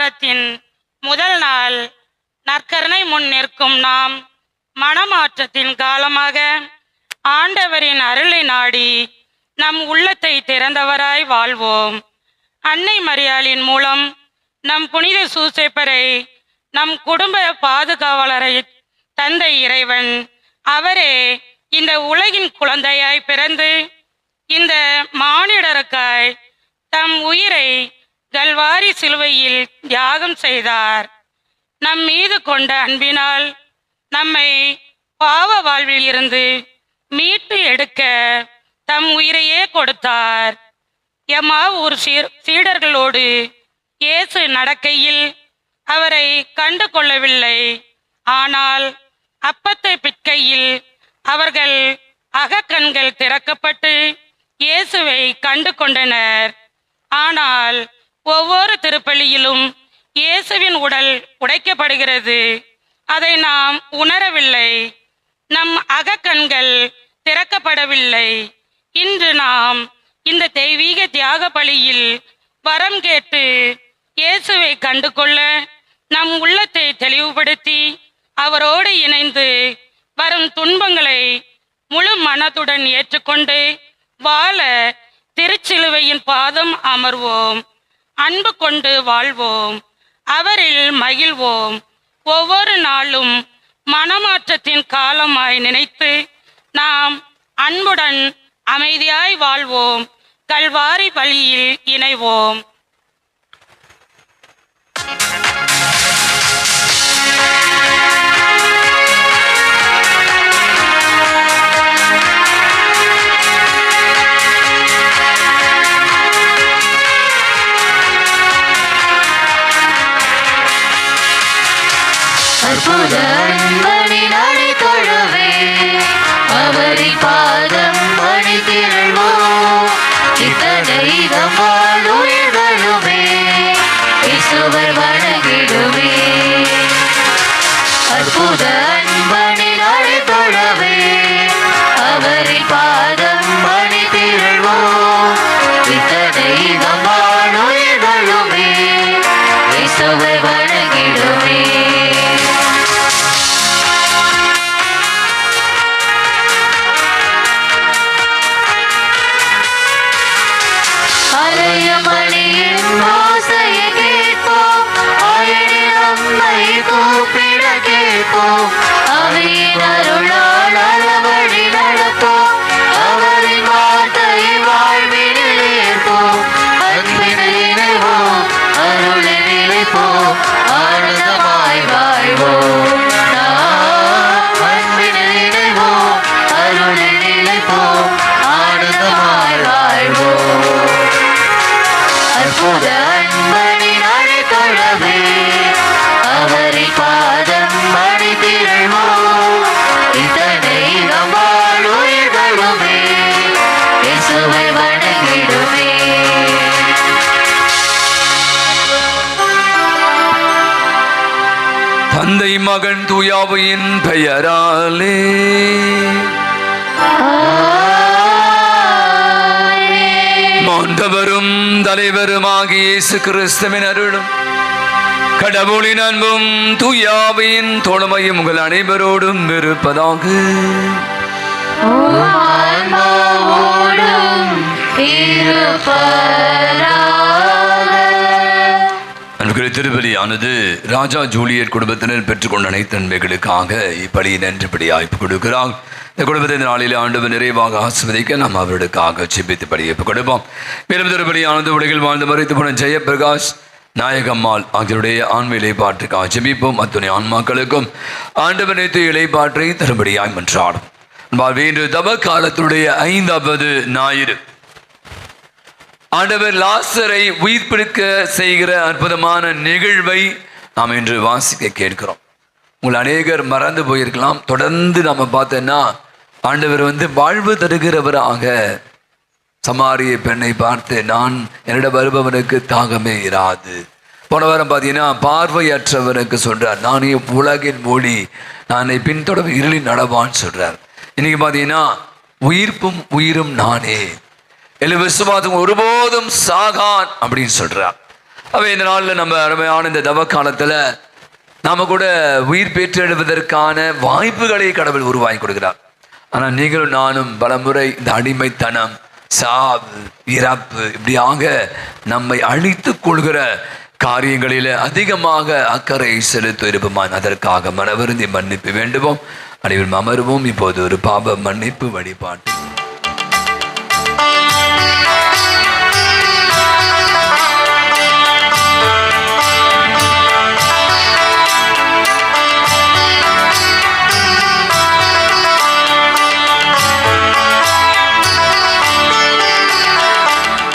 வாரத்தின் முதல் நாள் நற்கருணை முன் நிற்கும் நாம் மனமாற்றத்தின் காலமாக ஆண்டவரின் அருளை நாடி நம் உள்ளத்தை திறந்தவராய் வாழ்வோம். அன்னை மரியாளின் மூலம் நம் புனித சூசேப்பரை நம் குடும்ப பாதுகாவலரை தந்தை இறைவன் அவரே இந்த உலகின் குழந்தையாய் பிறந்து இந்த மானிடருக்காய் தம் உயிரை கல்வாரி சிலுவையில் தியாகம் செய்தார். நம் மீது கொண்ட அன்பினால் நம்மை பாவ வாழ்வில் இருந்து மீட்டு எடுக்க தம் உயிரையே கொடுத்தார். எம்மாவூர் சீடர்களோடு இயேசு நடக்கையில் அவரை கண்டு கொள்ளவில்லை. ஆனால் அப்பத்தை பிற்கையில் அவர்கள் அகக்கண்கள் திறக்கப்பட்டு இயேசுவை கண்டு கொண்டனர். ஆனால் ஒவ்வொரு திருப்பலியிலும் இயேசுவின் உடல் உடைக்கப்படுகிறது. அதை நாம் உணரவில்லை. நம் அகக்கண்கள் திறக்கப்படவில்லை. இன்று நாம் இந்த தெய்வீக தியாக பலியில் வரம் கேட்டு இயேசுவை கண்டு கொள்ள நம் உள்ளத்தை தெளிவுபடுத்தி அவரோடு இணைந்து வரும் துன்பங்களை முழு மனத்துடன் ஏற்றுக்கொண்டு வாழ திருச்சிலுவையின் பாதம் அமர்வோம். அன்பு கொண்டு வாழ்வோம், அவரில் மகிழ்வோம். ஒவ்வொரு நாளும் மனமாற்றத்தின் காலமாய் நினைத்து நாம் அன்புடன் அமைதியாய் வாழ்வோம். கல்வாரி வழியில் இணைவோம். அற்புத அன்பனின் அடி தொழவே அவரின் பாதம் மணி திரள்வோம். இத்தனை உயிர்களுமே இசுவர் வணங்கிடுமே. அற்புத அன்பனின் அடி தொழவே அவரின் பாதம் மணி திரள்வோம். இத்தனை உயிர்களுமே இசுவர் வணங்கிடுமே. மணியின் ஓசையை கேட்போம், ஆயனின் அம்மை கூப்பிட கேட்போம். அவையின் அருளால் அளவழி நடப்போம், அவரின் வார்த்தையை வாழ்வினில் ஏற்போம். அன்பினில் இணைவோம், அருளில் நிலைப்போம், ஆனந்தமாய் வாழ்வோம். நாம் அன்பினில் இணைவோம், அருளில் நிலைப்போம், ஆனந்தமாய் வாழ்வோம். அற்புத அன்பனின் அடி தொழவே அவரின் பாதம் மணி திரள்வோம். இத்தனை உயிர்களுமே இயேசுவை வணங்கிடுமே. தந்தை மகன் தூயாவின் பெயராலே ஆண்டவரும் தலைவருமாகிய இயேசு கிறிஸ்துவின் அருளும் கடவுளின் அன்பும் தூயாவின் தோழமையும் உங்கள் அனைவரோடும் இருப்பதாக. திருப்பலியானது ராஜா ஜூலியட் குடும்பத்தினர் பெற்றுக்கொண்ட அனைத்து நன்மைகளுக்காக இப்படியை நன்றிப்படி வாய்ப்பு கொடுக்கிறார். இந்த குடும்பத்தின் நாளில் ஆண்டவர் நிறைவாக ஆசிர்வதிக்க நாம் அவர்களுக்காக ஜெபித்து படியப்பு கொடுப்போம். மேலும் திருப்பலியானது உலகில் வாழ்ந்து மறைத்து போன ஜெயபிரகாஷ் நாயகம்மாள் ஆகியோருடைய ஆன்ம இலைப்பாற்றுக்காக ஜெபிப்போம். அத்துணை ஆன்மாக்களுக்கும் ஆண்டவர் நேற்று இலைப்பாற்றை தரும்படியாய் மன்றாடும். இன்று தவ காலத்துடைய 5வது ஞாயிறு. ஆண்டவர் லாசரை உயிர்ப்பிக்க செய்கிற அற்புதமான நிகழ்வை நாம் இன்று வாசிக்க கேட்கிறோம். உங்கள் அநேகர் மறந்து போயிருக்கலாம். தொடர்ந்து நம்ம பார்த்தோன்னா ஆண்டவர் வாழ்வு தருகிறவராக சமாரிய பெண்ணை பார்த்து, நான் என்னிடம் வருபவனுக்கு தாகமே இராது. போன வாரம் பார்த்தீங்கன்னா பார்வையற்றவனுக்கு சொல்றார், நானே உலகின் மொழி, நானே பின்தொடர் இருளின் நடவான்னு சொல்றார். இன்னைக்கு பார்த்தீங்கன்னா உயிர்ப்பும் உயிரும் நானே, விசுவாசம் ஒருபோதும் சாகான் அப்படின்னு சொல்றார். அவை இந்த நாளில் நம்ம அருமையான இந்த தவ காலத்தில் நாம் கூட உயிர் பெற்றெழுவதற்கான வாய்ப்புகளை கடவுள் உருவாக்கி கொடுக்கிறார். ஆனால் நீங்களும் நானும் பலமுறை இந்த அடிமைத்தனம், சாவு, இறப்பு இப்படியாக நம்மை அழித்துக் கொள்கிற காரியங்களில் அதிகமாக அக்கறை செலுத்த இருப்போம். அதற்காக மனவருந்தி மன்னிப்பு வேண்டுவோம். அனைவரும் அமருவோம். இப்போது ஒரு பாவ மன்னிப்பு வழிபாட்டு.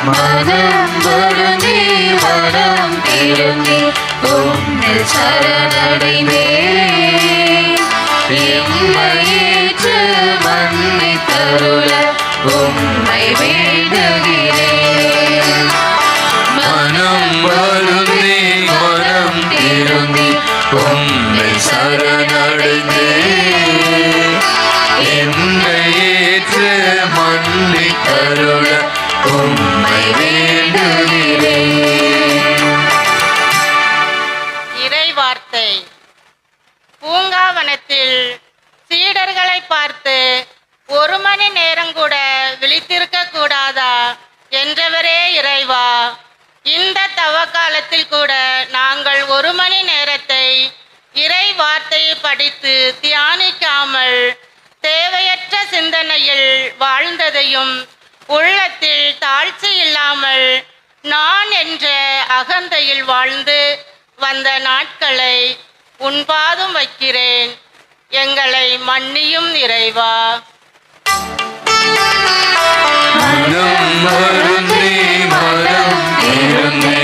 மனம் வருந்தி மனம் திருந்தி உம்மில் சரணடைந்தேன். எம்மையேற்று மன்னித்தருள உம்மை வேண்டுகிறேன். மனம் வருந்தி மனம் திருந்தி உம்மில் சரணடைந்தேன். என்னை ஏற்று மன்னித்தருள உம்மை வேண்டுகிறேன். இறைவார்த்தை. பூங்காவனத்தில் சீடர்களை பார்த்து, ஒரு மணி நேரம் கூட விழித்திருக்க கூடாதா என்றவரே இறைவா, இந்த தவ காலத்தில் கூட நாங்கள் ஒரு மணி நேரத்தை இறை வார்த்தையை படித்து தியானிக்காமல் தேவையற்ற சிந்தனையில் வாழ்ந்ததையும், உள்ளத்தில் தாழ்ச்சி இல்லாமல் நான் என்ற அகந்தையில் வாழ்ந்து வந்த நாட்களை உன்பாதும் வைக்கிறேன். எங்களை மன்னியும் இறைவா. மனம் வருந்தி மனம் திருந்தி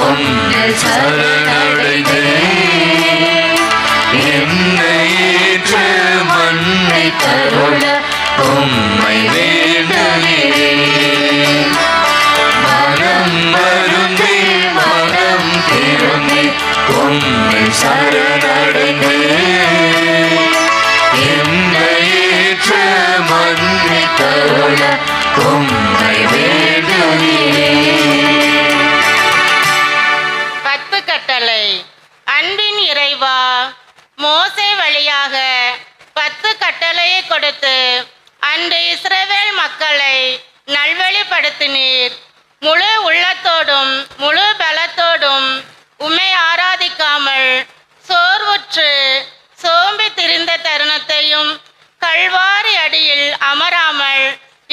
உம்மில் சரணடைந்தேன். என்னை ஏற்று மன்னித்தருள உம்மை வேண்டுகிறேன். மனம் வருந்தி மனம் திருந்தி உம்மில் சரணடைந்தேன். என்னை ஏற்று மன்னித்தருள உம்மை வேண்டுகிறேன். 10 கட்டளை. அன்பின் இறைவா, மோசே வழியாக 10 கட்டளையை கொடுத்து அன்று இஸ்ரவேல் மக்களை நல்வழிப்படுத்தினீர். முழு உள்ளத்தோடும் முழு பலத்தோடும் உம்மை ஆராதிக்காமல் சோர்வுற்று சோம்பி திரிந்த தருணத்தையும், கல்வாரி அடியில் அமராமல்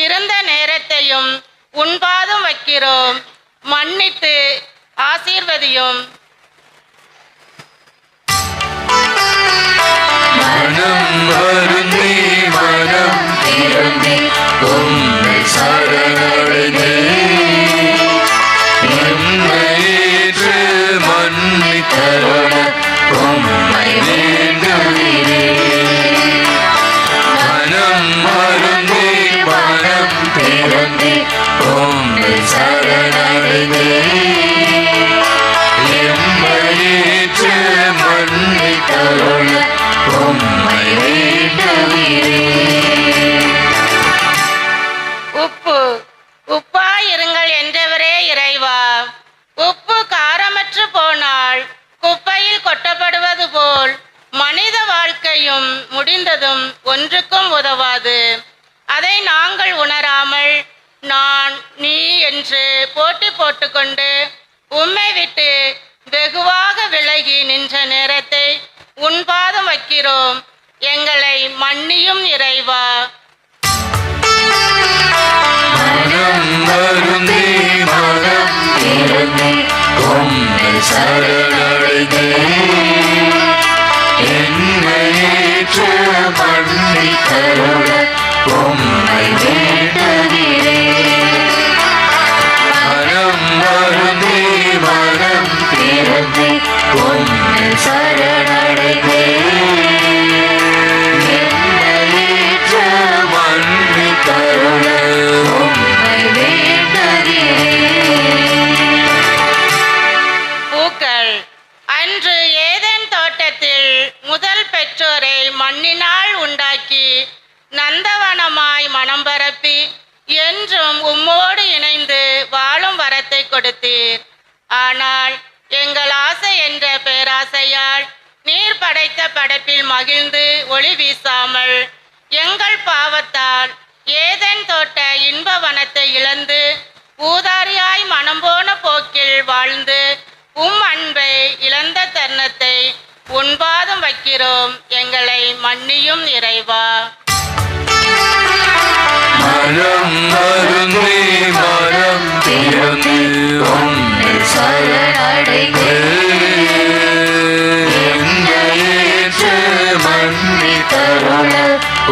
இருந்த நேரத்தையும் உன்பாதும் வைக்கிறோம். மன்னித்து ஆசீர்வதியும். மனம் வருந்தி மனம் திருந்தி உம்மில் சரணடைந்தேன். என்னை ஏற்று மன்னித்தருள உம்மை வேண்டுகிறேன். மனம் வருந்தி மனம் திருந்தி உம்மில் சரணடைந்தேன். என்னை ஏற்று மன்னித்தருள உம்மை வேண்டுகிறேன். உப்பு. உப்பாயிருங்கள் என்றவரே இறைவா, உப்பு காரமற்று போனால் குப்பையில் கொட்டப்படுவது போல் மனித வாழ்க்கையும் முடிந்ததும் ஒன்றுக்கும் உதவாது. அதை நாங்கள் உணராமல் நான் நீ என்று போட்டி போட்டுக்கொண்டு உம்மை விட்டு வெகுவாக விலகி நின்ற நேரத்தை உன்பாதம் வைக்கிறோம். எங்களை மன்னியும் இறைவா. மனம் வருந்தி மனம் திருந்தி உம்மில் சரணடைந்தேன். என்னை ஏற்று மன்னித்தருள உம்மை வேண்டுகிறேன். மனம் வருந்தி மனம் திருந்தி உம்மில் சரணடைந்தேன். என்னை ஏற்று மன்னித்தருள உம்மை வேண்டுகிறேன். பூக்கள். அன்று ஏதேன் தோட்டத்தில் முதல் பெற்றோரை மண்ணினால் உண்டாக்கி நந்தவனமாய் மனம் பரப்பி என்றும் உம்மோடு இணைந்து வாழும் வரத்தை கொடுத்தீர். ஆனால் எங்கள் ஆசை என்ற பேராசையால் நீர் படைத்த படைப்பில் மகிழ்ந்து ஒளி வீசாமல் எங்கள் பாவத்தால் ஏதேன் தோட்ட இன்ப வனத்தை இழந்து ஊதாரியாய் மனம் போன போக்கில் வாழ்ந்து அன்பை இழந்த தருணத்தை உன்பாதம் வைக்கிறோம், எங்களை மன்னியும் இறைவா. மனம் வருந்தி மனம் திறந்து உன்னில் சரணடைந்து மன்னித்தருள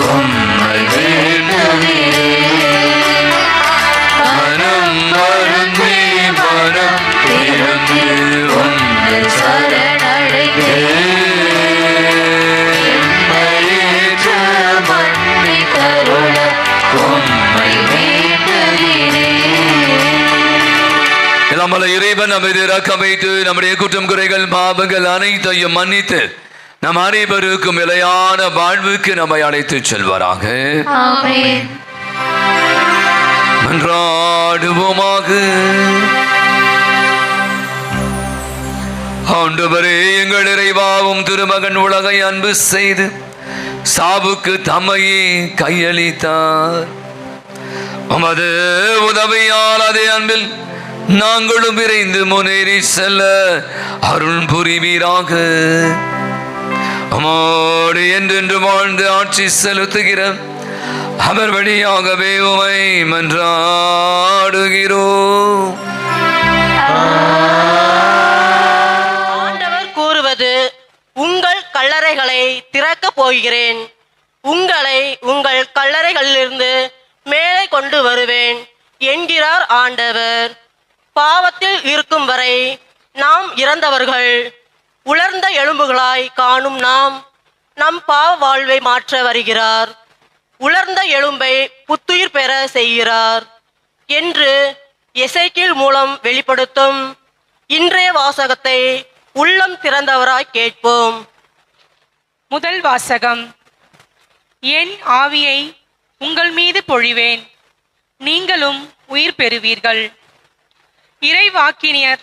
உம்மை வேண்டுகிறேன். மனம் வருந்தி மனம் திறந்து உன்னில் சரணடைந்து மன்னித்தருள உம்மை வேண்டுகிறேன். நம்மளை இறைவன் நம்மை இறக்க வைத்து நம்முடைய குற்றம் குறைகள் பாவங்கள் அனைத்தையும் மன்னித்து நம் அனைவருக்கும் நிலையான வாழ்வுக்கு நம்மை அழைத்து செல்வாராக. ஆமென். மன்றாடுவோமாக. ஆண்டவரே, எங்கள் இறைவாவும் திருமகன் உலகை அன்பு செய்து சாவுக்கு தம்மையே கையளித்தார். உமது உதவியால் அதே அன்பில் நாங்களும் விரைந்து முன்னேறி செல்ல அருள் புரிவீராக. அமோடு என்றென்று வாழ்ந்து ஆட்சி செலுத்துகிற அவர் வழியாகவே உமை மன்றாடுகிறோம். ஆண்டவர் கூறுவது, உங்கள் கல்லறைகளை திறக்கப் போகிறேன், உங்களை உங்கள் கல்லறைகளிலிருந்து மேலே கொண்டு வருவேன் என்கிறார் ஆண்டவர். பாவத்தில் இருக்கும் வரை நாம் இறந்தவர்கள், உலர்ந்த எலும்புகளாய் காணும் நாம் நம் பாவ வாழ்வை மாற்ற வருகிறார், உலர்ந்த எலும்பை புத்துயிர் பெற செய்கிறார் என்று எசேக்கியேல் மூலம் வெளிப்படுத்தும் இன்றைய வாசகத்தை உள்ளம் திறந்தவராய் கேட்போம். முதல் வாசகம். என் ஆவியை உங்கள் மீது பொழிவேன், நீங்களும் உயிர் பெறுவீர்கள். இறைவாக்கினியர்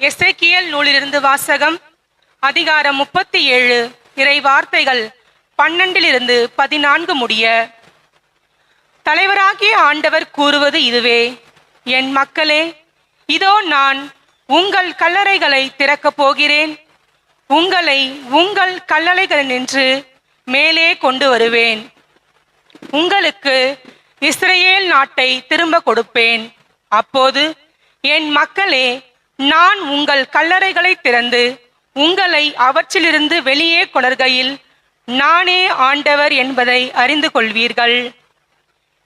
எசேக்கியேல் நூலிலிருந்து வாசகம். அதிகாரம் 37, இறை வார்த்தைகள் 12-14 முடிய. தலைவராகிய ஆண்டவர் கூறுவது இதுவே: என் மக்களே, இதோ நான் உங்கள் கல்லறைகளை திறக்கப் போகிறேன், உங்களை உங்கள் கல்லறைகளினின்று மேலே கொண்டு வருவேன், உங்களுக்கு இஸ்ரேல் நாட்டை திரும்ப கொடுப்பேன். அப்போது என் மக்களே, நான் உங்கள் கல்லறைகளை திறந்து உங்களை அவற்றிலிருந்து வெளியே கொணர்கையில் நானே ஆண்டவர் என்பதை அறிந்து கொள்வீர்கள்.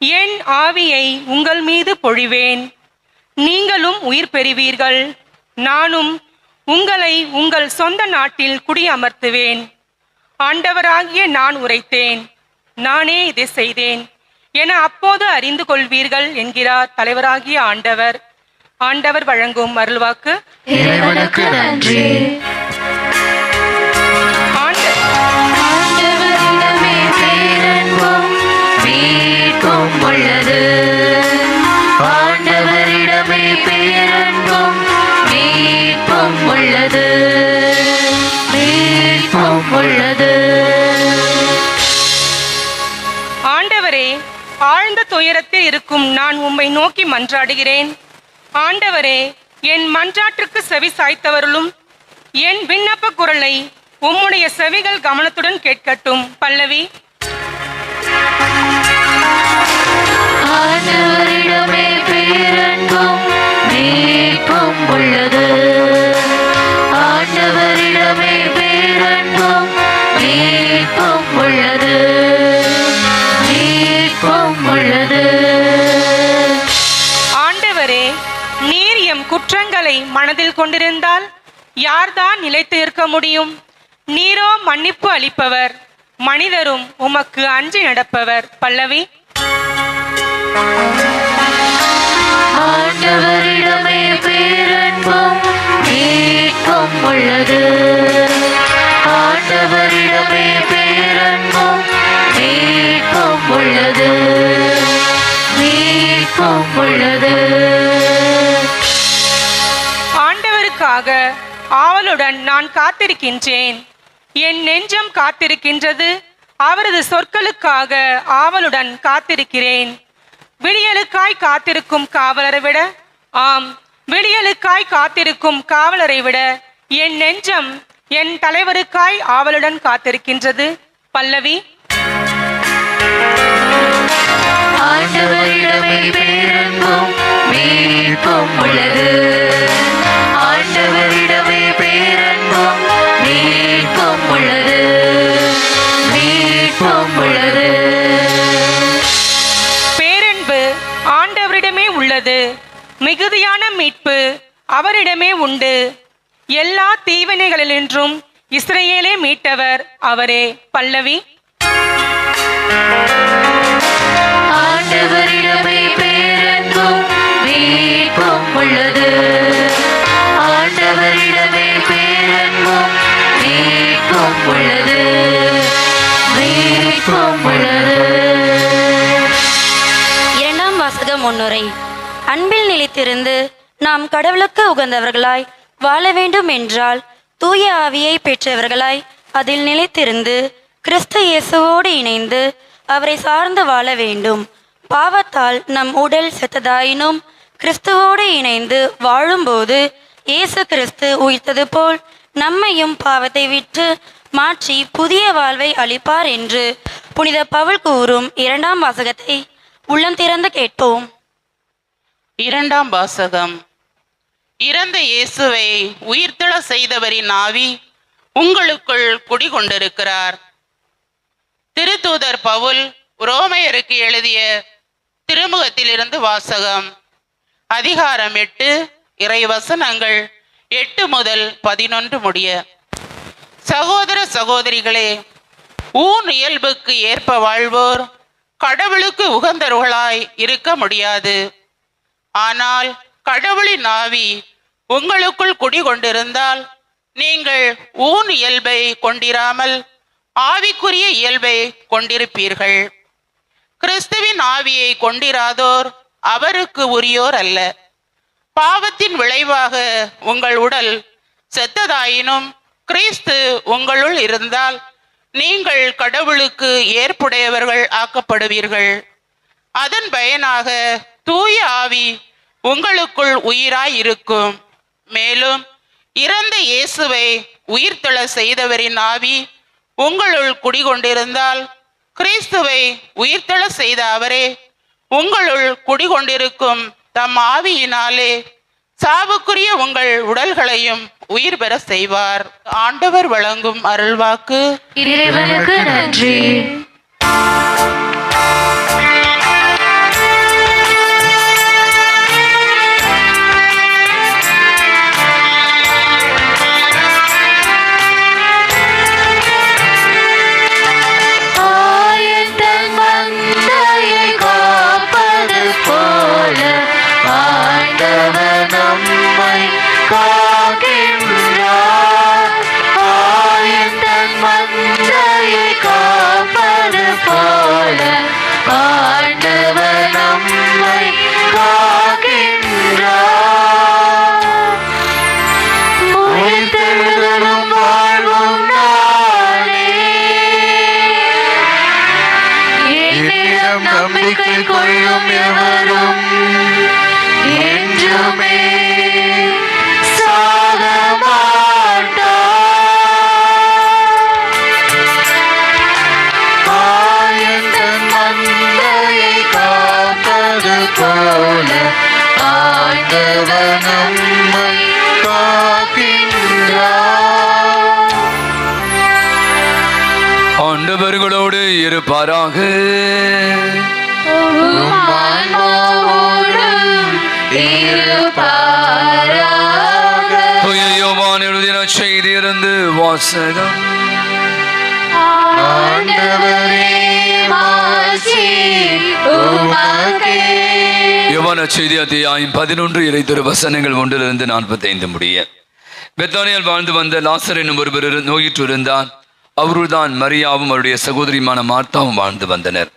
என் ஆவியை உங்கள் மீது பொழிவேன், நீங்களும் உயிர் பெறுவீர்கள். நானும் உங்களை உங்கள் சொந்த நாட்டில் குடியமர்த்துவேன். ஆண்டவராகிய நான் உரைத்தேன், நானே இதை செய்தேன் என அப்போது அறிந்து கொள்வீர்கள் என்கிறார் தலைவராகிய ஆண்டவர். ஆண்டவர் வழங்கும் அருள்வாக்கு. இறைவனுக்கு நன்றி. ஆண்டவரிடமே பேரன்பும் மீட்பும் உள்ளது. ஆண்டவரிடமே பேரன்பும் மீட்பும் உள்ளது. மீட்பும் உள்ளது. ஆண்டவரே, ஆழ்ந்த துயரத்தில் இருக்கும் நான் உம்மை நோக்கி மன்றாடுகிறேன். ஆண்டவரே, என் மன்றாற்றுக்கு செவி சாய்த்தவர்களும் என் விண்ணப்ப குரலை உம்முடைய செவிகள் கவனத்துடன் கேட்கட்டும். பல்லவி. ஆண்டவரிடமே பேரன்பும் மீட்பும் உள்ளது. ஆண்டவரிடமே பேரன்பும் மீட்பும் உள்ளது. மீட்பும் உள்ளது. ஆண்டவரே, நீர் எம் குற்றங்களை மனதில் கொண்டிருந்தால் யார்தான் நிலைத்து இருக்க முடியும்? நீரோ மன்னிப்பு அளிப்பவர், மனிதரும் உமக்கு அஞ்சி நடப்பவர். பல்லவி. ஆண்டவரிடமே பேரன்பும் மீட்பும் உள்ளது. ஆண்டவரிடமே பேரன்பும் மீட்பும் உள்ளது. மீட்பும் உள்ளது. ஆண்டவருக்காக ஆவலுடன் நான் காத்திருக்கின்றேன். என் நெஞ்சம் காத்திருக்கின்றது, அவரது சொற்களுக்காக ஆவலுடன் காத்திருக்கிறேன். விடியலுக்காய் காத்திருக்கும் காவலரை விட, ஆம், விடியலுக்காய் காத்திருக்கும் காவலரை விட என் நெஞ்சம் என் தலைவருக்காய் ஆவலுடன் காத்திருக்கின்றது. பல்லவி. ஆண்டவரிடமே பேரன்பும் மீட்பும் உள்ளது. ஆண்டவரிடமே பேரன்பும் மீட்பும் உள்ளது. மீட்பும் உள்ளது. பேரன்பு ஆண்டவரிடமே உள்ளது, மிகுதியான மீட்பு அவரிடமே உண்டு. எல்லா தீவினைகளினின்றும் இஸ்ரவேலை மீட்டவர் அவரே. பல்லவி. ஆண்டவரிடமே பேரன்பும் மீட்பும் உள்ளது. ஆண்டவரிடமே பேரன்பும் மீட்பும் உள்ளது. மீட்பும் உள்ளது. இரண்டாம் வாசக முன்னுரை. அன்பில் நிலைத்திருந்து நாம் கடவுளுக்கு உகந்தவர்களாய் வாழ வேண்டும் என்றால் தூய ஆவியை பெற்றவர்களாய் அதில் நிலைத்திருந்து கிறிஸ்து இயேசுவோடு இணைந்து அவரை சார்ந்து வாழ வேண்டும். பாவத்தால் நம் உடல் செத்ததாயினும் கிறிஸ்துவோடு இணைந்து வாழும்போது இயேசு கிறிஸ்து உயிர்த்தது போல் நம்மையும் பாவத்தை விட்டு மாற்றி புதிய வாழ்வை அளிப்பார் என்று புனித பவுல் கூறும் இரண்டாம் வாசகத்தை உள்ளம் திறந்து கேட்போம். இரண்டாம் வாசகம். இறந்த இயேசுவை உயிர்த்தெழ செய்தவரின் ஆவி உங்களுக்குள் குடிகொண்டிருக்கிறார். திருத்தூதர் பவுல் ரோமையருக்கு எழுதிய திருமுகத்திலிருந்து வாசகம். அதிகாரம் 8, இறைவசனங்கள் 8 முதல் 11 முடிய. சகோதர சகோதரிகளே, ஊன் இயல்புக்கு ஏற்ப வாழ்வோர் கடவுளுக்கு உகந்தவர்களாய் இருக்க முடியாது. ஆனால் கடவுளின் ஆவி உங்களுக்குள் குடிகொண்டிருந்தால் நீங்கள் ஊன் இயல்பை கொண்டிராமல் ஆவிக்குரிய இயல்பை கொண்டிருப்பீர்கள். கிறிஸ்துவின் ஆவியை கொண்டிராதோர் அவருக்கு உரியோர் அல்ல. பாவத்தின் விளைவாக உங்கள் உடல் செத்ததாயினும் கிறிஸ்து உங்களுள் இருந்தால் நீங்கள் கடவுளுக்கு ஏற்புடையவர்கள் ஆக்கப்படுவீர்கள். அதன் பயனாக தூய ஆவி உங்களுக்குள் உயிராய் இருக்கும். மேலும் இறந்த இயேசுவை உயிர்த்தெழ செய்தவரின் ஆவி உங்களுள் குடிகொண்டிருந்தால் கிறிஸ்துவை உயிர்த்தெழ செய்த அவரே உங்களுள் குடிகொண்டிருக்கும் தம் ஆவியினாலே சாவுக்குரிய உங்கள் உடல்களையும் உயிர் பெற செய்வார். ஆண்டவர் வழங்கும் அருள்வாக்கு. இறைவனுக்கு நன்றி. நம்பிக்கை கொள்ளும் எவரும் என்றுமே சாக மாட்டார். ஆயன் தன் மந்தையை காப்பது போல ஆண்டவர் நம்மை காக்கின்றார். ஆண்டவர்களோடு இருப்பாராக. யோவான் எழுதின செய்தியிலிருந்து வாசகம். யோவான் செய்தி அத்தியாயம் 11 இறைத்திரு வசனங்கள் 1 45 முடிய. பெத்தானியால் வாழ்ந்து வந்த லாசர் என்னும் ஒருவர் நோயிற்று இருந்தார். அவருடன் மரியாவும் அவருடைய சகோதரியுமான மார்த்தாவும் வாழ்ந்து வந்தனர்.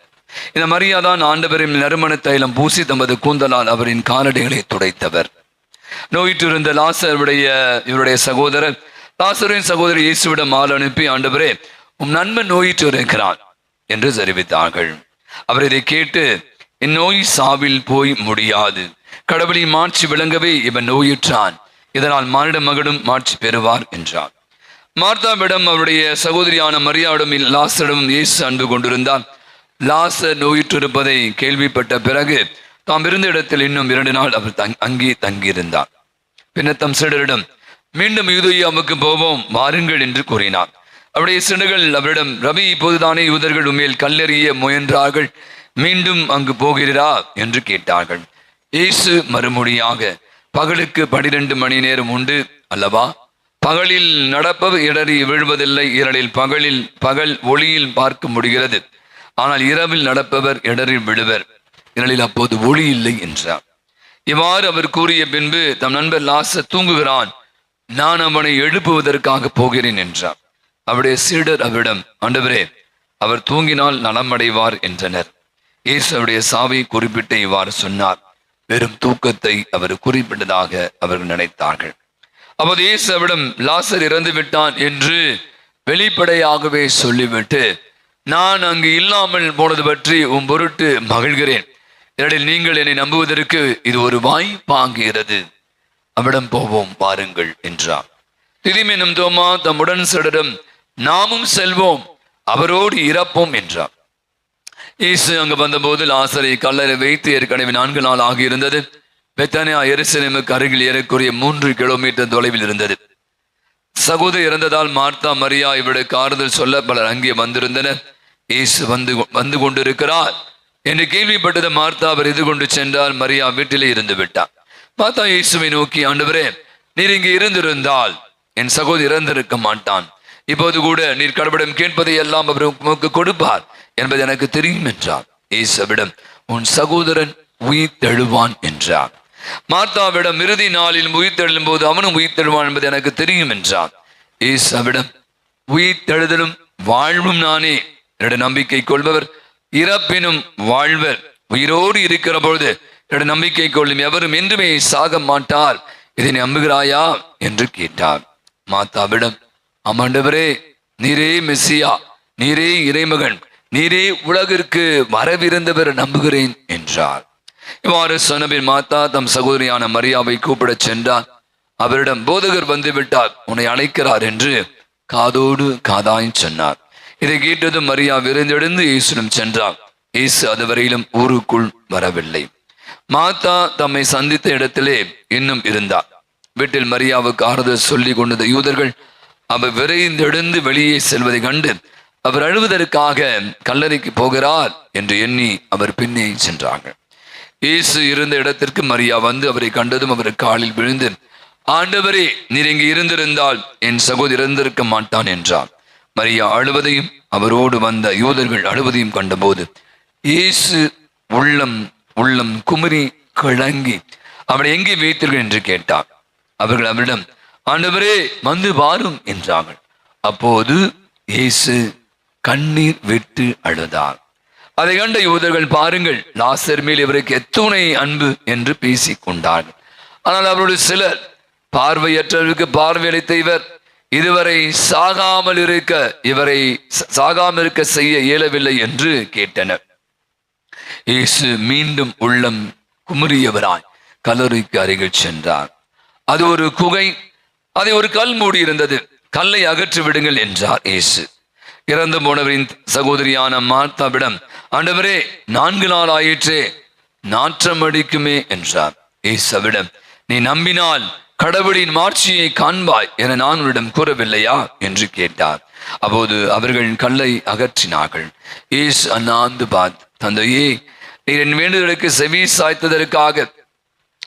இந்த மரியாதான் ஆண்டவரின் நறுமண தைலம் பூசி தமது கூந்தலால் அவரின் காலடிகளை துடைத்தவர். நோயிற்றிருந்த லாசருடைய இவருடைய சகோதரர் லாசரின் சகோதரர் இயேசுவிடம் ஆள் அனுப்பி, ஆண்டவரே, உம் நண்பன் நோயிற்று இருக்கிறான் என்று தெரிவித்தார்கள். அவர் இதை கேட்டு, இந்நோய் சாவில் போய் முடியாது, கடவுளின் மாட்சி விளங்கவே இவன் நோயுற்றான், இதனால் மானிட மகனும் மாட்சி பெறுவார் என்றார். மார்த்தாவிடம் அவருடைய சகோதரியான மரியாவிடம் லாசரிடம் இயேசு அன்பு கொண்டிருந்தார். லாசர் நோயுற்றிருப்பதை கேள்விப்பட்ட பிறகு தாம் இருந்த இடத்தில் இன்னும் 2 நாள் அவர் அங்கே தங்கியிருந்தார். பின்னர் தம் சீடரிடம், மீண்டும் யூதேயாவுக்கு போவோம் வாருங்கள் என்று கூறினார். அவருடைய சீடர்கள் அவரிடம், ரவி, இப்போதுதானே யூதர்கள் உண்மையில் கல்லெறிய முயன்றார்கள், மீண்டும் அங்கு போகிறீரா என்று கேட்டார்கள். இயேசு மறுமொழியாக, பகலுக்கு 12 மணி நேரம் உண்டு அல்லவா? பகலில் நடப்பவர் இடறி விழுவதில்லை, இரலில் பகல் ஒளியில் பார்க்க முடிகிறது, ஆனால் இரவில் நடப்பவர் இடறி விழுவர், இரலில் அப்போது ஒளி இல்லை என்றார். இவ்வாறு அவர் கூறிய பின்பு தம் நண்பர் லாசர் தூங்குகிறான், நான் அவனை எழுப்புவதற்காக போகிறேன் என்றார். அவருடைய சீடர் அவரிடம், ஆண்டவரே, அவர் தூங்கினால் நலமடைவார் என்றனர். இயேசு அவருடைய சாவை குறிப்பிட்டு இவ்வாறு சொன்னார். வெறும் தூக்கத்தை அவர் குறிப்பிட்டதாக அவர்கள் நினைத்தார்கள். அப்போது இயேசு அவரிடம், லாசர் இறந்து விட்டான் என்று வெளிப்படையாகவே சொல்லிவிட்டு, நான் அங்கு இல்லாமல் போனது பற்றி உன் பொருட்டு மகிழ்கிறேன், இதில் நீங்கள் என்னை நம்புவதற்கு இது ஒரு வாய்ப்பாகிறது, அவரிடம் போவோம் வாருங்கள் என்றார். திதிம் எனும் தோமா தம்முடன் சீடரிடம், நாமும் செல்வோம், அவரோடு இறப்போம் என்றார். இயேசு அங்கு வந்தபோது லாசரை கல்லறை வைத்து ஏற்கனவே 4 நாள் ஆகியிருந்தது. பெத்தானியா எருசலேமுக்கு அருகில் ஏறக்குறைய 3 கிலோமீட்டர் தொலைவில் இருந்தது. சகோதரி இறந்ததால் மார்த்தா மரியா இவருக்கு ஆறுதல் சொல்ல பலர் அங்கே வந்திருந்தனர். இயேசு வந்து கொண்டிருக்கிறார் என்று கேள்விப்பட்டது மார்த்தா அவர் எதிர்கொண்டு சென்றால் மரியா வீட்டிலே இருந்து விட்டார். மார்த்தா இயேசுவை நோக்கி, ஆண்டவரே, நீர் இங்கே இருந்திருந்தால் என் சகோதரி இறந்திருக்க மாட்டான், இப்போது கூட நீர் கடவுளிடம் கேட்பதை எல்லாம் அவர் உமக்கு கொடுப்பார் என்பது எனக்கு தெரியும் என்றார். இயேசுவிடம், உன் சகோதரன் உயிர் தெழுவான் என்றார். மார்த்தாவிடம், இறுதி நாளில் உயிர் தெழும் போது அவனும் உயிர் தெழுவான் என்பது எனக்கு தெரியும் என்றார். இயேசுவிடம், உயிர் தெழுதலும் வாழ்வும் நானே, என்னுடைய நம்பிக்கை கொள்பவர் இறப்பினும் வாழ்வர், உயிரோடு இருக்கிற பொழுது என்னுடைய நம்பிக்கை கொள்ளும் எவரும் என்றுமே சாக மாட்டார், இதை நம்புகிறாயா என்று கேட்டார். மார்த்தாவிடம், ஆமாண்டவரே, நீரே மெசியா, நீரே இறைமகன், நீரே உலகிற்கு வரவிருந்தவர் நம்புகிறேன் என்றார். இவ்வாறு சொன்னபின் மார்த்தா தம் சகோதரியான மரியாவை கூப்பிடச் சென்றார். அவரிடம், போதகர் வந்து விட்டார், உன்னை அழைக்கிறார் என்று காதோடு காதாய் சொன்னார். இதை கேட்டதும் மரியா விரைந்தெழுந்து இயேசுடன் சென்றார். இயேசு அதுவரையிலும் ஊருக்குள் வரவில்லை. மார்த்தா தம்மை சந்தித்த இடத்திலே இன்னும் இருந்தார். வீட்டில் மரியாவுக்கு ஆறுதல் சொல்லி கொண்டது யூதர்கள் அவர் விரைந்தெழுந்து வெளியே செல்வதை கண்டு அவர் அழுவதற்காக கல்லறைக்கு போகிறார் என்று எண்ணி அவர் பின்னே சென்றார்கள். இயேசு இருந்த இடத்திற்கு மரியா வந்து அவரை கண்டதும் அவர் காலில் விழுந்து, ஆண்டவரே, நீர் இங்கு இருந்திருந்தால் என் சகோதரி இறந்திருக்க மாட்டான் என்றார். மரியா அழுவதையும் அவரோடு வந்த யூதர்கள் அழுவதையும் கண்டபோது இயேசு உள்ளம் குமரி கிளங்கி அவரை எங்கே வைத்தீர்கள் என்று கேட்டார். அவர்கள் அவரிடம், ஆண்டவரே, வந்து வாரும் என்றார்கள். அப்போது இயேசு கண்ணீர் விட்டு அழுதார். அதை கண்ட யூதர்கள், பாருங்கள், லாசர் மேல் இவருக்கு எத்துணை அன்பு என்று பேசிக் கொண்டார்கள். ஆனால் அவருடைய சிலர், பார்வையற்றவருக்கு பார்வையளித்த இவர் இதுவரை சாகாமல் இருக்க செய்ய இயலவில்லை என்று கேட்டனர். இயேசு மீண்டும் உள்ளம் குமுறியவராய் கல்லறைக்கு அருகில் சென்றார். அது ஒரு குகை, அதை ஒரு கல் மூடி இருந்தது. கல்லை அகற்றி விடுங்கள் என்றார் இயேசு. இறந்து போனவரின் சகோதரியான மார்த்தாவிடம், ஆண்டவரே, 4 நாள் ஆயிற்றே, நாற்றம் அடிக்குமே என்றார். இயேசுவிடம், நீ நம்பினால் கடவுளின் மாட்சியை காண்பாய் என நான் உன்னிடம் கூறவில்லையா என்று கேட்டார். அப்போது அவர்கள் கல்லை அகற்றினார்கள். இயேசு அண்ணாந்து பார்த்து, தந்தையே, நீர் என் வேண்டுதலுக்கு செவி சாய்த்ததற்காக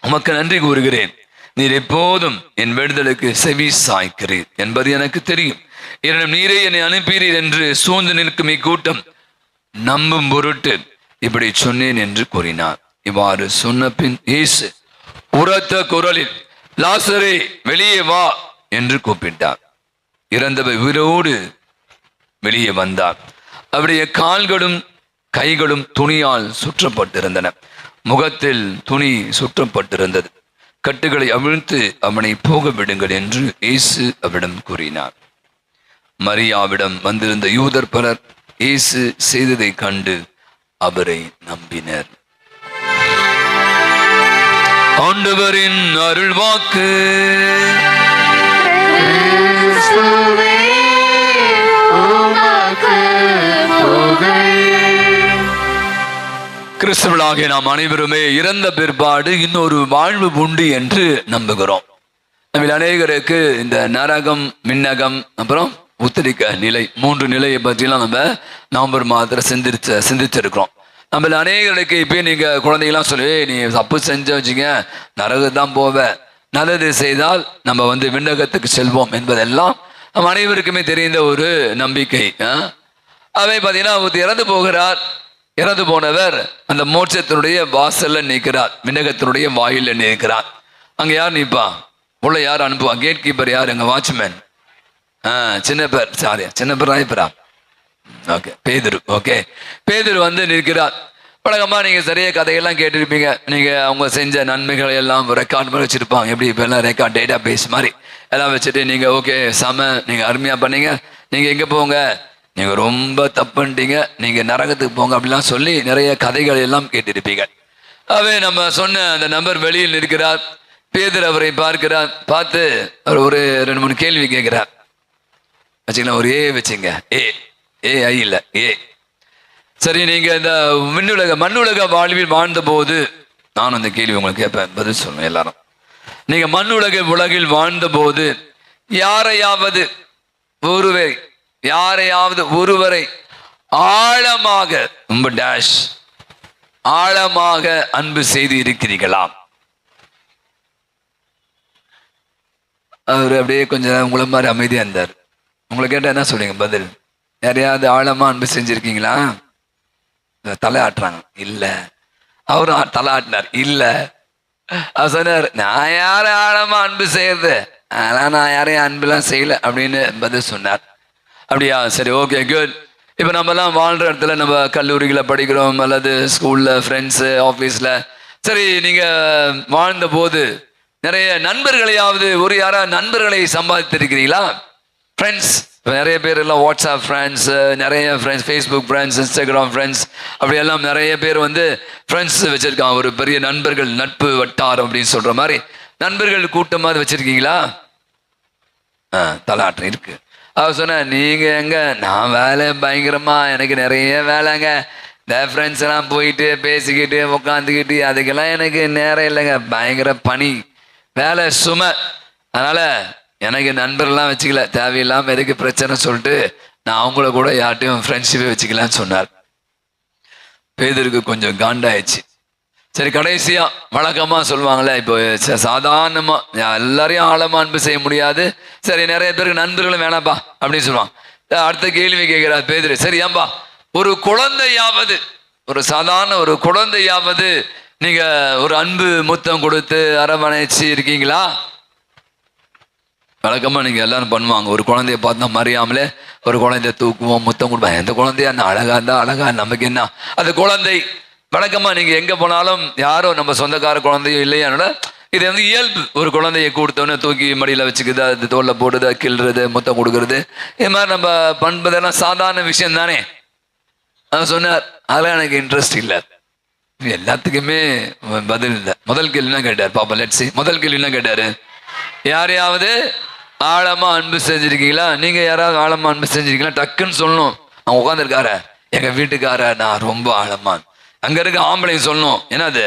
உமக்கு நன்றி கூறுகிறேன். நீர் எப்போதும் என் வேண்டுதலுக்கு செவி சாய்க்கிறீர் என்பது எனக்கு தெரியும். என்னிடம் நீரே என்னை அனுப்பீரீர் என்று சூழ்ந்து நிற்கும் இக்கூட்டம் நம்பும் பொருட்டு இப்படி சொன்னேன் என்று கூறினார். இவ்வாறு சொன்ன பின் இயேசு உரத்த குரலில், லாசரே, வெளியே வா என்று கூப்பிட்டார். இறந்தவர் உயிரோடு வெளியே வந்தார். அவருடைய கால்களும் கைகளும் துணியால் சுற்றப்பட்டிருந்தன. முகத்தில் துணி சுற்றப்பட்டிருந்தது. கட்டுகளை அவிழ்த்து அவனை போக விடுங்கள் என்று இயேசு அவரிடம் கூறினார். மரியாவிடம் வந்திருந்த யூதர் பலர் இயேசு செய்ததை கண்டு அவரை நம்பினர். ஆண்டவரின் அருள்வாக்கு. கிறிஸ்துவே உமக்கு புகழ். கிறிஸ்தவர்களாகிய நாம் அனைவருமே இறந்த பிற்பாடு இன்னொரு வாழ்வு உண்டு என்று நம்புகிறோம். நம்ம அநேகருக்கு இந்த நரகம், மின்னகம், அப்புறம் உத்தரிக்க நிலை, 3 நிலையை பற்றிலாம் நம்ம நவம்பர் மாதத்தில் சிந்திச்சிருக்கிறோம். நம்ம அநேகருக்கு இப்போ நீங்க குழந்தைகளாம் சொல்லி, நீ தப்பு செஞ்ச வச்சுங்க நரகத்தான் போவ, நல்லது செய்தால் நம்ம விண்ணகத்துக்கு செல்வோம் என்பதெல்லாம் நம்ம அனைவருக்குமே தெரிந்த ஒரு நம்பிக்கை. அவை பார்த்தீங்கன்னா இறந்து போகிறார். இறந்து போனவர் அந்த மோட்சத்தினுடைய வாசல்ல நிற்கிறார், விண்ணகத்தினுடைய வாயில நிற்கிறார். அங்க யார் நிற்பா? உள்ள யார் அனுப்புவா? கேட் கீப்பர் யார்? எங்க வாட்ச்மேன். சின்ன பேர், சாரி சின்ன பேர் ராயப்பரா. ஓகே, பேதுரு. ஓகே, பேதுரு நிற்கிறார். வழக்கமா நீங்க சரியா கதையெல்லாம் கேட்டிருப்பீங்க. நீங்க அவங்க செஞ்ச நன்மைகளை எல்லாம் ரெக்கார்ட் பண்ணி வச்சிருப்பாங்க. எப்படி இப்ப எல்லாம் ரெக்கார்ட் டேட்டா பேஸ் மாதிரி எல்லாம் வச்சுட்டு நீங்க ஓகே செம, நீங்க அருமையா பண்ணீங்க, நீங்க எங்க போங்க, நீங்க ரொம்ப தப்புன்ட்டீங்க, நீங்க நரகத்துக்கு போங்க அப்படிலாம் சொல்லி நிறைய கதைகள் எல்லாம் கேட்டிருப்பீங்க. அவே நம்ம சொன்ன அந்த நபர் வெளியில் நிற்கிறார். பேதுரு அவரை பார்க்கிறார். பார்த்து அவர் ஒரு 2-3 கேள்வி கேட்கிறார். வச்சுக்கலாம், ஒரு ஏ வச்சுங்க. ஏ ஐ இல்ல, ஏ. சரி, நீங்க இந்த மண்ணுலக வாழ்வில் வாழ்ந்த போது, நானும் அந்த கேள்வி உங்களுக்கு கேட்பேன், பதில் சொல்லுவேன் எல்லாரும். நீங்க உலகில் வாழ்ந்த போது யாரையாவது ஒருவரை ஆழமாக, ரொம்ப டேஷ் ஆழமாக அன்பு செய்து இருக்கிறீர்களா? அவர் அப்படியே கொஞ்சம் உங்களை மாதிரி அமைதியா இருந்தார். உங்களை கேட்டா என்ன சொல்றீங்க பதில்? யாரையாவது ஆழமா அன்பு செஞ்சிருக்கீங்களா? தலை ஆட்டுறாங்க. இல்ல. அவரும் தலை ஆட்டினார். இல்ல. அவர் சொன்னார், நான் யார ஆழமா அன்பு செய்யறது, அதெல்லாம் நான் யாரையும் அன்புலாம் செய்யல அப்படின்னு பதில் சொன்னார். அப்படியா, சரி, ஓகே, குட். இப்போ நம்மலாம் வாழ்ற இடத்துல நம்ம கல்லூரிகளை படிக்கிறோம் அல்லது ஸ்கூல்ல, ஃப்ரெண்ட்ஸு, ஆஃபீஸில். சரி, நீங்க வாழ்ந்த போது நிறைய நண்பர்களையாவது யாராவது நண்பர்களை சம்பாதித்திருக்கிறீங்களா? ஃப்ரெண்ட்ஸ் நிறைய பேர் எல்லாம் வாட்ஸ்அப் ஃப்ரெண்ட்ஸ், நிறைய friends, Facebook friends, Instagram friends, அப்படியெல்லாம் நிறைய பேர் ஃப்ரெண்ட்ஸ் வச்சிருக்காங்க. ஒரு பெரிய நண்பர்கள், நட்பு வட்டாரம் அப்படின்னு சொல்ற மாதிரி நண்பர்கள் கூட்டமாக வச்சிருக்கீங்களா? தலாட்டம் இருக்கு. அவர் சொன்ன, நீங்க எங்க, நான் வேலை பயங்கரமா, எனக்கு நிறைய வேலைங்க, இந்த ஃப்ரெண்ட்ஸ் எல்லாம் போயிட்டு பேசிக்கிட்டு உட்காந்துக்கிட்டு அதுக்கெல்லாம் எனக்கு நேரம் இல்லைங்க, பயங்கர பனி, வேலை சுமை, அதனால எனக்கு நண்பர்கள்லாம் வச்சுக்கல, தேவையில்லாம எதுக்கு பிரச்சனை சொல்லிட்டு நான் அவங்கள கூட யார்ட்டையும் ஃப்ரெண்ட்ஷிப்பே வச்சுக்கலான்னு சொன்னார். பேதருக்கு கொஞ்சம் காண்டாயிடுச்சு. சரி, கடைசியா வழக்கமா சொல்லுவாங்களே, இப்போ சாதாரணமா எல்லாரையும் ஆழமா அன்பு செய்ய முடியாது, சரி நிறைய பேருக்கு நண்பர்களும் வேணாப்பா அப்படின்னு சொல்லுவாங்க. அடுத்த கேள்வி கேட்கிறார் பேதுரு, சரி ஏன்பா ஒரு குழந்தையாவது, ஒரு சாதாரண ஒரு குழந்தையாவது நீங்க ஒரு அன்பு முத்தம் கொடுத்து அரவணைச்சு இருக்கீங்களா? வழக்கமா நீங்க எல்லாரும் பண்ணுவாங்க, ஒரு குழந்தைய பார்த்தா மறியாமலே ஒரு குழந்தைய தூக்குவோம், முத்தம் கொடுப்போம். எந்த குழந்தையா அழகா இருந்தா அழகா, நமக்கு என்ன அது குழந்தை. வழக்கமா நீங்க எங்க போனாலும் யாரோ நம்ம சொந்தக்கார குழந்தையோ இல்லையானோட இது இயல்பு. ஒரு குழந்தைய கொடுத்தோன்னே தூக்கி மடியில வச்சுக்குது, அது தோல்ல போடுது, கிள்றது, முத்தம் கொடுக்கறது, இது மாதிரி நம்ம பண்பதெல்லாம் சாதாரண விஷயம் தானே. அவன் சொன்னார், அதெல்லாம் எனக்கு இன்ட்ரெஸ்ட் இல்லை. எல்லாத்துக்குமே பதில் இல்லை. முதல் கேள்வினா கேட்டார், பாப்பா லெட்ஸி. முதல் கேள்வினா கேட்டாரு, யாரையாவது ஆழமா அன்பு செஞ்சிருக்கீங்களா? நீங்க யாராவது ஆழமா அன்பு செஞ்சிருக்கீங்களா? டக்குன்னு சொல்லணும். அவன் உட்காந்துருக்கார, எங்க வீட்டுக்கார நான் ரொம்ப ஆழமா. அங்க இருக்க ஆம்பளையும் சொல்லணும், என்னது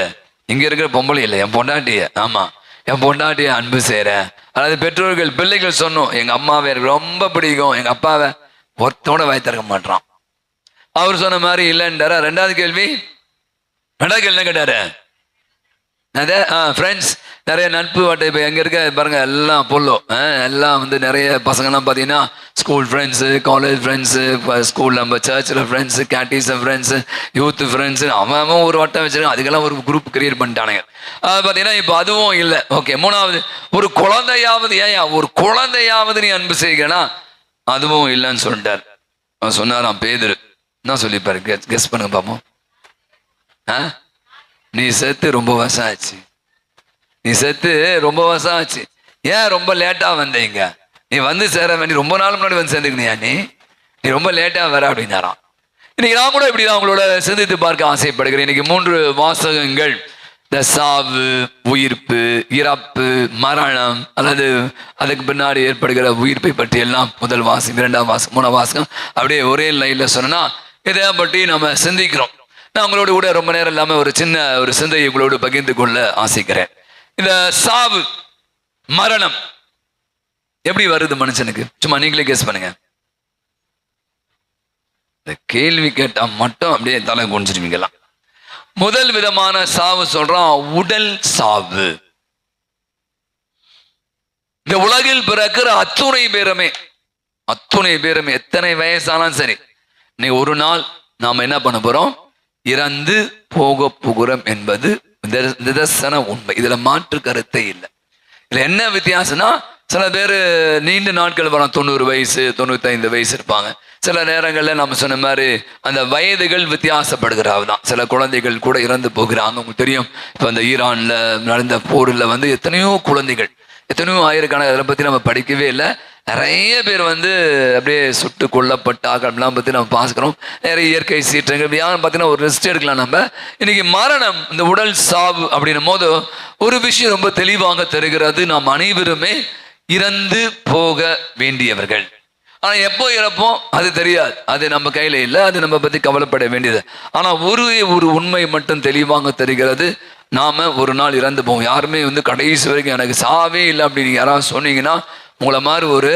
இங்க இருக்கிற பொம்பளை இல்லை, என் பொண்டாட்டிய, ஆமா என் பொண்டாட்டிய அன்பு செய்யறேன். அதாவது பெற்றோர்கள் பிள்ளைகள் சொன்னோம், எங்க அம்மாவை எனக்கு ரொம்ப பிடிக்கும், எங்க அப்பாவை ஒருத்தோட வாய் திறக்க மாட்டான். அவர் சொன்ன மாதிரி இல்லைன்றாரா? ரெண்டாவது கேள்வி என்ன கேட்டாரு? அதே ஃப்ரெண்ட்ஸ், நிறைய நட்பு வாட்டை. இப்போ எங்கே இருக்க பாருங்க, எல்லாம் பொல்லோ, எல்லாம் நிறைய பசங்கள்லாம் பார்த்தீங்கன்னா school friends, college friends, school நம்ம சர்ச்சில் friends, catechism friends, youth friends, அவன் ஒரு வட்டம் வச்சுருக்கான், அதுக்கெல்லாம் ஒரு குரூப் கிரியேட் பண்ணிட்டானுங்க. பார்த்தீங்கன்னா இப்போ அதுவும் இல்லை. ஓகே, மூணாவது, ஒரு குழந்தையாவது, ஒரு குழந்தையாவது நீ அன்பு செய்கிறனா? அதுவும் இல்லைன்னு சொல்லிட்டார். அவன் சொன்னாராம் பேதுரு, என்ன சொல்லிப்பாரு, கெஸ் பண்ணுங்க பார்ப்போம். நீ சேர்த்து ரொம்ப வருஷம் ஆச்சு, நீ செத்து ரொம்ப வருஷம் ஆச்சு, ஏன் ரொம்ப லேட்டா வந்தீங்க? நீ வந்து சேர வேண்டி ரொம்ப நாள் முன்னாடி வந்து சேர்ந்துக்கணியா? நீ ரொம்ப லேட்டா வர அப்படின்னாராம். இன்னைக்கு நான் கூட இப்படிதான் உங்களோட சிந்தித்து பார்க்க ஆசைப்படுகிறேன். இன்னைக்கு 3 வாசகங்கள், இந்த சாவு, உயிர்ப்பு, இறப்பு, மரணம், அல்லது அதுக்கு பின்னாடி ஏற்படுகிற உயிர்ப்பை பற்றி எல்லாம் முதல் வாசகம், 2ஆம் வாசகம், 3ஆம் வாசகம் அப்படியே ஒரே லைன்ல சொன்னா இதை பற்றி நம்ம சிந்திக்கிறோம். நான் உங்களோட கூட ரொம்ப நேரம் இல்லாம ஒரு சின்ன ஒரு சிந்தையை உங்களோடு பகிர்ந்து கொள்ள ஆசைக்கிறேன். இந்த சாவு, மரணம் எப்படி வருது மனுஷனுக்கு? சும்மா நீங்களே கெஸ் பண்ணுங்க. இந்த கேள்வி கேட்டா மட்டும் அப்படியே தலை குனிஞ்சிருவீங்களா? முதல் விதமான சாவு சொல்றான், உடல் சாவு. இந்த உலகில் பிறக்கிற அத்துணை பேருமே எத்தனை வயசானாலும் சரி, நீ ஒரு நாள் நாம என்ன பண்ண போறோம்? இறந்து போக போகிறோம் என்பது நிதர்சன உண்மை. இதுல மாற்று கருத்தை இல்லை. இதுல என்ன வித்தியாசம்னா, சில பேர் நீண்ட நாட்கள் வரும், 90 வயசு 95 வயசு இருப்பாங்க. சில நேரங்களில் நம்ம சொன்ன மாதிரி அந்த வயதுகள் வித்தியாசப்படுகிறாதான். சில குழந்தைகள் கூட இறந்து போகிறாங்க. உங்களுக்கு தெரியும், இப்போ அந்த ஈரான்ல நடந்த போரில் வந்து எத்தனையோ குழந்தைகள், எத்தனையோ ஆயிரக்கணக்கான, அதை பற்றி நம்ம படிக்கவே இல்லை. நிறைய பேர் வந்து அப்படியே சுட்டு கொல்லப்பட்டாங்கலாம் பற்றி நம்ம பார்க்கிறோம். நிறைய இயற்கை சீற்றங்கள் யாரும் பார்த்தீங்கன்னா ஒரு ரெஸ்ட் எடுக்கலாம். நம்ம இன்னைக்கு மரணம், இந்த உடல் சாவு அப்படின்னும் போது ஒரு விஷயம் ரொம்ப தெளிவாக தெரிகிறது. நாம் அனைவருமே இறந்து போக வேண்டியவர்கள். ஆனா எப்போ இறப்போம் அது தெரியாது, அது நம்ம கையில இல்லை, அது நம்ம பத்தி கவலைப்பட வேண்டியது. ஆனா ஒரு உண்மை மட்டும் தெளிவாக தெரிகிறது, நாம ஒரு நாள் இறந்து போவோம். யாருமே வந்து கடைசி வரைக்கும் எனக்கு சாவே இல்லை அப்படின்னு யாராவது சொன்னீங்கன்னா, உங்களை மாதிரி ஒரு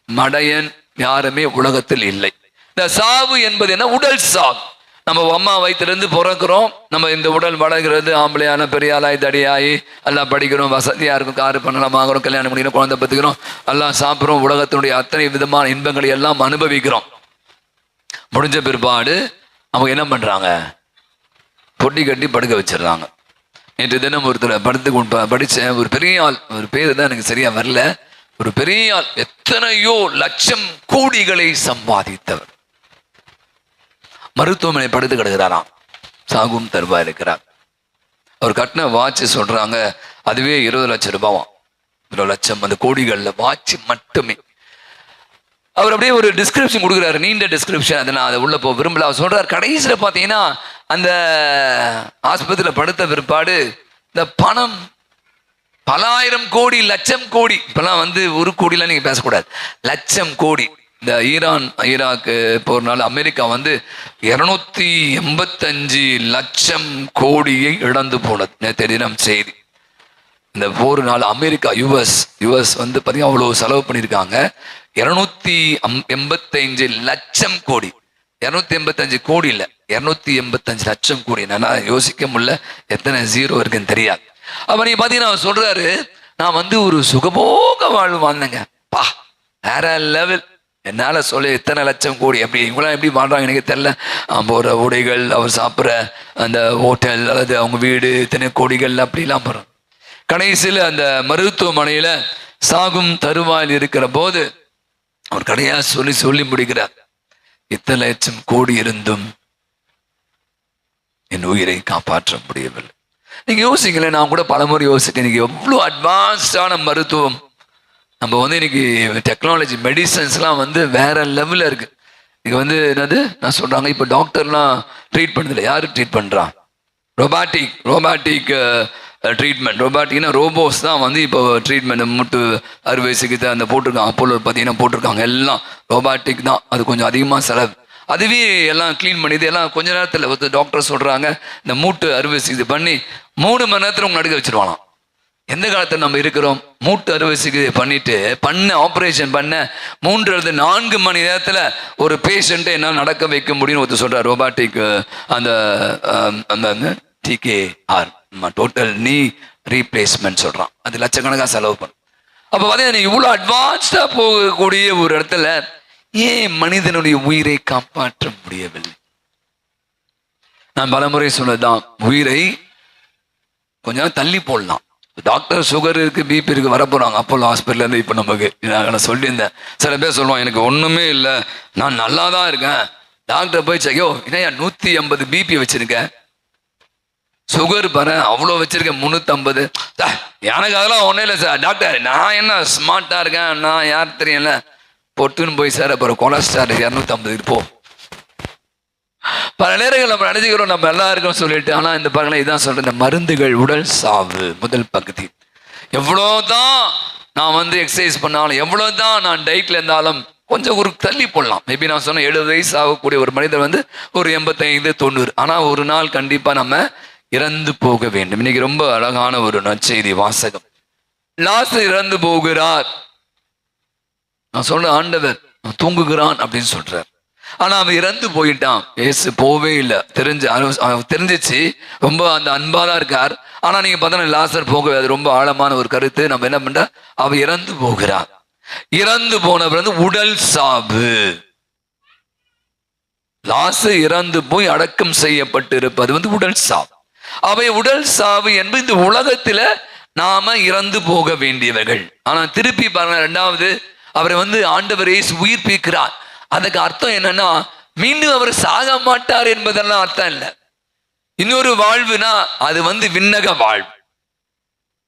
மடையன் யாருமே உலகத்தில் இல்லை. இந்த சாவு என்பது என்ன? உடல் சாவு. நம்ம அம்மா வயிற்றிலிருந்து பிறக்கிறோம், நம்ம இந்த உடல் வளர்கிறது, ஆம்பளையான பெரியாளாய் தடியாயி எல்லாம் படிக்கிறோம், வசதியா இருக்கும், காரு பண்ணலாம், வாங்குறோம், கல்யாணம் பண்ணிக்கிறோம், குழந்தை பத்துக்கிறோம், எல்லாம் சாப்பிட்றோம், உலகத்தினுடைய அத்தனை விதமான இன்பங்களை எல்லாம் அனுபவிக்கிறோம். முடிஞ்ச பிற்பாடு அவங்க என்ன பண்றாங்க? பொட்டி கட்டி படுக்க வச்சிடுறாங்க. நேற்று தினம் ஒருத்தர் படித்தேன், ஒரு பெரிய ஆள், ஒரு பேர் தான் எனக்கு சரியா வரல, ஒரு பெரிய ஆள், எத்தனையோ லட்சம் கோடிகளை சம்பாதித்தவர், மருத்துவமனை படுத்து கிடக்கிறாராம், சாகும் தருவா இருக்கிறார். அவர் கட்டின வாட்ச் சொல்றாங்க அதுவே 20 லட்சம் ரூபாவாம். 20 லட்சம் அந்த கோடிகள்ல வாட்ச் மட்டுமே. அவர் அப்படியே ஒரு டிஸ்கிரிப்ஷன் கொடுக்குறாரு, நீண்ட டிஸ்கிரிப்ஷன், அதை நான் அதை உள்ள போக விரும்பல. அவர் சொல்றாரு, கடைசியில் பார்த்தீங்கன்னா அந்த ஆஸ்பத்திரியில் படுத்த பிற்பாடு இந்த பணம் பல ஆயிரம் கோடி, லட்சம் கோடி, இப்பெல்லாம் வந்து 1 கோடிலாம் நீங்க பேசக்கூடாது, லட்சம் கோடி. இந்த ஈராக்கு போறனால அமெரிக்கா வந்து 285 லட்சம் கோடியை இழந்து போனது. நேற்று தினம் செய்தி. இந்த போறனால அமெரிக்கா யுஎஸ் வந்து பார்த்தீங்கன்னா அவ்வளோ செலவு பண்ணியிருக்காங்க. 285 லட்சம் கோடி, 285 கோடி இல்லை, 285 லட்சம் கோடி. என்னன்னா யோசிக்க முடியல, எத்தனை ஜீரோ இருக்குன்னு தெரியாது. அப்ப நீங்க பாத்தீங்கன்னா அவர் சொல்றாரு, நான் வந்து ஒரு சுகபோக வாழ்வு வாழ்ந்தேங்க, பா வேற லெவல். என்னால சொல்ல எத்தனை லட்சம் கோடி அப்படி இவங்களாம் எப்படி வாழ்றாங்க எனக்கு தெரியல. போற உடைகள், அவர் சாப்பிட்ற அந்த ஹோட்டல் அல்லது அவங்க வீடு, இத்தனை கோடிகள் அப்படிலாம் போறோம். கடைசியில் அந்த மருத்துவமனையில சாகும் தருவாயில் இருக்கிற போது அவர் கடையா சொல்லி முடிக்கிறார், இத்தனை லட்சம் கோடி இருந்தும் என் உயிரை காப்பாற்ற முடியவில்லை. நீங்க யோசிங்களேன், நான் கூட பலமுறை யோசிச்சேன், இன்னைக்கு எவ்வளோ அட்வான்ஸ்டான மருத்துவம், நம்ம வந்து இன்னைக்கு டெக்னாலஜி, மெடிசன்ஸ்லாம் வந்து வேற லெவலில் இருக்கு. இன்னைக்கு வந்து என்னது நான் சொல்றாங்க, இப்போ டாக்டர்லாம் ட்ரீட் பண்ணதில்லை, யாரு ட்ரீட் பண்றா? Robotic treatment. ரோபாட்டிக்னா ரோபோஸ் தான் வந்து இப்போ ட்ரீட்மெண்ட், மூட்டு அறுவை சிகிச்சை அந்த போட்டிருக்காங்க, அப்போலோ பார்த்தீங்கன்னா போட்டிருக்காங்க, எல்லாம் ரோபாட்டிக் தான். அது கொஞ்சம் அதிகமாக செலவு, அதுவே எல்லாம் க்ளீன் பண்ணிது, எல்லாம் கொஞ்ச நேரத்தில். ஒரு டாக்டர் சொல்றாங்க, இந்த மூட்டு அறுவை சிகிச்சை பண்ணி 3 மணி நேரத்தில் உங்க நடுக்க வச்சிருவாங்களாம். எந்த காலத்தில் நம்ம இருக்கிறோம்? மூட்டு அறுவை சிகிச்சை பண்ணிட்டு ஆப்ரேஷன் பண்ண 3 அல்லது 4 மணி நேரத்தில் ஒரு பேஷண்ட்டை என்னால் நடக்க வைக்க முடியும்னு ஒருத்தர் சொல்றார். ரோபாட்டிக் அந்த அந்த TKR, டோட்டல் நீ ரீப்ளேஸ்மெண்ட் சொல்றான், அது லட்சக்கணக்காக செலவு பண்ணும். அப்போ பார்த்தீங்கன்னா இவ்வளோ அட்வான்ஸ்டா போகக்கூடிய ஒரு இடத்துல ஏன் மனிதனுடைய உயிரை காப்பாற்ற முடியவில்லை? நான் பலமுறை சொன்னதுதான், உயிரை கொஞ்சம் தள்ளி போடலாம். டாக்டர் சுகர் இருக்கு, பிபி இருக்கு, வரப்போறாங்க அப்போலோ ஹாஸ்பிட்டல் இருந்து. இப்போ நமக்கு நான் சொல்லியிருந்தேன், சில பேர் சொல்லுவான் எனக்கு ஒண்ணுமே இல்லை, நான் நல்லா தான் இருக்கேன். டாக்டர் போய் ஐயோ என்னையா 150 பிபி வச்சிருக்கேன், சுகர் பாரு அவ்வளோ வச்சிருக்கேன் 350, எனக்கு அதெல்லாம் ஒன்றும் இல்லை சார். டாக்டர் நான் என்ன ஸ்மார்ட்டாக இருக்கேன், நான் யார் தெரியல, பொட்டுன்னு போய் சார் அப்புறம் கொலஸ்ட்ரால் 250 இருப்போம். பல நேரங்கள் நம்ம நினைச்சுக்கிறோம் நம்ம நல்லா இருக்கோம் சொல்லிட்டு. ஆனால் இந்த பாருங்களேன், இதான் சொல்கிறேன், இந்த மருந்துகள் உடல் சாவு முதல் பகுதி. எவ்வளோதான் நான் வந்து எக்ஸசைஸ் பண்ணாலும், எவ்வளோதான் நான் டயட்டில் இருந்தாலும் கொஞ்சம் ஒரு தள்ளி போடலாம். மேபி நான் சொன்ன 70 வயசு ஆகக்கூடிய ஒரு மனிதர் வந்து ஒரு 85 90, ஆனால் ஒரு நாள் கண்டிப்பாக நம்ம இறந்து போக வேண்டும். இன்னைக்கு ரொம்ப அழகான ஒரு நற்செய்தி வாசகம். லாசர் இறந்து போகிறார். நான் சொல்ற ஆண்டவர் தூங்குகிறான் அப்படின்னு சொல்றார். ஆனா அவன் இறந்து போயிட்டான். இயேசு போவே இல்லை. தெரிஞ்சிச்சு, ரொம்ப அந்த அன்பாதான் இருக்கார். ஆனா நீங்க பார்த்தா லாசர் போகவே, அது ரொம்ப ஆழமான ஒரு கருத்து. நம்ம என்ன பண்ற, அவன் இறந்து போகிறார். இறந்து போனவர் வந்து உடல் சாவு. லாசர் இறந்து போய் அடக்கம் செய்யப்பட்டு இருப்பது வந்து உடல் சாவு. அவை உடல் சாவு என்பது இந்த உலகத்துல நாம இறந்து போக வேண்டியவர்கள். ஆனா திருப்பி பாருங்க, இரண்டாவது அவரை வந்து ஆண்டவர் இயேசு உயிர்ப்பிக்கிறார். அதுக்கு அர்த்தம் என்னன்னா, மீண்டும் அவர் சாக மாட்டார் என்பதெல்லாம் அர்த்தம் இல்லை. இன்னொரு வாழ்வுனா அது வந்து விண்ணக வாழ்வு.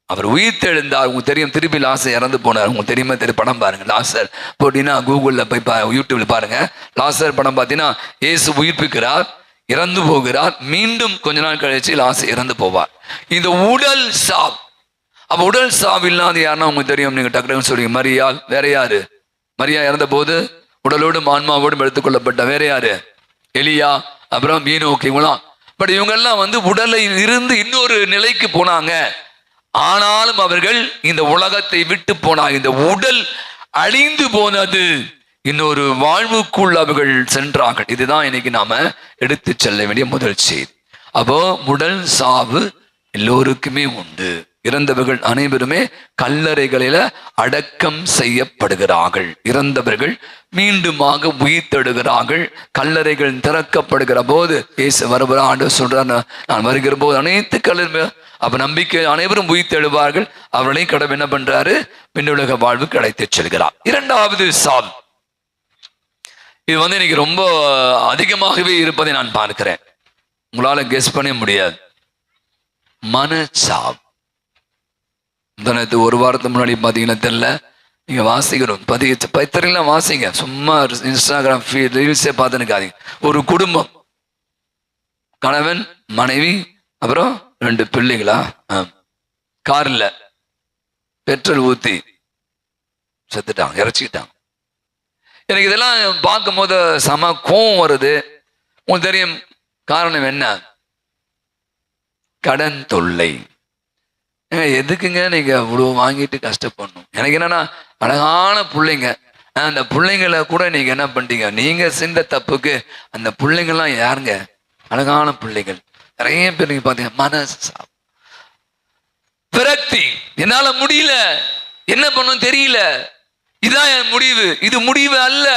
அவர் உயிர்த்தெழுந்தார். உங்களுக்கு தெரியும், திருப்பி லாசர் இறந்து போனார். உங்களுக்கு தெரியுமா? படம் பாருங்க, லாசர் போட்டீங்கன்னா கூகுள்ல போய் யூடியூப்ல பாருங்க. லாசர் படம் பார்த்தீங்கன்னா இயேசு உயிர்ப்பிக்கிறார், இறந்து போகிறார், மீண்டும் கொஞ்ச நாள் கழிச்சு லாசர் இறந்து போவார். இந்த உடல் சாவு. அப்ப உடல் சாவு இல்லாத யாருன்னா உங்களுக்கு தெரியும், நீங்க டக்குனு சொல்றீங்க மரியாள். வேற யாரு? மரியா இறந்த போது உடலோடும் ஆன்மாவோடும் எடுத்துக்கொள்ளப்பட்ட வேற யாரு? எலியா, அப்புறம் ஈனோக்கு, இவங்களாம். பட் இவங்கெல்லாம் வந்து உடலை இருந்து இன்னொரு நிலைக்கு போனாங்க. ஆனாலும் அவர்கள் இந்த உலகத்தை விட்டு போனாங்க. இந்த உடல் அழிந்து போனது, இன்னொரு வாழ்வுக்குள் அவர்கள் சென்றார்கள். இதுதான் இன்னைக்கு நாம எடுத்து செல்ல வேண்டிய முதல் செய்தி. அப்போ உடல் சாவு எல்லோருக்குமே உண்டு. இறந்தவர்கள் அனைவருமே கல்லறைகளில அடக்கம் செய்யப்படுகிறார்கள். இறந்தவர்கள் மீண்டுமாக உயிர்த்தெழுகிறார்கள். கல்லறைகள் திறக்கப்படுகிற போது இயேசு வருகிற ஆண்டு சொல்றார், நான் வருகிற போது அனைத்து கல்லறை, அப்ப நம்பிக்கை அனைவரும் உயிர்த்தெழுவார்கள். அவர்களை கடவுள் என்ன பண்றாரு? விண்ணுலக வாழ்வு கிடைத்து செல்கிறார். இரண்டாவது சாவு, இது வந்து இன்னைக்கு ரொம்ப அதிகமாகவே இருப்பதை நான் பார்க்கிறேன். உங்களால கெஸ் பண்ண முடியாது. மனச்சாவு. ஒரு வாரத்துக்கு முன்னாடி பாத்தீங்கன்னா தெரியல, நீங்க வாசிக்கணும், பத்திரிலாம் வாசிங்க, சும்மா இன்ஸ்டாகிராம் ரீல்ஸே பார்த்துனுக்காதீங்க. ஒரு குடும்பம், கணவன் மனைவி அப்புறம் 2 பிள்ளைங்களா, கார்ல பெட்ரோல் ஊத்தி செத்துட்டாங்க, இறச்சிக்கிட்டாங்க. எனக்கு இதெல்லாம் பார்க்கும் போது செம கோவம் வருது. உங்களுக்கு தெரியும் காரணம் என்ன? கடன் தொல்லை. எதுக்குங்க நீங்க இவ்வளவு வாங்கிட்டு கஷ்டப்படணும்? எனக்கு என்னன்னா, அழகான பிள்ளைங்க, அந்த பிள்ளைங்களை கூட நீங்க என்ன பண்ணிட்டீங்க, நீங்க செஞ்ச தப்புக்கு அந்த பிள்ளைங்கள்லாம் யாருங்க? அழகான பிள்ளைகள். நிறைய பேர் நீங்க பாத்தீங்க மனசு விரக்தி, என்னால முடியல, என்ன பண்ணும் தெரியல, இதான் என் முடிவு. இது முடிவு அல்ல.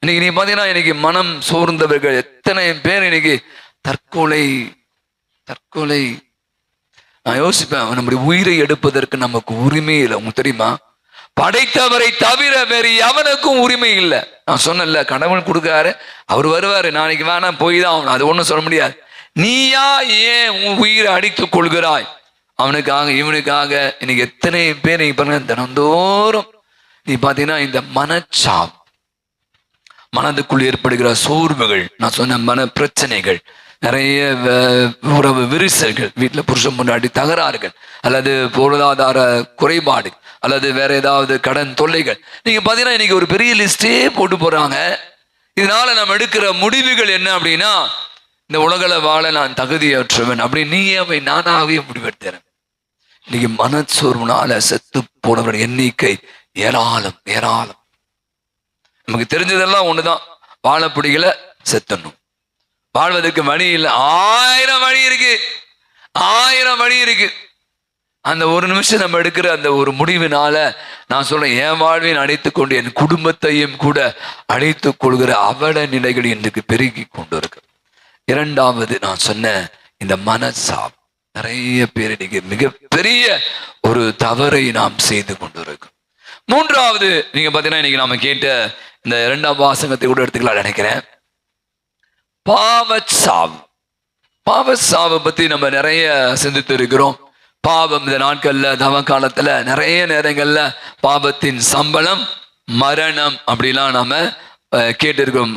இன்னைக்கு நீங்க பாத்தீங்கன்னா, இன்னைக்கு மனம் சோர்ந்தவர்கள் எத்தனை பேர் இன்னைக்கு தற்கொலை. நான் யோசிப்பேன், நம்முடைய உயிரை எடுப்பதற்கு நமக்கு உரிமை இல்லை. உங்களுக்கு தெரியுமா? படைத்தவரை தவிர வேறு எவனுக்கும் உரிமை இல்லை. நான் சொன்னேன்ல, கடவுள் கொடுக்காரு, அவர் வருவாரு, நாளைக்கு வேணா போய் தான் ஆகணும், அது ஒன்றும் சொல்ல முடியாது. நீயா ஏன் உன் உயிரை அடித்துக் கொள்கிறாய்? அவனுக்காக இவனுக்காக. இன்னைக்கு எத்தனை பேர் நீங்க பாருங்க, தினந்தோறும் நீ பாத்தீங்கன்னா இந்த மனச்சாவு, மனதுக்குள் ஏற்படுகிற சோர்வுகள், நான் சொன்ன மன பிரச்சனைகள், நிறைய உறவு விரிசல்கள், வீட்டில் புருஷன் முன்னாடி தகராறுகள், அல்லது பொருளாதார குறைபாடு, அல்லது வேற ஏதாவது கடன் தொல்லைகள். நீங்க பாத்தீங்கன்னா இன்னைக்கு ஒரு பெரிய லிஸ்டே போட்டு போறாங்க. இதனால நம்ம எடுக்கிற முடிவுகள் என்ன அப்படின்னா, இந்த உலகில வாழ நான் தகுதியற்றவன் அப்படின்னு நீயே நானாகவே முடிவெடுத்தேன். இன்னைக்கு மனச்சோர்வுனால செத்து போனவர்கள் எண்ணிக்கை ஏராளம். நமக்கு தெரிஞ்சதெல்லாம் ஒண்ணுதான், வாழ பிடிக்கல, செத்தணும். வாழ்வதற்கு வழி இல்லை. 1000 வழி இருக்கு. அந்த ஒரு நிமிஷம் நம்ம எடுக்கிற அந்த ஒரு முடிவினால நான் சொல்றேன், என் வாழ்வை அழைத்துக் கொண்டு என் குடும்பத்தையும் கூட அழைத்துக் கொள்கிற அவல நிலைகள் இன்றைக்கு பெருகி கொண்டு இருக்கு. இரண்டாவது நான் சொன்ன இந்த மனசாவு. நிறைய பேர் இன்னைக்கு மிகப்பெரிய ஒரு தவறை நாம் செய்து கொண்டு இருக்கோம். மூன்றாவது நீங்க பாத்தீங்கன்னா, இன்னைக்கு நாம கேட்ட இந்த 2ஆம் வாசகத்தை கூட எடுத்துக்கலாம் நினைக்கிறேன். பாவச்சாவு பத்தி நம்ம நிறைய சிந்தித்து இருக்கிறோம். பாவம் இந்த நாட்கள்ல தவ காலத்துல நிறைய நேரங்கள்ல பாவத்தின் சம்பளம் மரணம் அப்படிலாம் நாம கேட்டிருக்கோம்.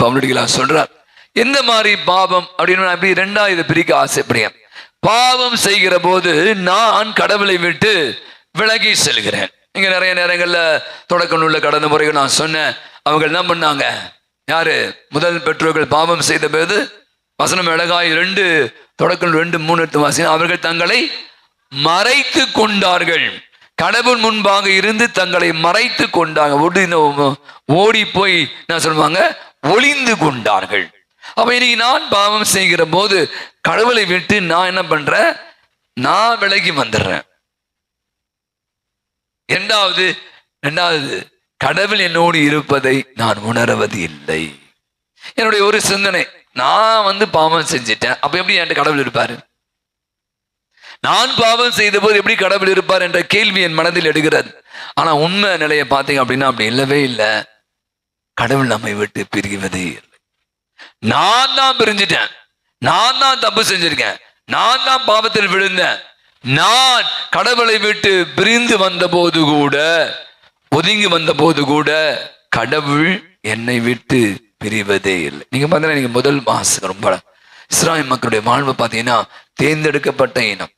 பவுலடிகளா சொல்றார். எந்த மாதிரி பாவம் அப்படின்னு நான் இப்படி ரெண்டா இதை பிரிக்க ஆசைப்படுறேன். பாவம் செய்கிற போது நான் கடவுளை விட்டு விலகி செல்கிறேன். இங்க நிறைய நேரங்கள்ல தொடக்க நூல்ல கடந்த முறைகள் நான் சொன்னேன். அவங்க என்ன பண்ணாங்க? யாரு? முதல் பெற்றோர்கள் பாவம் செய்த போது வசனம் அழகாய் 2 தொடக்க 2:3 வாசி, அவர்கள் தங்களை மறைத்து கொண்டார்கள். கடவுள் முன்பாக இருந்து தங்களை மறைத்து கொண்டாங்க. ஓடி போய் என்ன சொல்லுவாங்க? ஒளிந்து கொண்டார்கள். அப்ப இன்னைக்கு நான் பாவம் செய்கிற போது கடவுளை விட்டு நான் என்ன பண்றேன்? நான் விலகி வந்துடுறேன். இரண்டாவது கடவுள் என்னோடு இருப்பதை நான் உணர்வது இல்லை. என்னுடைய ஒரு சிந்தனை, நான் பாவம் செஞ்சிட்டேன், அப்ப எப்படி என்கிட்ட கடவுள் இருப்பாரு? நான் பாவம் செய்த போது எப்படி கடவுள் இருப்பார் என்ற கேள்வி என் மனதில் எடுக்கிறது. ஆனா உண்மை நிலையை பார்த்தீங்க அப்படின்னா அப்படி இல்லவே இல்லை. கடவுள் நம்மை விட்டு பிரிவதே இல்லை. நான் தான் பிரிஞ்சிட்டேன், நான் தான் தப்பு செஞ்சிருக்கேன், நான் தான் பாவத்தில் விழுந்தேன். நான் கடவுளை விட்டு பிரிந்து வந்த போது கூட, ஒதுங்கி வந்த போது கூட கடவுள் என்னை விட்டு பிரிவதே இல்லை. நீங்க பார்த்தீங்கன்னா நீங்க முதல் மாசம் ரொம்ப இஸ்ராயேல் மக்களுடைய வாழ்வு பார்த்தீங்கன்னா தேர்ந்தெடுக்கப்பட்ட இனம்.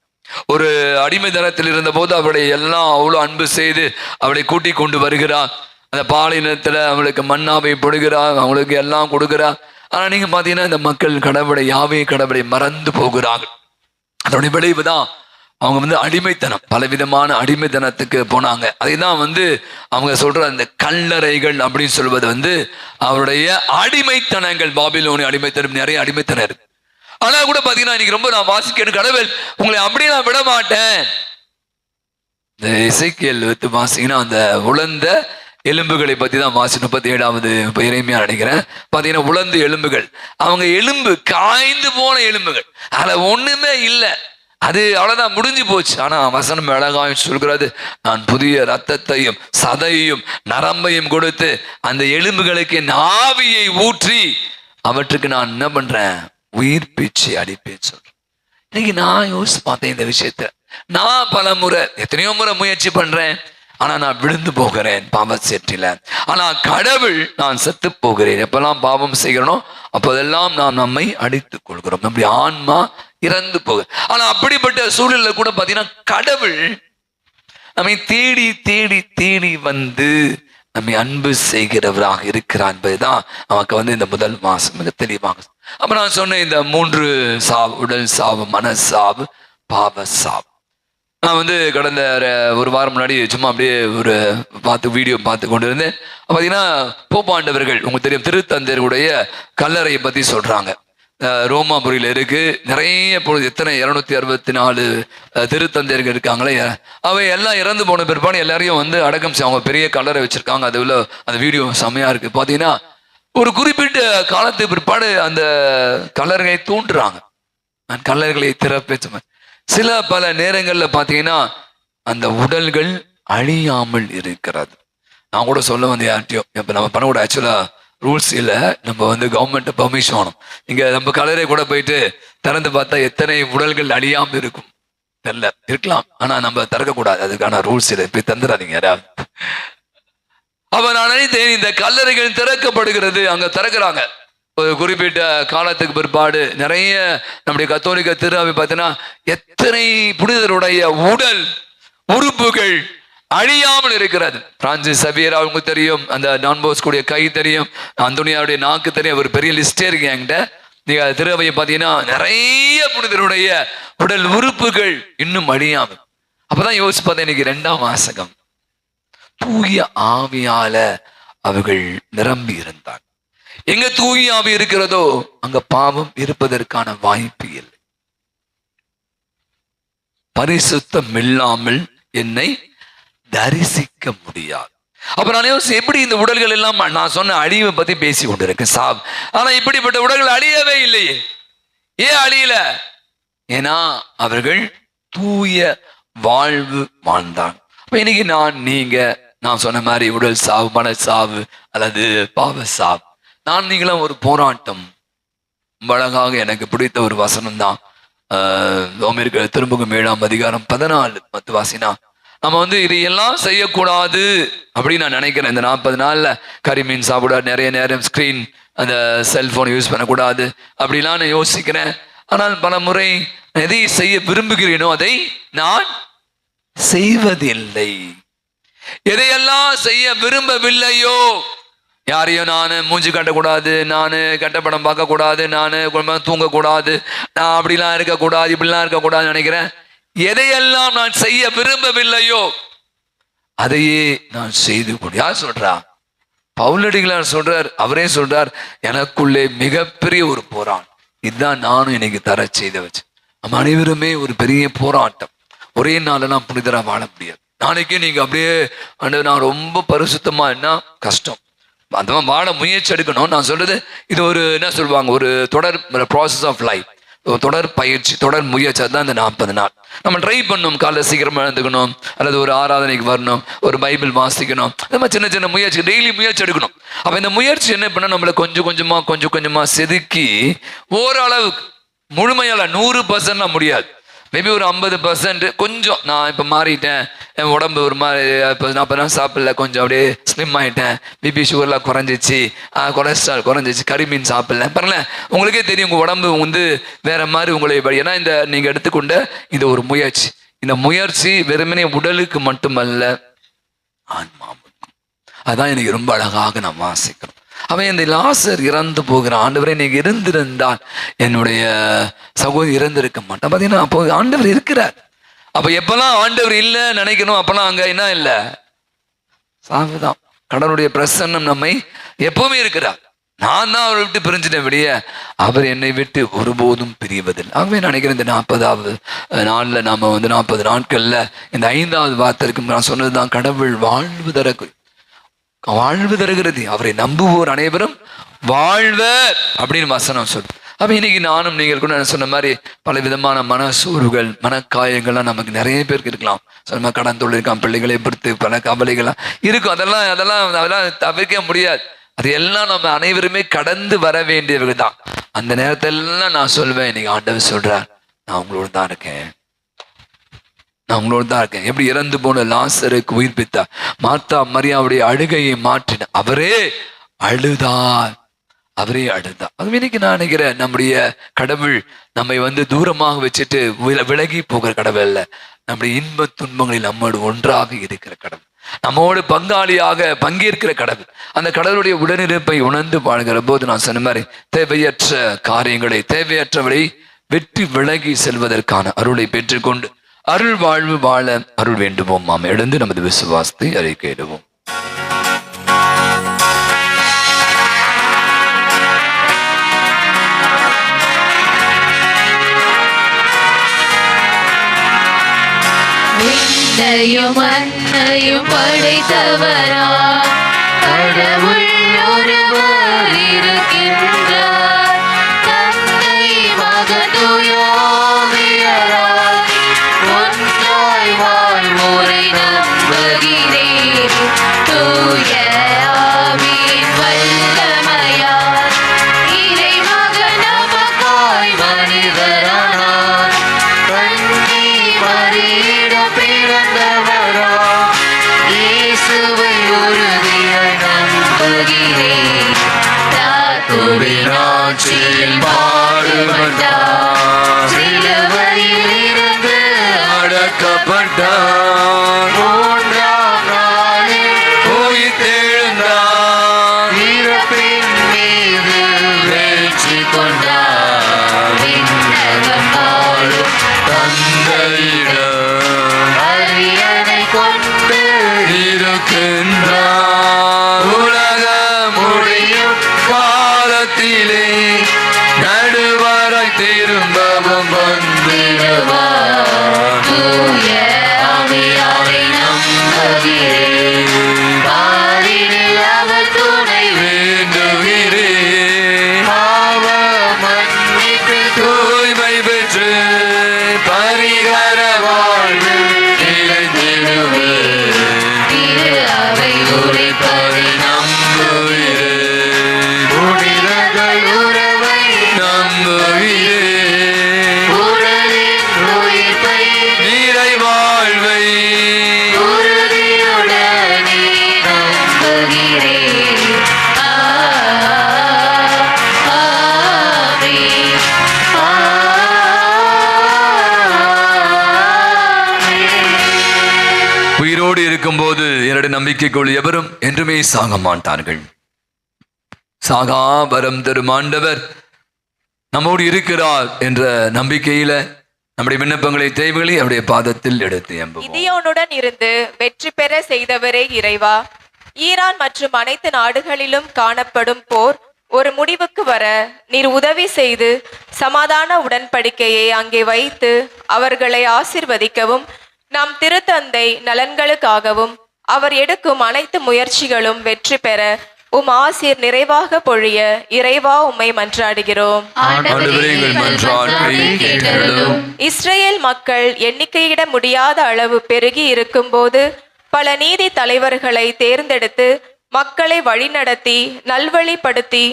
ஒரு அடிமை தனத்தில் இருந்த போது அவளை எல்லாம் அவ்வளோ அன்பு செய்து அவளை கூட்டி கொண்டு வருகிறார். அந்த பாலினத்துல அவளுக்கு மன்னாவை போடுகிறார், அவங்களுக்கு எல்லாம் கொடுக்கிறார். ஆனா நீங்க பாத்தீங்கன்னா இந்த மக்கள் கடவுளை, யாவே கடவுளை மறந்து போகிறார்கள். அதனுடைய விளைவு தான் அவங்க அடிமைத்தனம், பலவிதமான அடிமைத்தனத்துக்கு போனாங்க. அதைதான் அவங்க சொல்ற அந்த கல்லறைகள் அப்படின்னு சொல்வது அவருடைய அடிமைத்தனங்கள். பாபிலோனிய அடிமைத்தனம், நிறைய அடிமைத்தனம் இருக்கு. ஆனா கூட பாத்தீங்கன்னா இன்னைக்கு ரொம்ப நான் வாசிக்கணும், கடவுள் உங்களை அப்படியே நான் விட மாட்டேன். இந்த எசேக்கியேல் வாசிங்கன்னா அந்த உலர்ந்த எலும்புகளை பத்தி தான் வாசி 37வது இறைமையா நினைக்கிறேன். பாத்தீங்கன்னா உலர்ந்த எலும்புகள், அவங்க எலும்பு காய்ந்து போன எலும்புகள், அதுல ஒண்ணுமே இல்லை, அது அவ்வளவுதான், முடிஞ்சு போச்சு. ஆனா வசனம் அழகாயும் சொல்கிறது, நான் புதிய ரத்தத்தையும் சதையையும் நரம்பையும் கொடுத்து அந்த எலும்புகளுக்கு என் ஆவியை ஊற்றி அவற்றுக்கு நான் என்ன பண்றேன்? உயிர் பிச்சை அடிப்பேன்னு சொல்றேன். இன்னைக்கு நான் யோசிச்சு பார்த்தேன் இந்த விஷயத்த. நான் பல முறை, எத்தனையோ முறை முயற்சி பண்றேன், ஆனா நான் விழுந்து போகிறேன் பாவ சேற்றில. ஆனா கடவுள் நான் செத்து போகிறேன். எப்பெல்லாம் பாவம் செய்கிறனோ அப்போதெல்லாம் நாம் நம்மை அடித்துக் கொள்கிறோம், நம்முடைய ஆன்மா இறந்து போக. ஆனா அப்படிப்பட்ட சூழல்ல கூட பாத்தீங்கன்னா கடவுள் நம்மை தேடி தேடி தேடி நம்மை அன்பு செய்கிறவராக இருக்கிறார் என்பதுதான் நமக்கு இந்த முதல் மாசம் மிக தெளிவாக. அப்ப நான் சொன்னேன் இந்த 3 சாவு, உடல் சாவு, மனசாவு, பாவ சாவு. நான் கடந்த ஒரு வாரம் முன்னாடி சும்மா அப்படியே ஒரு வீடியோ பார்த்து கொண்டு இருந்தேன். பார்த்தீங்கன்னா போப்பாண்டவர்கள், உங்களுக்கு தெரியும், திருத்தந்தையருடைய கல்லறையை பத்தி சொல்றாங்க. ரோமாபுரியில இருக்கு. நிறைய பொழுது எத்தனை 264 திருத்தந்தையர்கள் இருக்காங்களே, அவை எல்லாம் இறந்து போன பிற்பாடு எல்லாரையும் அடக்கம் செய்ய அவங்க பெரிய கல்லறை வச்சிருக்காங்க. அது உள்ள அந்த வீடியோ செம்மையா இருக்கு. பாத்தீங்கன்னா ஒரு குறிப்பிட்ட காலத்துக்கு பிற்பாடு அந்த கல்லறையை தூண்டுறாங்க, கல்லறைகளை திறப்பேச்சு. பல நேரங்கள்ல பாத்தீங்கன்னா அந்த உடல்கள் அழியாமல் இருக்கிறது. நான் கூட சொல்ல யார்ட்டையும், இப்ப நம்ம பண்ணக்கூட ஆக்சுவலா ரூல்ஸ் இல்லை, நம்ம கவர்மெண்ட் பெர்மிஷன் வேணும். இங்க நம்ம கலரை கூட போயிட்டு திறந்து பார்த்தா எத்தனை உடல்கள் அழியாம இருக்கும் தெரியல, இருக்கலாம், ஆனா நம்ம திறக்க கூடாது, அதுக்கான ரூல்ஸ் இல்லை. போய் தந்துடாதீங்க யாராவது. அப்ப நான் நினைத்தேன் இந்த கல்லறைகள் திறக்கப்படுகிறது, அங்க திறக்கிறாங்க. ஒரு குறிப்பிட்ட காலத்துக்கு பிற்பாடு நிறைய நம்முடைய கத்தோலிக்க திருவை பார்த்தீங்கன்னா எத்தனை புனிதருடைய உடல் உறுப்புகள் அழியாமல் இருக்கிறது. பிரான்சிஸ் சவேரா அவங்களுக்கு தெரியும், அந்த டான் போஸ்கோடைய கை தெரியும், அந்தோனியாவுடைய நாக்கு தெரியும், ஒரு பெரிய லிஸ்டே இருக்கு என்கிட்ட. நீங்க திருவையை பார்த்தீங்கன்னா நிறைய புனிதருடைய உடல் உறுப்புகள் இன்னும் அழியாமல். அப்பதான் யோசிச்சு பார்த்தேன், இன்னைக்கு 2ஆம் வாசகம், தூய ஆவியால அவர்கள் நிரம்பி இருந்தார். எங்க தூய ஆவி இருக்கிறதோ அங்க பாவம் இருப்பதற்கான வாய்ப்பு இல்லை. பரிசுத்தம் இல்லாமல் என்னை தரிசிக்க முடியாது. அப்ப நான் எப்படி இந்த உடல்கள் எல்லாம், நான் சொன்ன அழிவை பத்தி பேசி கொண்டிருக்கேன், சாவு. ஆனா இப்படிப்பட்ட உடல்கள் அழியவே இல்லையே. ஏன் அழியல? ஏன்னா அவர்கள் தூய வாழ்வு வாழ்ந்தாங்க. அப்ப இன்னைக்கு நான் சொன்ன மாதிரி உடல் சாவு, மன சாவு அல்லது பாவ சாவு, நான் நீங்களும் ஒரு போராட்டம். அழகாக எனக்கு பிடித்த ஒரு வசனம் தான் ரோமர்கள் திருமுகம் 7ஆம் அதிகாரம் 14 மத்து வாசினா நம்ம வந்து இதையெல்லாம் செய்யக்கூடாது அப்படின்னு நான் நினைக்கிறேன். இந்த 40 நாள்ல கறிமீன் சாப்பிட, நிறைய நேரம் ஸ்கிரீன் அந்த செல்போன் யூஸ் பண்ணக்கூடாது அப்படிலாம் நான் யோசிக்கிறேன். ஆனால் பல முறை எதை செய்ய விரும்புகிறேனோ அதை நான் செய்வதில்லை. எதையெல்லாம் செய்ய விரும்பவில்லையோ, யாரையும் நான் மூஞ்சி கட்டக்கூடாது, நான் கெட்ட படம் பார்க்கக்கூடாது, நான் தூங்கக்கூடாது, நான் அப்படிலாம் இருக்கக்கூடாது, இப்படிலாம் இருக்கக்கூடாதுன்னு நினைக்கிறேன். எதையெல்லாம் நான் செய்ய விரும்பவில்லையோ அதையே நான் செய்து கொடு. யார் சொல்றா? பவுலடிகளார் சொல்றார். அவரே சொல்றார், எனக்குள்ளே மிகப்பெரிய ஒரு போராட்டம், இதுதான் நானும் இன்னைக்கு தர செய்த வச்சு. நம்ம அனைவருமே ஒரு பெரிய போராட்டம். ஒரே நாளெல்லாம் புனிதரா வாழ முடியாது. நாளைக்கு நீங்க அப்படியே நான் ரொம்ப பரிசுத்தமா என்ன கஷ்டம், அந்த வாழ முயற்சி எடுக்கணும். நான் சொல்றது இது ஒரு என்ன சொல்லுவாங்க, ஒரு தொடர் ப்ராசஸ் ஆஃப் லைஃப், தொடர் பயிற்சி, தொடர் முயற்சி. அதுதான் இந்த 40 நாள் நம்ம ட்ரை பண்ணணும். காலைல சீக்கிரமா எழுந்துக்கணும், அல்லது ஒரு ஆராதனைக்கு வரணும், ஒரு பைபிள் வாசிக்கணும், இந்த மாதிரி சின்ன சின்ன முயற்சி, டெய்லி முயற்சி எடுக்கணும். அப்ப இந்த முயற்சி என்ன பண்ண, நம்மளை கொஞ்சம் கொஞ்சமா செதுக்கி ஓரளவுக்கு முழுமையால 100% முடியாது, மேபி ஒரு 50% கொஞ்சம். நான் இப்போ மாறிட்டேன், என் உடம்பு ஒரு மாதிரி, இப்போ 40 நாள் சாப்பிடல, கொஞ்சம் அப்படியே ஸ்லிம் ஆகிட்டேன், பிபி சுகர்லாம் குறைஞ்சிச்சு, கொலஸ்ட்ரால் குறைஞ்சிச்சு, கறிமீன் சாப்பிடல, பாருங்களேன் உங்களுக்கே தெரியும் உங்கள் உடம்பு வந்து வேற மாதிரி உங்களை. ஏன்னா இந்த நீங்கள் எடுத்துக்கொண்ட இந்த ஒரு முயற்சி, இந்த முயற்சி வெறுமனே உடலுக்கு மட்டுமல்ல ஆன்மாவுக்கும். அதான் எனக்கு ரொம்ப அழகாக நான் வாசிக்கிறோம். அவன் இந்த லாசர் இறந்து போகிறான். ஆண்டவரே நீங்க இருந்திருந்தால் என்னுடைய சகோதரி இறந்திருக்க மாட்டான். பார்த்தீங்கன்னா அப்போ ஆண்டவர் இருக்கிறார். அப்ப எப்பெல்லாம் ஆண்டவர் இல்லை நினைக்கணும், அப்பெல்லாம் அங்க என்ன இல்லை, சாவுதான். கடவுளுடைய பிரசன்னம் நம்மை எப்பவுமே இருக்கிறார். நான் தான் அவரை விட்டு பிரிஞ்சுட்டேன் விடிய, அவர் என்னை விட்டு ஒருபோதும் பிரிவதில்லை. ஆகவே நினைக்கிறேன் இந்த 40வது நாள்ல நாம வந்து 40 நாட்கள்ல இந்த 5வது வார்த்தைக்கு நான் சொன்னதுதான், கடவுள் வாழ்வு தருகிறது, அவரை நம்புவோர் அனைவரும் வாழ்வர் அப்படின்னு வசனம் சொல்லு. அப்ப இன்னைக்கு நானும் நீங்கள் கூட சொன்ன மாதிரி பல விதமான மனசோர்வுகள், மனக்காயங்கள்லாம் நமக்கு நிறைய பேருக்கு இருக்கலாம். சொன்ன கடன் தொழிற்காம், பிள்ளைகளை பொறுத்து பல கவலைகள்லாம் இருக்கும். அதெல்லாம் தவிர்க்க முடியாது. அது எல்லாம் நம்ம அனைவருமே கடந்து வர வேண்டியவர்கள் தான். அந்த நேரத்திலாம் நான் சொல்வேன், இன்னைக்கு ஆண்டவர் சொல்றார், நான் உங்களோட தான் இருக்கேன், நான் உங்களோட தான் இருக்கேன். எப்படி இறந்து போன லாசருக்கு உயிர்ப்பித்தார், மார்த்தா மரியாவுடைய அழுகையை மாற்றின, அவரே அழுதார். அது இன்னைக்கு நான் நினைக்கிறேன், நம்முடைய கடவுள் நம்மை வந்து தூரமாக வச்சுட்டு விலகி போகிற கடவுள் அல்ல. நம்முடைய இன்ப துன்பங்களில் நம்மோடு ஒன்றாக இருக்கிற கடவுள், நம்மோடு பங்காளியாக பங்கேற்கிற கடவுள். அந்த கடவுளுடைய உடனிருப்பை உணர்ந்து வாழ்கிற போது நான் சொன்ன மாதிரி தேவையற்ற காரியங்களை, தேவையற்றவரை வெற்றி விலகி செல்வதற்கான அருளை பெற்றுக்கொண்டு அருள் வாழ்வு வாழ அருள் வேண்டுவோம். நாம் எழுந்து நமது விசுவாசத்தை அறிக்கையிடுவோம். விண்ணையும் மண்ணையும் படைத்தவரா கடவுள் ஒருவர் இருக்கின்றார், தந்தை மகன் தூய ஆவியாராய் ஒன்றாய் வாழ்வோரை நம்புகிறேன். தூய ஆவியின் வல்லமையால் இறைமகன் நமக்காய் மனிதரானார், கன்னி மரியிடம் பிறந்தவரா இயேசுவை உறுதியாய் நம்புகிறேன். தாக்குவின் ஆட்சியில் பாடுபட்டார், சிலுவையில் இருந்து அடக்கப்பட்டார், 3ஆம் நாளில் உயிர்த்தெழுந்தார், இறப்பின் மீது வெற்றி கொண்டார். விண்ணகம் ஆளும் தந்தையிடம் அரியணை கொண்டு இருக்கின்றார். உலகம் முடியும் காலத்திலே நடுவராய் திரும்பவும் வந்திடுவார். தூய ஆவியாரை நம்புகிறேன், பாரினில் அவர் துணை வேண்டுகிறேன். பாவ மன்னிப்பில் தூய்மை பெற்று பரிகார நம்மோடு இருக்கும்போது என்னுடைய நம்பிக்கைக்குள் எவரும் என்றுமே சாக மாட்டார்கள். சாகா வரம் தரும் ஆண்டவர் நம்மோடு இருக்கிறார் என்ற நம்பிக்கையில நம்முடைய விண்ணப்பங்களை தேவைகளை அவருடைய பாதத்தில் எடுத்து எம்புவோம். கிதியோனுடன் இருந்து வெற்றி பெற செய்தவரே இறைவா, ஈரான் மற்றும் அனைத்து நாடுகளிலும் காணப்படும் போர் ஒரு முடிவுக்கு வர நீர் உதவி செய்து சமாதான உடன்படிக்கையை அங்கே வைத்து அவர்களை ஆசிர்வதிக்கவும், நம் திருத்தந்தை நலன்களுக்காகவும் அவர் எடுக்கும் அனைத்து முயற்சிகளும் வெற்றி பெற உம் ஆசீர் நிறைவாக பொழிய இறைவா உம்மை மன்றாடுகிறோம். இஸ்ரேல் மக்கள் எண்ணிக்கையிட முடியாத அளவு பெருகி இருக்கும் போது பல நீதி தலைவர்களை தேர்ந்தெடுத்து மக்களை வழிநடத்தி நல்வழிப்படுத்தி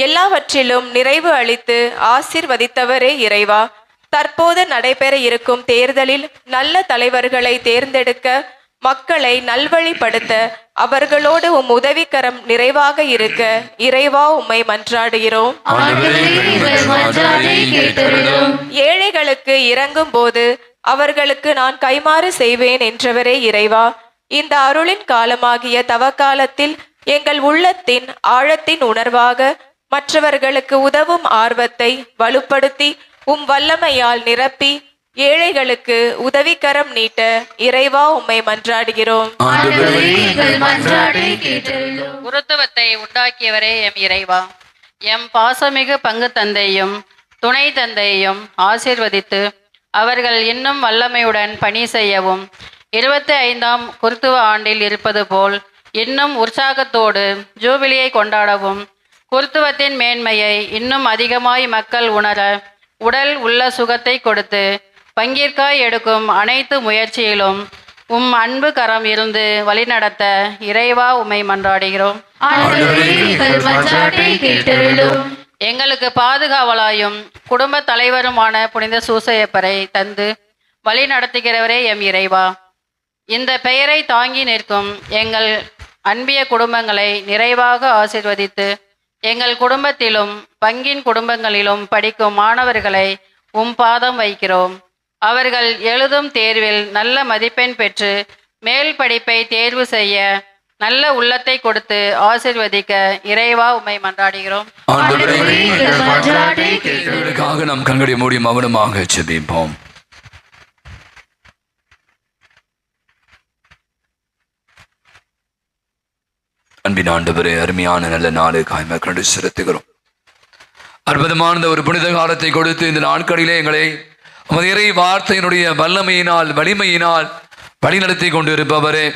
எல்லாவற்றிலும் நிறைவு அளித்து ஆசீர்வதித்தவரே இறைவா, தற்போது நடைபெற இருக்கும் தேர்தலில் நல்ல தலைவர்களை தேர்ந்தெடுக்க மக்களை நல்வழிப்படுத்த அவர்களோடு உம் உதவிக்கரம் நிறைவாக இருக்க இறைவா உம்மை மன்றாடுகிறோம். ஏழைகளுக்கு இறங்கும் போது அவர்களுக்கு நான் கைமாறு செய்வேன் என்றவரே இறைவா, இந்த அருளின் காலமாகிய தவக்காலத்தில் எங்கள் உள்ளத்தின் ஆழத்தின் உணர்வாக மற்றவர்களுக்கு உதவும் ஆர்வத்தை வலுப்படுத்தி உம் வல்லமையால் நிரப்பி ஏழைகளுக்கு உதவிக்கரம் நீட்ட இறைவா உம்மை மன்றாடுகிறோம். குருத்துவத்தை உண்டாக்கியவரே எம் இறைவா, எம் பாசமிகு பங்கு தந்தையும் துணை தந்தையும் ஆசீர்வதித்து அவர்கள் இன்னும் வல்லமையுடன் பணி செய்யவும் 25ஆம் குருத்துவ ஆண்டில் இருப்பது போல் இன்னும் உற்சாகத்தோடு ஜூபிலியை கொண்டாடவும் குருத்துவத்தின் மேன்மையை இன்னும் அதிகமாய் மக்கள் உணர உடல் உள்ள சுகத்தை கொடுத்து பங்கிற்காய் எடுக்கும் அனைத்து முயற்சியிலும் உம் அன்பு கரம் இருந்து வழிநடத்த இறைவா உம்மை மன்றாடுகிறோம். எங்களுக்கு பாதுகாவலாயும் குடும்ப தலைவருமான புனித சூசையப்பரை தந்து வழி நடத்துகிறவரே எம் இறைவா, இந்த பெயரை தாங்கி நிற்கும் எங்கள் அன்பிய குடும்பங்களை நிறைவாக ஆசீர்வதித்து எங்கள் குடும்பத்திலும் பங்கின் குடும்பங்களிலும் படிக்கும் மாணவர்களை உம் பாதம் வைக்கிறோம். அவர்கள் எழுதும் தேர்வில் நல்ல மதிப்பெண் பெற்று மேல் படிப்பை தேர்வு செய்ய நல்ல உள்ளத்தை கொடுத்து ஆசீர்வதிக்க இறைவா உம்மை மன்றாடுகிறோம். நாம் கண்களை மூடி மௌனமாக ஜெபிப்போம். அன்பின் ஆண்டவரே, அருமையான நல்ல நாளுக்காய் மக்களோடு செலுத்துகிறோம். அற்புதமான ஒரு புனித காலத்தை கொடுத்து இந்த நாட்களிலே எங்களை உமது இறை வார்த்தையினுடைய வல்லமையினால் வலிமையினால் வழிநடத்தி கொண்டு இருப்பவரே,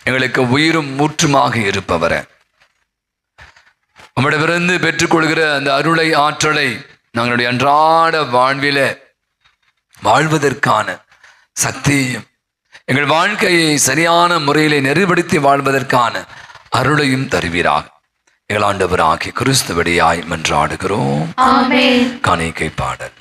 எங்களுக்கு உயிரும் மூற்றுமாக இருப்பவரே, உம்மிடமிருந்து பெற்றுக்கொள்கிற அந்த அருளை ஆற்றலை நாங்களுடைய அன்றாட வாழ்வில வாழ்வதற்கான சக்தியையும் எங்கள் வாழ்க்கையை சரியான முறையிலே நெறிப்படுத்தி வாழ்வதற்கான அருளையும் தருவீராக எங்கள் ஆண்டவராகிய கிறிஸ்துவடியாய் மன்றாடுகிறோம். காணிக்கை பாடல்.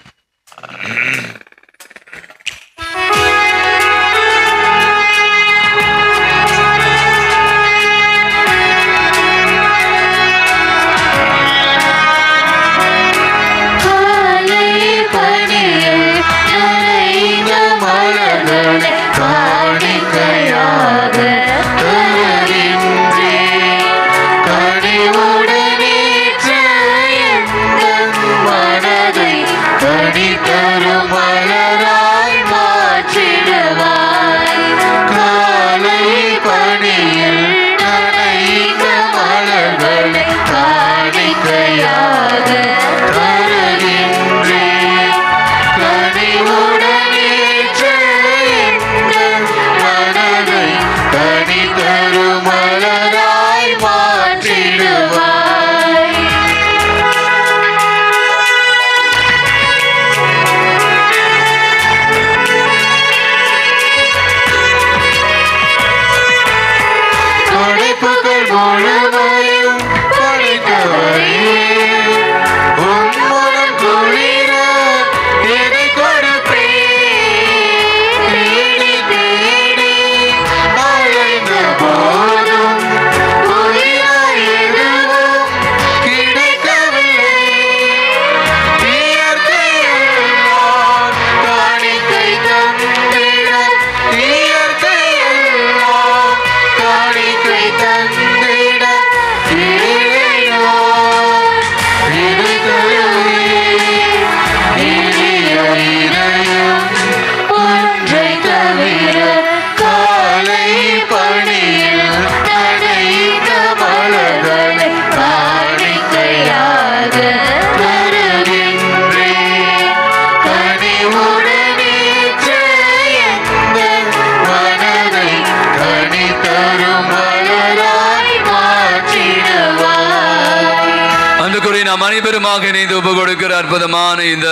நாம் அனைவருமாக இணைந்து ஒப்பு கொடுக்கிற அற்புதமான இந்த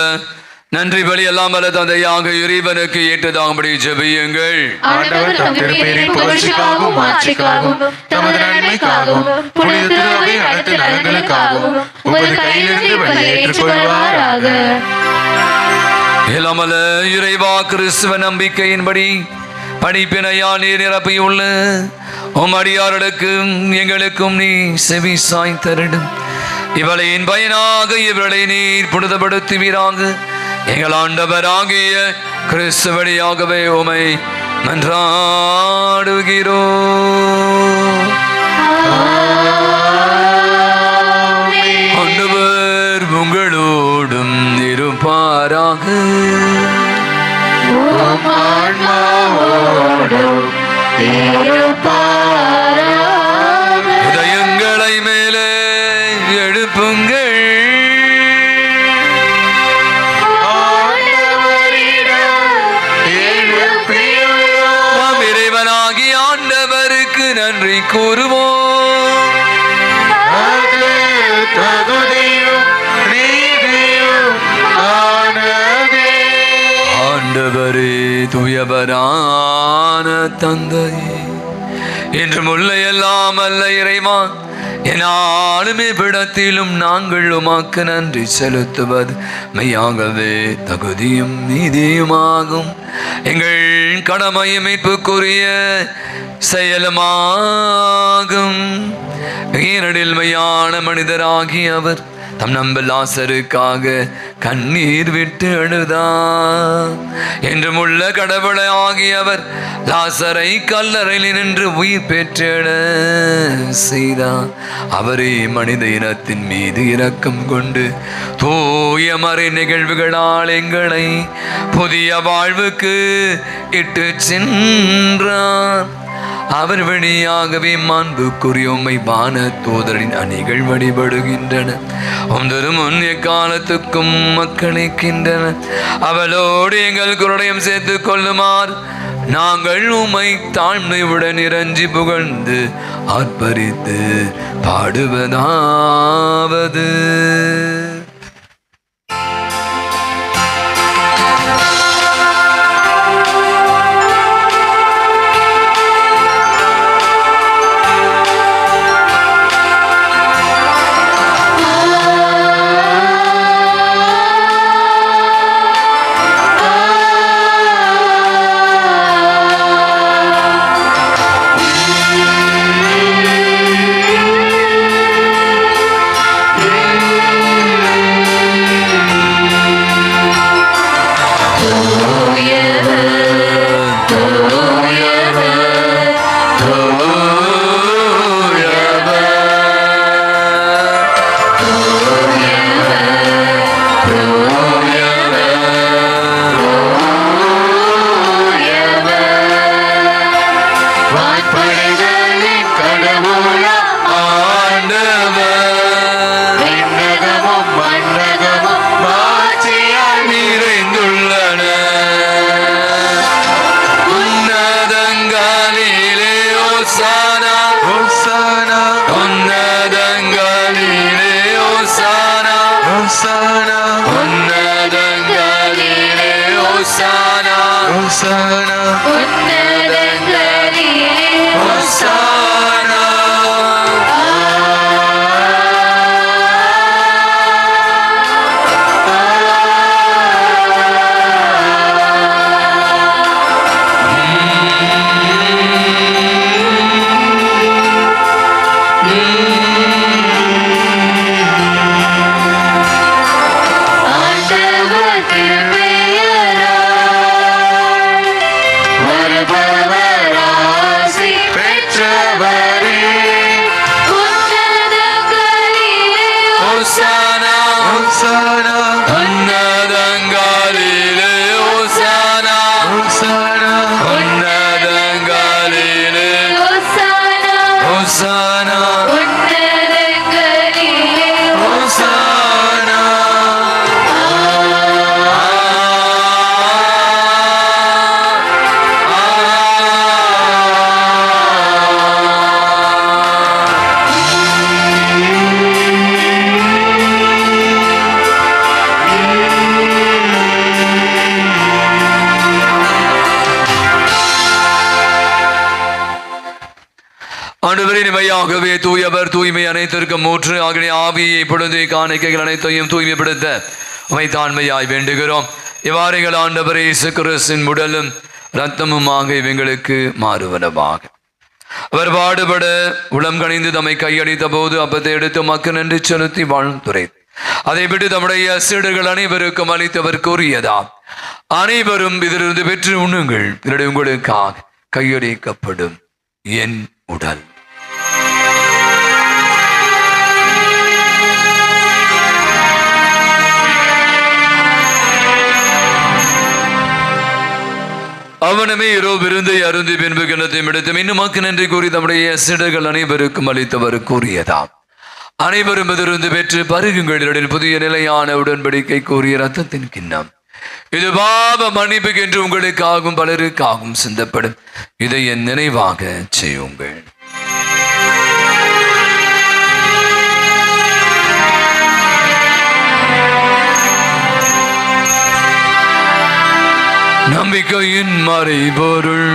நன்றி பலி எல்லாம் வல்ல தந்தையாக இறைவனுக்கு ஏற்றதாகும்படி ஜெபியுங்கள். ஆண்டவர் தம் திருப்பெயரின் புகழ்ச்சிக்காகவும் மாட்சிக்காகவும் தமது நன்மைக்காகவும் புனித திருவை அனைத்து நலன்களுக்காகவும் உமது கையிலிருந்து பலியை ஏற்றுக்கொள்வாராக. எல்லாம் வல்ல இறைவா, கிறிஸ்துவ நம்பிக்கையின்படி படிப்பினையால் நீர் நிரப்பியுள்ள உம்மடியார்களுக்கும் எங்களுக்கும் நீ செவி சாய்த்தரிடும். இவளையின் பயனாக இவளை நீர் புனிதப்படுத்துவீராக. எங்கள் ஆண்டவராகிய கிறிஸ்து வழியாகவே உமை மன்றாடுகிறோம். ஆண்டவர் உங்களோடும் இருப்பாராக. இதயங்களை மேலே எழுப்புங்கள். நாம் இறைவனாகி ஆண்டவருக்கு நன்றி கூறுவோம். ஆண்டவரே, தூயவரான தந்தையே, என்றும் உள்ள எல்லாம் அல்ல இறைவா, என்னாலுமே விடத்திலும் நாங்கள் உமாக்கு நன்றி செலுத்துவது மெய்யாகவே தகுதியும் நீதியுமாகும். எங்கள் கடமையும் மீட்புக்குரிய செயலுமாகும். ஈரடில் மெய்யான மனிதராகி அவர் தம் நம்ப லாசருக்காக கண்ணீர் விட்டு அழுதார். என்றும் உள்ள கடவுளை ஆகியவர் லாசரை கல்லறையில் நின்று உயிர் பெற்றெழ செய்தார். அவரே மனித இனத்தின் மீது இரக்கம் கொண்டு தூய மறை நிகழ்வுகளால் எங்களை புதிய வாழ்வுக்கு இட்டு சென்றார். அவர் வழியாகவே மாண்புக்குரிய உம்மை வான தூதரின் அணிகள் வழிபடுகின்றன. ஒன்றரும் முன் எக்காலத்துக்கும் மக்களிக்கின்றன. அவளோடு எங்கள் குரலையும் சேர்த்து கொள்ளுமாறு நாங்கள் உம்மை தாழ்மையுடன் இறஞ்சி புகழ்ந்து ஆர்ப்பரித்து பாடுவதாவது. வருபவராசி பெற்றவரே மெய்யாகவே தூயவர், தூய்மை அனைத்திற்கும் ஊற்று ஆகிய ஆவியை பொழுது காணிக்கைகள் அனைத்தையும் தூய்மைப்படுத்த தாழ்மையாய் வேண்டுகிறோம். இவ்வாறுகள் ஆண்டவர் இயேசு கிறிஸ்துவின் உடலும் இரத்தமுமாக இவங்களுக்கு மாறுவனவாக. அவர் பாடுபட உளம் கணிந்து தம்மை கையடித்த போது அப்பத்தை எடுத்து மக்கள் நன்றி செலுத்தி வாழ்த்துரை அதை விட்டு தம்முடைய சீடர்கள் அனைவருக்கும் அளித்தவர் கூறியதாம், அனைவரும் இதிலிருந்து பெற்று உண்ணுங்கள், இதனுடைய உங்களுக்காக கையடிக்கப்படும் என் உடல். அவனமே இரோ விருந்தை அருந்தி பின்பு கிணத்தையும் எடுத்து இன்னும் மக்கு நன்றி கூறி தம்முடைய சீடர்கள் அனைவருக்கும் அளித்தவர் கூறியதாம், அனைவரும் இதிலிருந்து பெற்று பருகுங்களில் புதிய நிலையான உடன்படிக்கை கூறிய ரத்தத்தின் கிண்ணம், இது பாவ மன்னிப்புக்கு என்று உங்களுக்காகவும் பலருக்காகவும் சிந்தப்படும், இதை என் நினைவாக செய்யுங்கள். நம்பிக்கையின் மறைபொருள்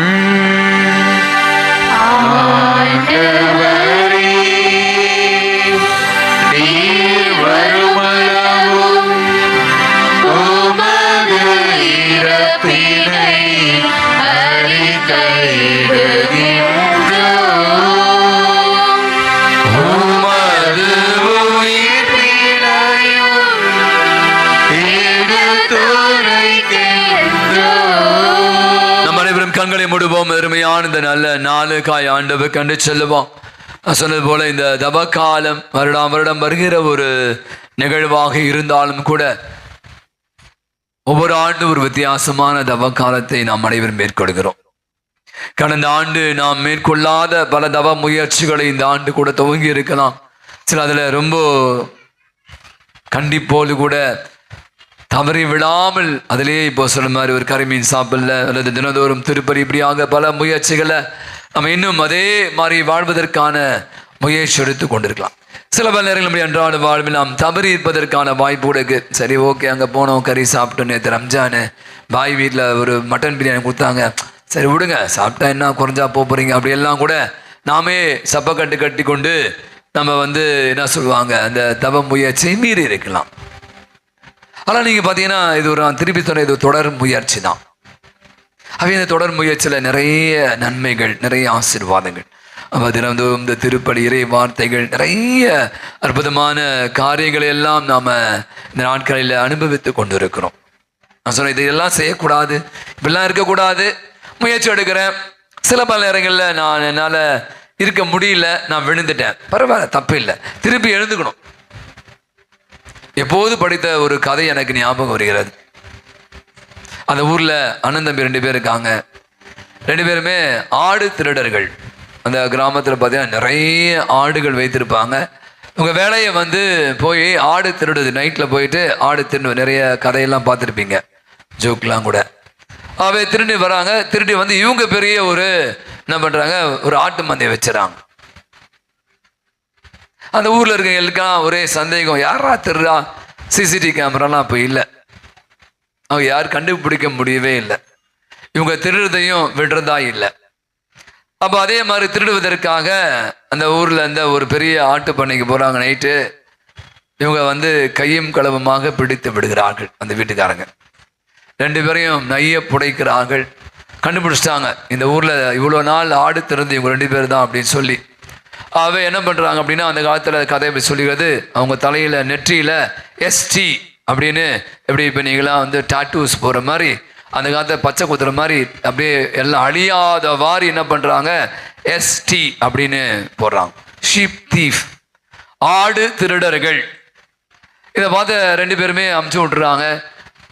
கண்களை மூடுவோம். அருமையான இந்த நல்ல நாளுக்காய் ஆண்டவர் கண்டு செல்லுவோம். சொன்னது போல இந்த தவ காலம் வருடம் வருகிற ஒரு நிகழ்வாக இருந்தாலும் கூட ஒவ்வொரு ஆண்டு ஒரு வித்தியாசமான தவ காலத்தை நாம் அனைவரும் மேற்கொள்கிறோம். கடந்த ஆண்டு நாம் மேற்கொள்ளாத பல தவ முயற்சிகளை இந்த ஆண்டு கூட துவங்கி இருக்கலாம். சில அதில் ரொம்ப கண்டிப்போடு கூட தவறி விடாமல் அதிலேயே இப்போ சொல்ல மாதிரி ஒரு கரிமீன் சாப்பிடல அல்லது தினந்தோறும் திருப்பதி, இப்படியாக பல முயற்சிகளை நம்ம இன்னும் அதே மாதிரி வாழ்வதற்கான முயற்சி எடுத்து கொண்டிருக்கலாம். சில பல நேரங்கள் நம்முடைய அன்றாட வாழ்வில் நாம் தவறி இருப்பதற்கான வாய்ப்பு கொடுக்கு. சரி, ஓகே, அங்கே போனோம், கறி சாப்பிட்டோம், நேற்று ரம்ஜானு பாய் வீட்டில் ஒரு மட்டன் பிரியாணி கொடுத்தாங்க, சரி விடுங்க, சாப்பிட்டா என்ன குறைஞ்சா போகிறீங்க, அப்படியெல்லாம் கூட நாமே சப்பக்கட்டு கட்டி கொண்டு நம்ம என்ன சொல்லுவாங்க அந்த தவ முயற்சியை மீறி இருக்கலாம். ஆனால் நீங்கள் பார்த்தீங்கன்னா இது ஒரு திருப்பி சொன்ன இது தொடர் முயற்சி தான். அவை இந்த தொடர் முயற்சியில் நிறைய நன்மைகள், நிறைய ஆசீர்வாதங்கள், தினந்தோறும் இந்த திருப்பலி, இறை வார்த்தைகள், நிறைய அற்புதமான காரியங்களை எல்லாம் நாம் இந்த நாட்களில் அனுபவித்து கொண்டு இருக்கிறோம். நான் சொன்னேன் இதெல்லாம் செய்யக்கூடாது, இப்படிலாம் இருக்கக்கூடாது, முயற்சி எடுக்கிறேன். சில பல நேரங்களில் நான் என்னால் இருக்க முடியல, நான் விழுந்துட்டேன், பரவாயில்ல, தப்பு இல்லை, திருப்பி எழுந்துக்கணும். எப்போது படித்த ஒரு கதை எனக்கு ஞாபகம் வருகிறது. அந்த ஊரில் அண்ணன் தம்பி 2 பேர் இருக்காங்க. 2 பேருமே ஆடு திருடர்கள். அந்த கிராமத்தில் பார்த்தீங்கன்னா நிறைய ஆடுகள் வைத்திருப்பாங்க. உங்கள் வேலையை போய் ஆடு திருடுது, நைட்டில் போயிட்டு ஆடு திருடு, நிறைய கதையெல்லாம் பார்த்துருப்பீங்க, ஜோக்கெலாம் கூட. அவை திருடி வராங்க. திருடி இவங்க பெரிய ஒரு என்ன பண்ணுறாங்க, ஒரு ஆட்டு மந்தையை வச்சுறாங்க. அந்த ஊரில் இருக்கவங்களுக்கெல்லாம் ஒரே சந்தேகம், யாரா திருடா? சிசிடிவி கேமராலாம் இப்போ இல்லை, அவங்க யார் கண்டுபிடிக்க முடியவே இல்லை. இவங்க திருடுறதையும் விடுறதா இல்லை. அப்போ அதே மாதிரி திருடுவதற்காக அந்த ஊரில் ஒரு பெரிய ஆட்டு பண்ணைக்கு போகிறாங்க. நைட்டு இவங்க கையும் களவுமாக பிடித்து விடுகிறார்கள். அந்த வீட்டுக்காரங்க 2 பேரையும் நைய புடைக்கிறார்கள். கண்டுபிடிச்சிட்டாங்க, இந்த ஊரில் இவ்வளோ நாள் ஆடு திறந்து இவங்க 2 பேர் தான் அப்படின்னு சொல்லி. அவை என்ன பண்ணுறாங்க அப்படின்னா, அந்த காலத்தில் கதை சொல்லுகிறது, அவங்க தலையில் நெற்றியில் எஸ்டி அப்படின்னு, எப்படி இப்போ நீங்களாம் டாட்டூஸ் போகிற மாதிரி, அந்த காலத்தில் பச்சை குத்துற மாதிரி அப்படியே எல்லாம் அழியாத வாரி என்ன பண்ணுறாங்க, எஸ்டி அப்படின்னு போடுறாங்க. ஷீப் தீஃப், ஆடு திருடர்கள். இதை பார்த்து 2 பேருமே அமுச்சு விட்டுறாங்க.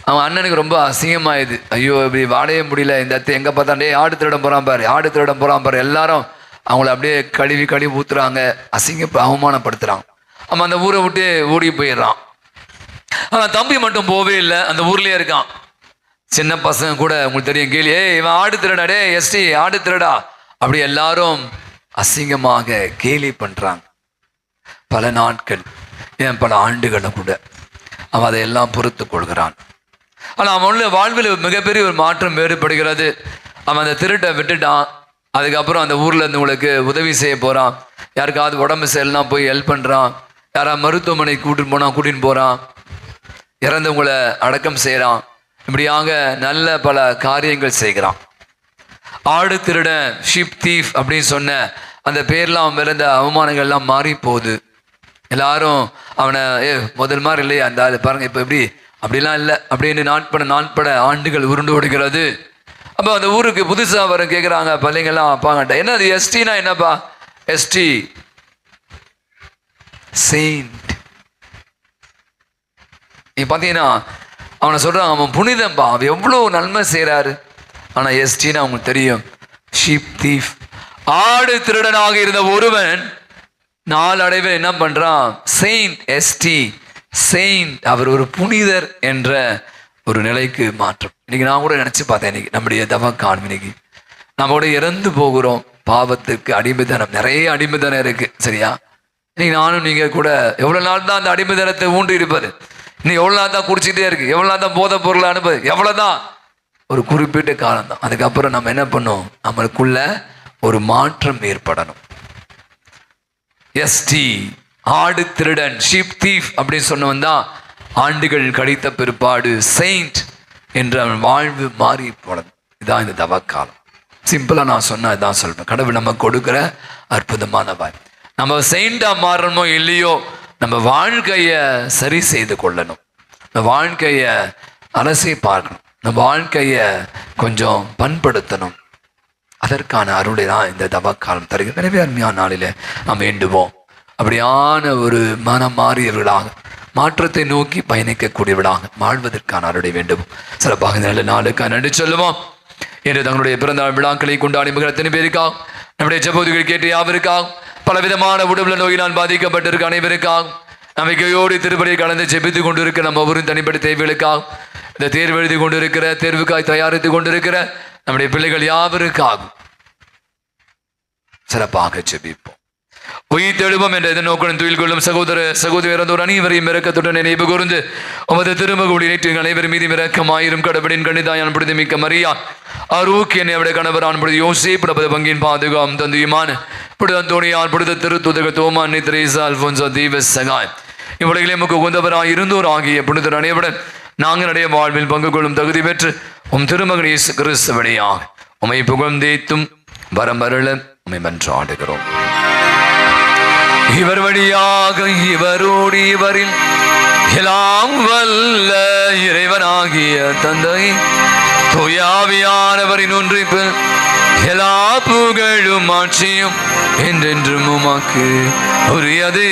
அவன் அண்ணனுக்கு ரொம்ப அசிங்கமாயுது. ஐயோ, இப்படி வாடையே முடியல, இந்த அத்தை எங்கே பார்த்தாண்டே ஆடு திருடம் போகிறான் பாரு, ஆடு திருடம் போகிறான் பாரு. எல்லாரும் அவங்கள அப்படியே கழுவி ஊற்றுறாங்க, அவமானப்படுத்துகிறாங்க. அவன் அந்த ஊரை விட்டு ஓடி போயிடுறான். அவன் தம்பி மட்டும் போவே இல்லை, அந்த ஊர்லேயே இருக்கான். சின்ன பசங்க கூட உங்களுக்கு தெரியும், கேலி, இவன் ஆடு திருடா, டே எஸ்டி ஆடு திருடா, அப்படி எல்லாரும் அசிங்கமாக கேலி பண்ணுறாங்க. பல நாட்கள், ஏன் பல ஆண்டுகளை கூட அவன் அதையெல்லாம் பொறுத்து கொள்கிறான். ஆனால் அவன் வாழ்வில் மிகப்பெரிய ஒரு மாற்றம் வேறுபடுகிறது. அவன் அந்த திருட்டை விட்டுட்டான். அதுக்கப்புறம் அந்த ஊரில் இருந்து உங்களுக்கு உதவி செய்ய போகிறான். யாருக்காவது உடம்பு சரியில்லைனா போய் ஹெல்ப் பண்ணுறான். யாராவது மருத்துவமனைக்கு கூட்டின்னு போகிறான். இறந்தவங்களை அடக்கம் செய்கிறான். இப்படியாக நல்ல பல காரியங்கள் செய்கிறான். ஆடு திருடன், ஷீப் தீஃப் அப்படின்னு சொன்ன அந்த பேர்லாம் விழுந்த அவமானங்கள்லாம் மாறி போகுது. எல்லாரும் அவனை முதல் மாதிரி இல்லையா அந்த அது பாருங்க இப்போ எப்படி அப்படிலாம் இல்லை அப்படின்னு நாட்பட ஆண்டுகள் உருண்டு ஓடுகிறது. அப்போ அந்த ஊருக்கு புதுசாக வர கேட்குறாங்க பள்ளிங்கெல்லாம் அப்பாங்கட்ட, என்ன அது எஸ்டினா என்னப்பா? ST Saint. இப்போ பார்த்தீங்கன்னா அவனை சொல்கிறான் அவன் புனிதம்பா, அவன் எவ்வளோ நன்மை செய்கிறாரு. ஆனால் எஸ்டின்னு அவங்களுக்கு தெரியும், ஷீப் தீஃப், ஆடு திருடனாக இருந்த ஒருவன் நாளடைவில் என்ன பண்ணுறான்? செயின்ட், எஸ்டி செயின்ட், அவர் ஒரு புனிதர் என்ற ஒரு நிலைக்கு மாற்றம். இன்னைக்கு நான் கூட நினச்சி பார்த்தேன், இன்னைக்கு நம்முடைய தவக்காலம் இன்னைக்கு நம்ம கூட இறந்து போகிறோம். பாவத்துக்கு அடிமைத்தனம், நிறைய அடிமைத்தனம் இருக்குது சரியா? இன்னைக்கு நானும் நீங்கள் கூட எவ்வளோ நாள் தான் அந்த அடிமைத்தனத்தை ஊன்றி இருப்பார். இன்னும் எவ்வளோ நாள் தான் குடிச்சிட்டே இருக்கு, எவ்வளோ நாள் தான் போதை பொருளை அனுப்புது, எவ்வளோதான் ஒரு குறிப்பிட்ட காலம் தான். அதுக்கப்புறம் நம்ம என்ன பண்ணோம்? நம்மளுக்குள்ள ஒரு மாற்றம் ஏற்படணும். எஸ்டி ஆடு திருடன், ஷீப் தீஃப் அப்படின்னு சொன்னவன் தான் ஆண்டுகள் கழித்த பிற்பாடு செயின்ட் என்ற அவன் வாழ்வு மாறி போனது. இதான் இந்த தவக்காலம். சிம்பிளாக நான் சொன்ன இதான் சொல்வேன். கடவுள் நம்ம கொடுக்குற அற்புதமான வாய்ப்பு. நம்ம செயின்டாக மாறணுமோ இல்லையோ, நம்ம வாழ்க்கையை சரி செய்து கொள்ளணும். நம்ம வாழ்க்கையை அலசி பார்க்கணும். நம்ம வாழ்க்கையை கொஞ்சம் பண்படுத்தணும். அதற்கான அருளை தான் இந்த தவக்காலம் தருகிறது. எனவே அருமையான நாளில் நாம் வேண்டுவோம் அப்படியான ஒரு மனம் மாறியவர்களாக, மாற்றத்தை நோக்கி பயணிக்கக்கூடியவர்களாக வாழ்வதற்கான அருளை வேண்டும். சிறப்பாக நல்ல நாளுக்காக நன்றி சொல்லுவோம். என்று தங்களுடைய பிறந்தநாள் விழாக்களை கொண்டாடி மகள் அத்தனை பேருக்காக, நம்முடைய ஜெபத்துகள் கேட்டு யாவருக்காக, பலவிதமான உடம்புல நோயினால் பாதிக்கப்பட்டிருக்க அனைவருக்காக, நம்பிக்கையோடு திருப்பதியை கலந்து ஜெபித்து கொண்டிருக்கிற நம்ம ஒவ்வொரு தனிப்பட்ட தேவைகளுக்காக, இந்த தேர்வு எழுதி கொண்டிருக்கிற, தேர்வுக்காய் தயாரித்து கொண்டிருக்கிற நம்முடைய பிள்ளைகள் யாவருக்காகும் சிறப்பாக ஜெபிப்போம். உயிர் தெழுவோம் என்ற எதை நோக்குடன் துயில் கொள்ளும் சகோதர சகோதரர் அனைவரையும் இறக்கத்துடன் நினைவு கூர்ந்து உமது திருமகுடி நேற்று அனைவரும் மீது இறக்கமாயிரும். கடவுளின் கணிதாயான் பொழுது மிக்க மரியா ஆரோக்கியனை அவருடைய கணவரான் பொழுது யோசே பிரபத பங்கின் பாதுகாம் தந்தையுமான பொழுது அந்தோணியார் பொழுது திருத்துதக தோமா அன்னை தெரேசா அல்போன்சா தீவ சகாய் இவ்வுலகிலே முக உந்தவராய் இருந்தோர் ஆகிய புனிதர் அனைவருடன் நாங்கள் அடைய வாழ்வில் பங்கு கொள்ளும் தகுதி பெற்று உம் திருமகன் இயேசு கிறிஸ்து வழியாக உம்மை புகழ்ந்தேத்தும் வரமருள உம்மை மன்றாடுகிறோம். இவர் வழியாக இவரோடு இவரில் எல்லாம் வல்ல இறைவனாகிய தந்தை தூயாவியானவரின் ஒன்றிப்பில் எல்லா புகழும் ஆட்சியும் என்றென்றும் உமக்கு உரியதே.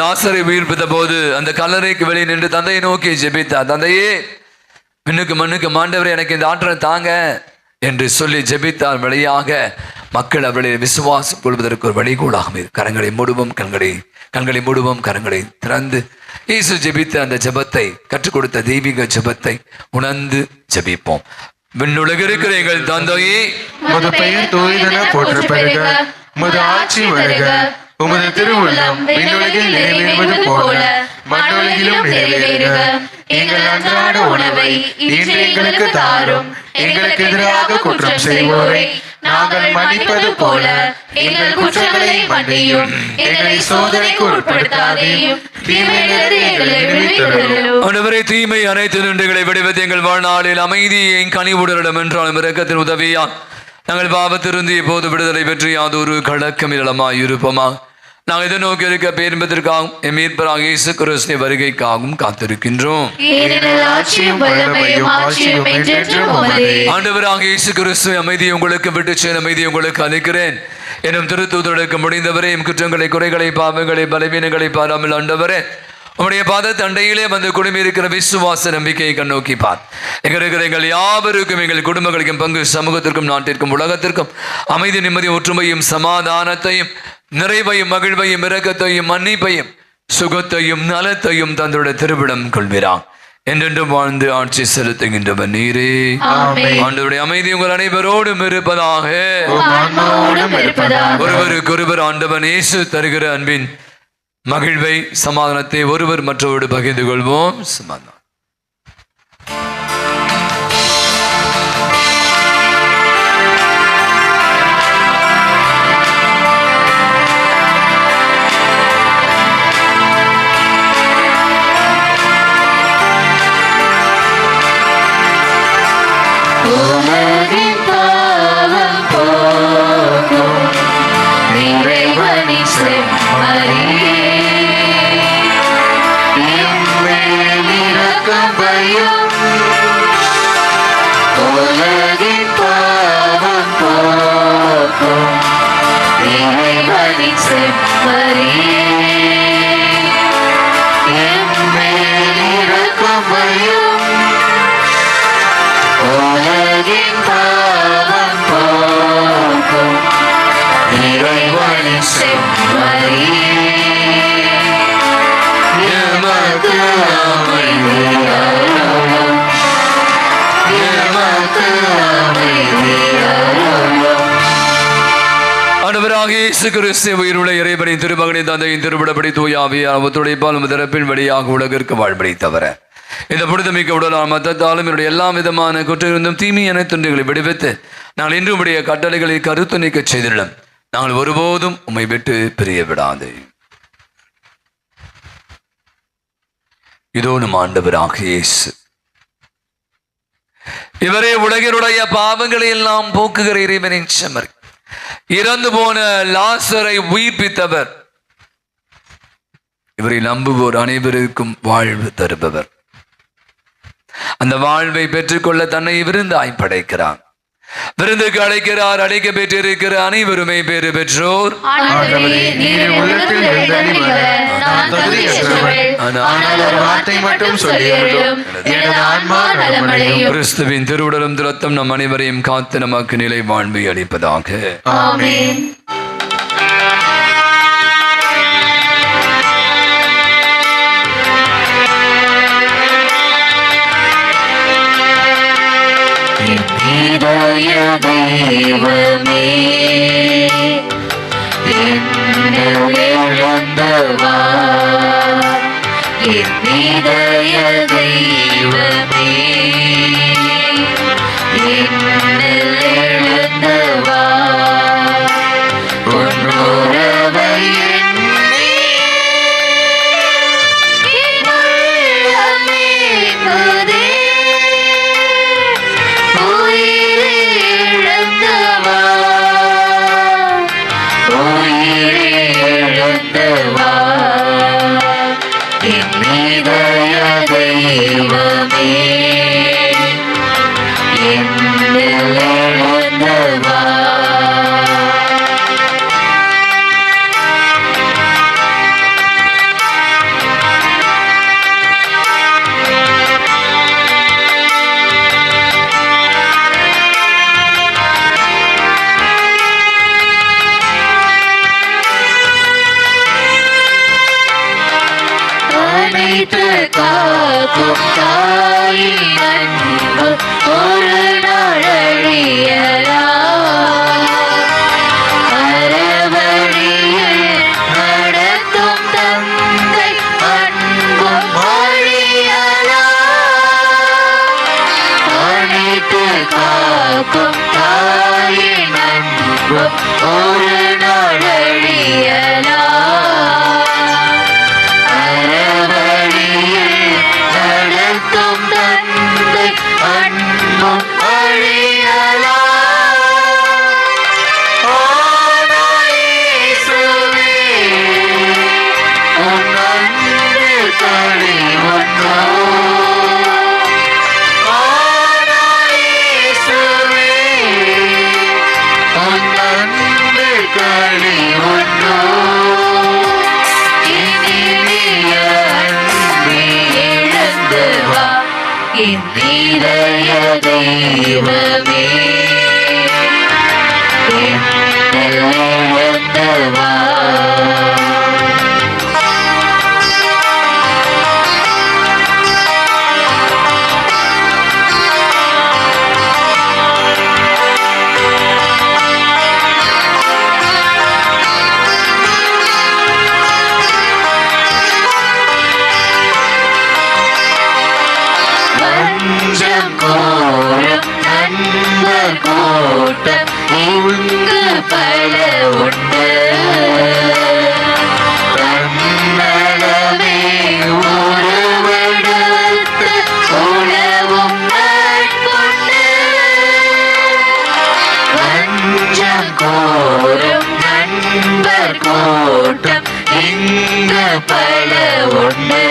லாசரை உயிர்ப்பித்த போது அந்த கல்லறைக்கு வெளியே நின்று தந்தையை நோக்கி ஜெபித்தார். தந்தையே, மின்னுக்கு மண்ணுக்கு மாண்டவரை எனக்கு இந்த ஆற்றலை தாங்க என்று சொல்லி ஜெபித்தார். வழியாக மக்கள் அவளை விசுவாசம் கொள்வதற்கு ஒரு வழிகோலாக கரங்களை மூடுவோம், கண்களை மூடுவோம், கரங்களை திறந்து இயேசு ஜெபித்த அந்த ஜெபத்தை, கற்றுக் கொடுத்த தெய்வீக ஜெபத்தை உணர்ந்து ஜெபிப்போம். விண்ணுலக இருக்கிற எங்கள் தந்தையே, உமது பெயர் தூயதென போற்ற பெறுக, உமது ஆட்சி வருக, உமது திருவுள்ளம் விண்ணுலகில் நிறைவேறுவது போல மண்ணுலகிலும் நிறைவேறுக. எங்கள் அன்றாட உணவை இன்று எங்களுக்கு தாரும். எங்களுக்கு எதிராக குற்றம் செய்வோரை நாங்கள் மன்னிப்பது போல எங்கள் குற்றங்களை மன்னியும். எங்களை சோதனைக்கு உட்படுத்தாதேயும், தீமையிலிருந்து எங்களை விடுவித்தருளும். ஆண்டவரே, தீமை அனைத்து நின்றுகளை விடுவது எங்கள் வாழ்நாளில் அமைதியை கனிவுடரிடம் என்றாலும் இரக்கத்தின் உதவியால் நாங்கள் பாவத்திலிருந்து இப்போது விடுதலை பெற்று யாதொரு கலக்கம் இளமாய் இருப்போமா. நாங்கள் இதை நோக்கி இருக்க பேர்பதற்காகவும் எமீர்பராக இயேசு கிறிஸ்து வருகைக்காகவும் காத்திருக்கின்றோம். ஆண்டவராக இயேசு கிறிஸ்து, அமைதியை உங்களுக்கு விட்டு செல்ல அமைதியை உங்களுக்கு அளிக்கிறேன் எனும் திருத்தூதருக்கு முடிந்தவரே, குற்றங்களை, குறைகளை, பாவங்களை, பலவீனங்களை பாராமல் ஆண்டவரே உம்முடைய பாத தண்டையிலே வந்து குடும்பி இருக்கிற விசுவாச நம்பிக்கையை கண்ணோக்கி பார். எங்கள் யாவருக்கும், எங்கள் குடும்பங்களுக்கும், பங்கு சமூகத்திற்கும், நாட்டிற்கும், உலகத்திற்கும் அமைதி, நிம்மதி, ஒற்றுமையும், சமாதானத்தையும், நிறைவையும், மகிழ்வையும், இரக்கத்தையும், மன்னிப்பையும், சுகத்தையும், நலத்தையும் தந்துடைய திருவிடம் கொள்கிறான். என்றென்றும் வாழ்ந்து ஆட்சி செலுத்துகின்றவர் நீரே. ஆண்டவருடைய அமைதி உங்கள் அனைவரோடும் இருப்பதாக. ஒருவருக்கொருவர் ஆண்டவன் இயேசு தருகிற அன்பின் மகிழ்வை சமாதானத்தை ஒருவர் மற்றவரோடு பகிர்ந்து கொள்வோம். சமாதானம். உலகின் பாவம் போக்கும் இறைவனின் செம்மறியே, எம்மேல் இரக்கம் வையும். உலகின் பாவம் போக்கும் இறைவனின் செம்மறியே, எம்மேல் இரக்கம் வையும். உலகின் பாவம் போக்கும் இறைவனின் செம்மறியே, எமக்கு அமைதி அருளும், எமக்கு அமைதி அருளும். ஆண்டவராகிய இயேசு கிறிஸ்து உயிருள்ள இறைவனின் திருமகனின் தந்தையின் திருவிடப்படி தூய ஆவியார் துடைப்பால் தரப்பின் வழியாக உலகிற்கு வாழ்வழித்தவர இந்த புனிதமிக்க உடலால் மத்தத்தாலும் என்னுடைய எல்லா விதமான குற்றிருந்தும் தீமையான துண்டுகளை விடுவித்து நாங்கள் இன்றும் உடைய கட்டளைகளை கருத்து நீக்க செய்துள்ளோம். நாங்கள் ஒருபோதும் உம்மை விட்டு பிரிய விடாது. இதோ நம் ஆண்டவராகிய இயேசு, இவரே உலகினுடைய பாவங்களை எல்லாம் போக்குகிற இறைவனின் செம்மறி, இறந்து போன லாசரை உயிர்ப்பித்தவர், இவரை நம்புவோர் அனைவருக்கும் வாழ்வு தருபவர். அந்த வாழ்வை பெற்றுக்கொள்ள தன்னை விருந்தாய் படைக்கிறார். விருந்துக்கு அழைக்கிறார். அழைக்க பெற்றிருக்கிற அனைவருமே பேறு பெற்றோர். கிறிஸ்துவின் திருவுடலும் திரத்தம் நம் அனைவரையும் காத்து நமக்கு நிலை வாழ்வை அளிப்பதாக. ஆமென். இதய தெய்வமே, என்னில் எழுந்தவா, என் இதய தெய்வமே, என்னில் எழுந்தவா, உன்னுறவை எண்ணி உள்ளமே குதே, தெய்வமே, என்னில் எழுந்தவா. அனைத்து காக்கும் தாயின் அன்பு ஒரு நாள் அழியலாம். அறவழியில் நடத்தும் தந்தை அன்பும் அழியலாம். அனைத்து காக்கும் தாயின் அன்பு ஒரு நாள் அழியலாம். அன்பும் அழியலாம். ஆனால் இயேசுவே, உன் அன்பில் கனிவுண்டோ. ஆனால் இயேசுவே, உன் அன்பில் கனிவுண்டோ. இனிய அன்பே எழுந்து வா, என் இதய தெய்வமே, என்னில் எழுந்தவா. பல உண்டு தன்னலமே உருவெடுத்து உணவும் நட்புண்டு வஞ்சம் கோரும் நண்பர் கூட்டம் இங்கு பல உண்டு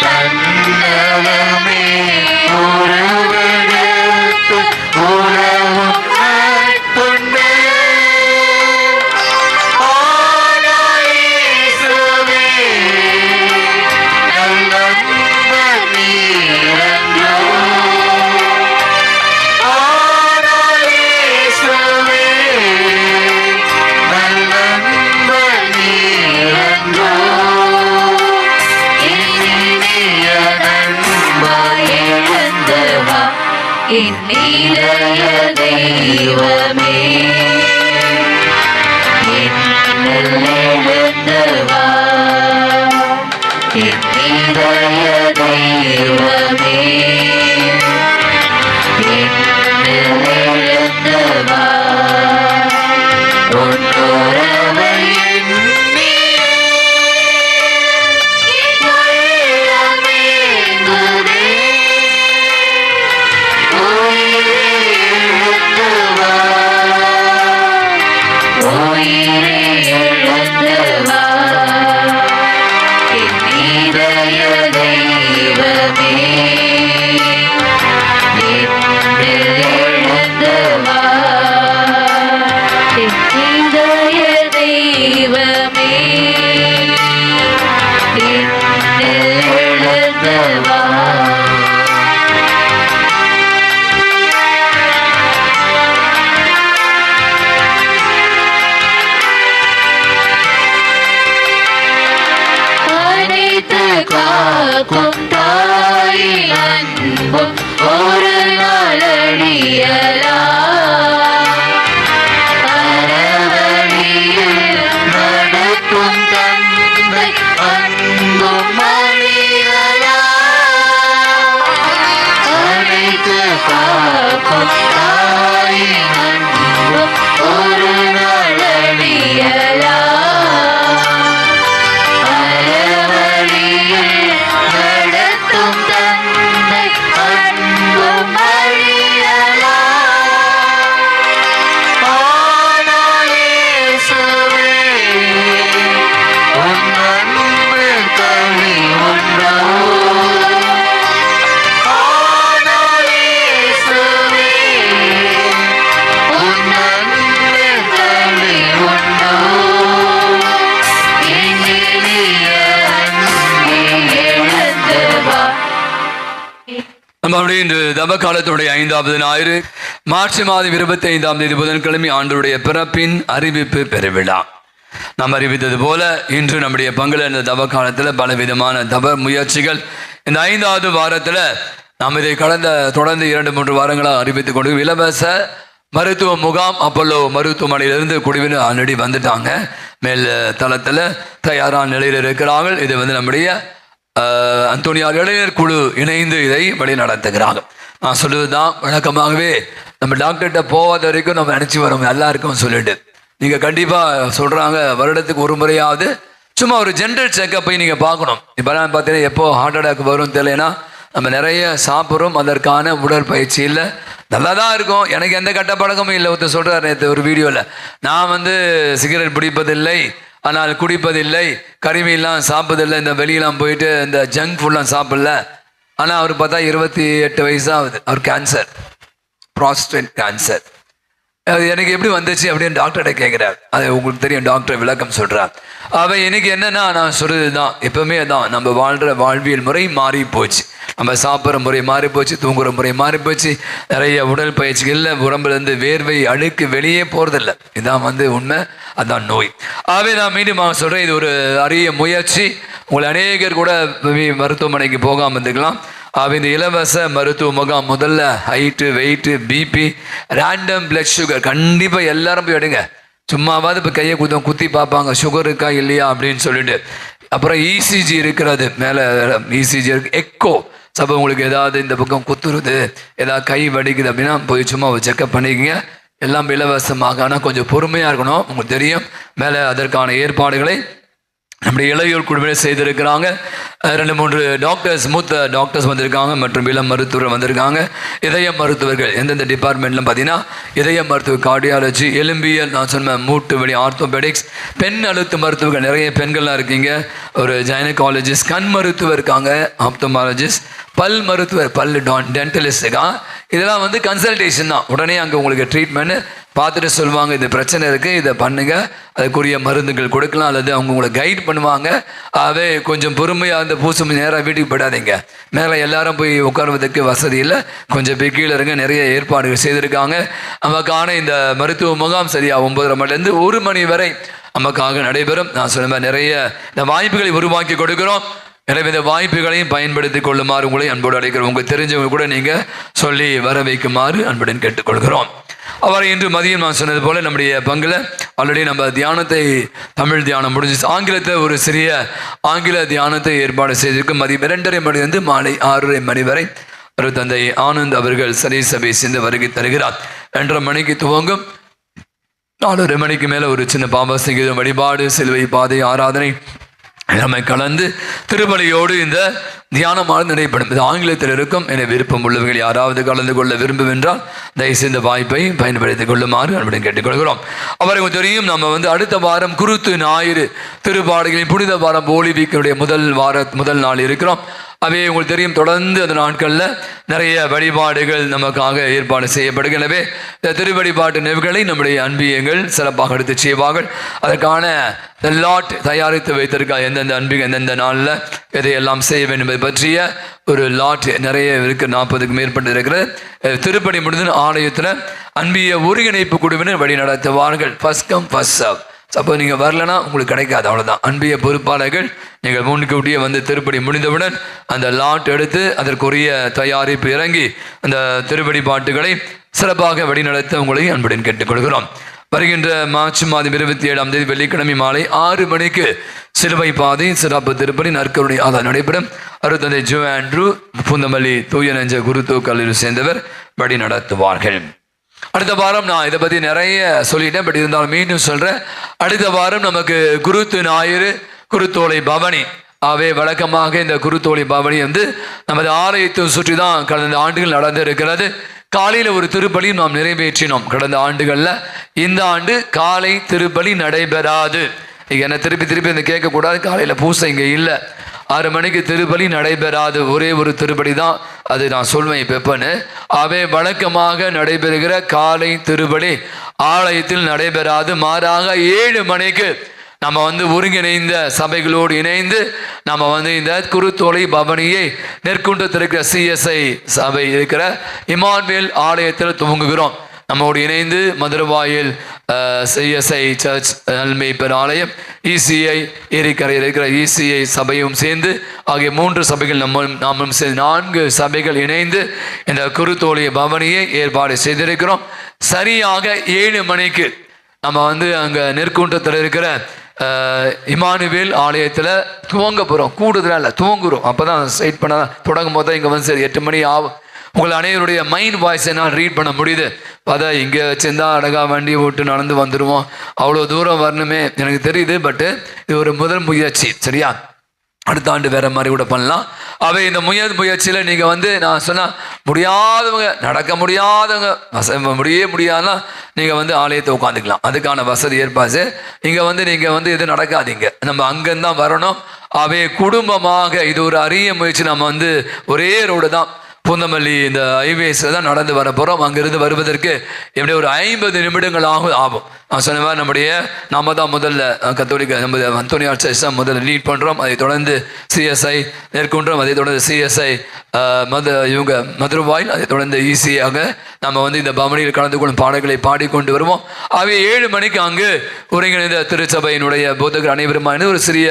தன்னலமே உருவெடுத்து உணவும் நட்புண்டு ஆனால் இயேசுவே நல்லன்பர் நீரன்றோ ஆனால் இயேசுவே நல்லன்பர் நீரன்றோ இனிய நண்பா எழுந்து வா என்னிடைய தெய்வமே என்னில் எழுந்து வா என்னிடைய தெய்வமே என்னில் எழுந்து வா உன்னுறவை எண்ணியே உள்ளமேங்குதே உயிரே எழுந்து வா உயிரே எழுந்து வா என்னிடைய தெய்வமே என்னில் எழுந்து வா என்னிடைய தெய்வமே என்னில் எழுந்து வா அனைத்து காக்கும் தாயின் அன்பும் ஒரு நாள் அழியலாம் அறவழியில் நடக்கும் தந்தை அன்பும் அழியலாம் அனைத்து காக்கும் தாயின் அன்பும் ஒரு நாள் அழியலாம் அறவழியில் நடத்தும் தந்தை அன்பும் அழியலாம் ஆனால் இயேசுவே உன் அன்பில் தனி உண்டோ ஆனால் இயேசுவே உன் அன்பில் தனி உண்டோ இனிய அன்பே எழுந்து வா நம்ம அப்படியே இன்று தப காலத்துடைய 5வது ஞாயிறு மார்ச் மாதம் 25ஆம் தேதி புதன்கிழமை ஆண்டவருடைய பிறப்பின் அறிவிப்பு பெருவிழா. நாம் அறிவித்தது போல இன்று நம்முடைய பங்குல இந்த தப காலத்தில் பலவிதமான தப முயற்சிகள் இந்த 5வது வாரத்தில் நாம் இதை தொடர்ந்து 2-3 வாரங்களாக அறிவித்துக் கொண்டு இலவச மருத்துவ முகாம் அப்பல்லோ மருத்துவமனையிலிருந்து குடிவினர் ஆல்ரெடி வந்துட்டாங்க. மேல் தளத்தில் தயாரான நிலையில் இருக்கிறார்கள். இது நம்முடைய அந்தோனியார் இளைஞர் குழு இணைந்து இதை வழி நடத்துகிறாங்க. நான் சொல்லுவதுதான் வழக்கமாகவே நம்ம டாக்டர்கிட்ட போகாத வரைக்கும் நம்ம நினச்சி வரோம் எல்லாருக்கும் சொல்லிட்டு. நீங்கள் கண்டிப்பாக சொல்கிறாங்க வருடத்துக்கு ஒரு முறையாவது சும்மா ஒரு ஜென்ரல் செக்கப்பை நீங்கள் பார்க்கணும். இப்போலாம் பார்த்தீங்கன்னா எப்போ ஹார்ட் அட்டாக் வரும் தெரியலனா நம்ம நிறைய சாப்பிட்றோம், அதற்கான உடற்பயிற்சி இல்லை. நல்லா தான் இருக்கும், எனக்கு எந்த கட்ட பழக்கமும் இல்லை. ஒருத்தர் சொல்கிறார் நேற்று ஒரு வீடியோவில், நான் சிகரெட் பிடிப்பதில்லை, ஆனால் குடிப்பதில்லை, கருவியெல்லாம் சாப்பிட்றதில்லை, இந்த வெளியெல்லாம் போயிட்டு இந்த ஜங்க் ஃபுட்லாம் சாப்பிடல. ஆனால் அவர் பார்த்தா 28 வயசாகுது, அவர் கேன்சர், ப்ராஸ்டேட் கேன்சர். அது எனக்கு எப்படி வந்துச்சு அப்படின்னு டாக்டர்கிட்ட கேட்குறாரு. அது உங்களுக்கு தெரியும், டாக்டர் விளக்கம் சொல்கிறார். அவன் எனக்கு என்னென்னா நான் சொல்கிறது தான், எப்பவுமே தான், நம்ம வாழ்கிற வாழ்வியல் முறை மாறி போச்சு, நம்ம சாப்பிட்ற முறை மாறி போச்சு, தூங்குற முறை மாறி போச்சு, நிறைய உடல் பயிற்சிகளில் உடம்புலேருந்து வேர்வை அழுக்கு வெளியே போகிறதில்ல. இதுதான் உண்மை, அதுதான் நோய். ஆகவே நான் மீண்டும் சொல்கிறேன், இது ஒரு அரிய முயற்சி. உங்களை அநேகர் கூட மருத்துவமனைக்கு போகாமல் இருந்துக்கலாம். இந்த இலவச மருத்துவ முகாம் முதல்ல height, weight, BP, random blood sugar கண்டிப்பாக எல்லாரும் போய் எடுங்க. சும்மாவாது இப்போ கையை குத்தி பார்ப்பாங்க சுகர் இருக்கா இல்லையா அப்படின்னு சொல்லிட்டு. அப்புறம் இசிஜி இருக்கிறது, மேலே இசிஜி இருக்கு, எக்கோ. சப்போ உங்களுக்கு ஏதாவது இந்த பக்கம் குத்துருது, ஏதாவது கை வடிக்குது அப்படின்னா போய் சும்மா செக்கப் பண்ணிக்கங்க. எல்லாம் இலவசமாக. ஆனால் கொஞ்சம் பொறுமையாக இருக்கணும். உங்களுக்கு தெரியும், மேலே அதற்கான ஏற்பாடுகளை நம்முடைய இளையோர் குழுவினர் செய்திருக்கிறாங்க. 2-3 டாக்டர்ஸ், மூத்த டாக்டர்ஸ் வந்திருக்காங்க மற்றும் இளம் மருத்துவர் வந்திருக்காங்க. இதய மருத்துவர்கள் எந்தெந்த டிபார்ட்மெண்ட்ல பார்த்தீங்கன்னா இதய மருத்துவ, கார்டியாலஜி, எலும்பியல், நான் சொன்ன மூட்டு வலி, ஆர்த்தோபெடிக்ஸ், பெண் அழுத்த மருத்துவர்கள் நிறைய பெண்கள்லாம் இருக்கீங்க. ஒரு கைனகாலஜிஸ்ட், கண் மருத்துவர் இருக்காங்க, ஆப்தமாலஜிஸ்ட், பல் மருத்துவர், பல் டென்டலிஸ்ட் இருக்காங்க. இதெல்லாம் வந்து கன்சல்டேஷன் தான். உடனே அங்கே உங்களுக்கு ட்ரீட்மெண்ட் பார்த்துட்டு சொல்லுவாங்க, இது பிரச்சனை இருக்குது, இதை பண்ணுங்க, அதுக்குரிய மருந்துகள் கொடுக்கலாம், அல்லது அவங்க உங்களை கைட் பண்ணுவாங்க. ஆகவே கொஞ்சம் பொறுமையாக அந்த பூசம் நேராக வீட்டுக்கு போயிடாதீங்க. மேலே எல்லாரும் போய் உட்காருவதற்கு வசதி இல்லை, கொஞ்சம் போய் கீழே இருங்க. நிறைய ஏற்பாடுகள் செய்திருக்காங்க. நமக்கான இந்த மருத்துவ முகாம் சரியாக 9:30 மணிலேருந்து 1 மணி வரை நமக்காக நடைபெறும். நான் சொன்ன மாதிரி நிறைய இந்த வாய்ப்புகளை உருவாக்கி கொடுக்குறோம். எனவே இந்த வாய்ப்புகளையும் பயன்படுத்தி கொள்ளுமாறு உங்களை அன்போடு அழைக்கிறோம். உங்களுக்கு தெரிஞ்சவங்க கூட நீங்கள் சொல்லி வர வைக்குமாறு அன்புடன் கேட்டுக்கொள்கிறோம். அவர் இன்று மதியம் நான் சொன்னது போல நம்முடைய பங்கில் ஆல்ரெடி நம்ம தியானத்தை, தமிழ் தியானம் முடிஞ்சிச்சு. ஆங்கிலத்தில் ஒரு சிறிய ஆங்கில தியானத்தை ஏற்பாடு செய்திருக்கும். மதியம் 2:30 மணிலிருந்து மாலை 6:30 மணி வரை ஒரு தந்தை ஆனந்த் அவர்கள் சரி சபை சேர்ந்து வருகை தருகிறார். 2:30 மணிக்கு துவங்கும். 4:30 மணிக்கு மேலே ஒரு சின்ன பாப சங்கீதம், வழிபாடு, சிலுவை பாதை ஆராதனை எல்லாமே கலந்து திருப்பலியோடு இந்த தியானமாக நடைபெறும். இது ஆங்கிலத்தில் இருக்கும். என விருப்பம் உள்ளவர்கள் யாராவது கலந்து கொள்ள விரும்புவென்றால் தயவுசெய்து இந்த வாய்ப்பை பயன்படுத்திக் கொள்ளுமாறு அப்படின்னு கேட்டுக்கொள்கிறோம். அவருக்கு தெரியும், நம்ம வந்து அடுத்த வாரம் குருத்து ஞாயிறு திருப்பாடுகளின் புனித வாரம் போலிவிக்கனுடைய முதல் நாள் இருக்கிறோம். அவை உங்களுக்கு தெரியும், தொடர்ந்து அந்த நாட்களில் நிறைய வழிபாடுகள் நமக்காக ஏற்பாடு செய்யப்படுகின்றன. இந்த திருவழிபாட்டு நிகழ்வுகளை நம்முடைய அன்பியங்கள் சிறப்பாக எடுத்து செய்வார்கள். அதற்கான லாட் தயாரித்து வைத்திருக்கா, எந்தெந்த அன்பிகள் எந்தெந்த நாளில் எதையெல்லாம் செய்ய வேண்டும் என்பதை பற்றிய ஒரு லாட் நிறைய இருக்கு. 40க்கும் மேற்பட்டு இருக்கிறது. திருப்பணி முடிந்த ஆலயத்தில் அன்பிய ஒருங்கிணைப்பு குழுவினர் வழி நடத்துவார்கள். First come first serve. Suppose நீங்கள் வரலன்னா உங்களுக்கு கிடைக்காது, அவ்வளோதான். அன்பிய பொறுப்பாளர்கள் நீங்கள் முன்கூட்டியே வந்து திருப்படி முடிந்தவுடன் அந்த லாட் எடுத்து அதற்குரிய தயாரிப்பு இறங்கி அந்த திருப்படி பாட்டுகளை சிறப்பாக வழிநடத்த உங்களை அன்புடன் கேட்டுக்கொள்கிறோம். வருகின்ற மார்ச் மாதம் 27ஆம் தேதி வெள்ளிக்கிழமை மாலை 6 மணிக்கு சிலுவை பாதை சிறப்பு திருப்பணி நற்கருணை ஆதாரம் நடைபெறும். அருத்தந்தை ஜோ ஆண்ட்ரூ பூந்தமல்லி தூய நெஞ்ச குருத்துவ கல்லூரி சேர்ந்தவர் வழி நடத்துவார்கள். அடுத்த வாரம் நான் இதை பற்றி நிறைய சொல்லிட்டேன், பட் இருந்தாலும் மீண்டும் சொல்கிறேன். அடுத்த வாரம் நமக்கு குருத்து ஞாயிறு குருத்தோலை பவனி. ஆகவே வழக்கமாக இந்த குருத்தோலை பவனி வந்து நமது ஆலயத்தை சுற்றி தான் கடந்த ஆண்டுகள் நடந்து இருக்கிறது. காலையில் ஒரு திருப்பலி நாம் நிறைவேற்றினோம் கடந்த ஆண்டுகளில். இந்த ஆண்டு காலை திருப்பலி நடைபெறாது. என்ன திருப்பி இந்த கேட்கக்கூடாது, காலையில் பூசை இங்கே இல்லை. 6 மணிக்கு திருப்பலி நடைபெறாது. ஒரே ஒரு திருப்பலி தான், அது நான் சொல்வேன் இப்போ எப்பன்னு. அவை வழக்கமாக நடைபெறுகிற காலை திருப்பலி ஆலயத்தில் நடைபெறாது. மாறாக 7 மணிக்கு நம்ம வந்து ஒருங்கிணைந்த சபைகளோடு இணைந்து நம்ம வந்து இந்த குருத்தோலை பவனியை நெற்குன்றத்தில் இருக்கிற CSI சபை இருக்கிற இமானுவேல் ஆலயத்தில் துவங்குகிறோம். நம்மோடு இணைந்து மதுரவாயில் CSI சர்ச் நல்மேய்ப்பர் ஆலயம், ECI ஏரிக்கரையில் இருக்கிற ECI சபையும் சேர்ந்து ஆகிய 3 சபைகள் நாமும் சேர்ந்து 4 சபைகள் இணைந்து இந்த குருத்தோலை பவனியை ஏற்பாடு செய்திருக்கிறோம். சரியாக 7 மணிக்கு நம்ம வந்து அங்கே நெற்குன்றத்தில் இருக்கிற இமானுவேல் ஆலயத்தில் துவங்க போகிறோம். கூடுதலாக இல்லை, துவங்குறோம். அப்போ தான் ஸ்ட்ரைட் பண்ண தொடங்கும் போது தான் இங்கே வந்து சரி 8 மணி ஆகும். உங்கள் அனைவருடைய மைண்ட் வாய்ஸை நான் ரீட் பண்ண முடியுது. பார்த்தா இங்கே வச்சுருந்தா அழகாக வண்டியை விட்டு நடந்து வந்துடுவோம், அவ்வளோ தூரம் வரணுமே எனக்கு தெரியுது. பட்டு இது ஒரு முதல் முயற்சி, சரியா? அடுத்த ஆண்டு வேறு மாதிரி கூட பண்ணலாம். அவை இந்த முயற்சியில் நீங்கள் வந்து நான் சொன்னால் முடியாதவங்க, நடக்க முடியாதவங்க, முடியாதுன்னா நீங்கள் வந்து ஆலயத்தை உட்காந்துக்கலாம். அதுக்கான வசதி ஏற்பாடு. இங்கே வந்து நீங்கள் வந்து எதுவும் நடக்காதீங்க, நம்ம அங்கேருந்து தான் வரணும். அவை குடும்பமாக இது ஒரு அரிய முயற்சி. நம்ம வந்து ஒரே ரோடு தான், பூந்தமல்லி இந்த ஹைவேஸில் தான் நடந்து வர போகிறோம். அங்கேருந்து வருவதற்கு எப்படி ஒரு 50 நிமிடங்கள் ஆகும். நான் சொன்ன மாதிரி நாம தான் முதல்ல கத்தோலிக்க நம்ம அந்தோனியார் சர்ச் தான் முதல்ல லீட் பண்ணுறோம். அதை தொடர்ந்து CSI நெற்குன்றம், அதை தொடர்ந்து CSI மதுரவாயில், அதை தொடர்ந்து ECIயாக நம்ம வந்து இந்த பவனியில் கலந்து கொள்ளும் பாடல்களை பாடிக்கொண்டு வருவோம். அவை 7 மணிக்கு அங்கு ஒருங்கிணைந்த திருச்சபையினுடைய போதகர் அனைவருமான ஒரு சிறிய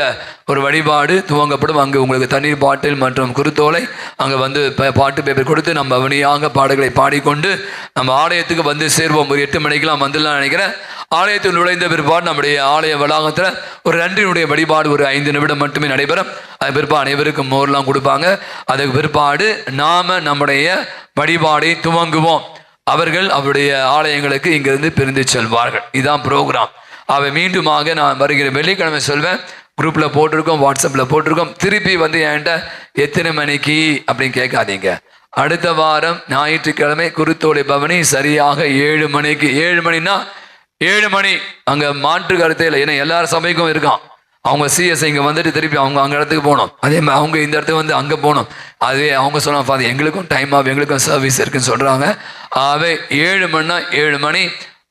ஒரு வழிபாடு துவங்கப்படும். அங்கு உங்களுக்கு தண்ணீர் பாட்டில் மற்றும் குருத்தோலை அங்கே வந்து பாட்டு பேப்பர் கொடுத்து நம்ம பவனியாக பாடல்களை பாடிக்கொண்டு நம்ம ஆலயத்துக்கு வந்து சேர்வோம். ஒரு 8 மணிக்கெல்லாம் வந்துடலாம் நினைக்கிறேன். ஆலயத்தில் நுழைந்த பிற்பாடு நம்முடைய ஆலய வளாகத்தில் ஒரு நன்றியினுடைய வழிபாடு ஒரு 5 நிமிடம் மட்டுமே நடைபெறும். அது பிற்பாடு அனைவருக்கும் மோர்லாம் கொடுப்பாங்க. அதுக்கு பிற்பாடு நாம் நம்முடைய வழிபாடை துவங்குவோம். அவர்கள் அவருடைய ஆலயங்களுக்கு இங்கிருந்து பிரிந்து செல்வார்கள். இதுதான் ப்ரோக்ராம். அவை மீண்டுமாக நான் வருகிற வெள்ளிக்கிழமை சொல்வேன். குரூப்பில் போட்டிருக்கோம், வாட்ஸ்அப்பில் போட்டிருக்கோம். திருப்பி வந்து என்கிட்ட எத்தனை மணிக்கு அப்படின்னு கேட்காதீங்க. அடுத்த வாரம் ஞாயிற்றுக்கிழமை குருத்தோலை பவனி சரியாக 7 மணிக்கு. 7 மணின்னா 7 மணி. அங்கே மாற்று கருத்தே இல்லை. ஏன்னா எல்லாரும் சபைக்கும் இருக்கான். அவங்க சிஎஸ் இங்கே வந்துட்டு திருப்பி அவங்க அங்கே இடத்துக்கு போகணும். அதே மாதிரி அவங்க இந்த இடத்துக்கு வந்து அங்கே போகணும். அதுவே அவங்க சொன்னாங்க, ஃபாதர் எங்களுக்கும் டைம் ஆகும், எங்களுக்கும் சர்வீஸ் இருக்குன்னு சொல்கிறாங்க. ஆகவே 7 மணினா 7 மணி.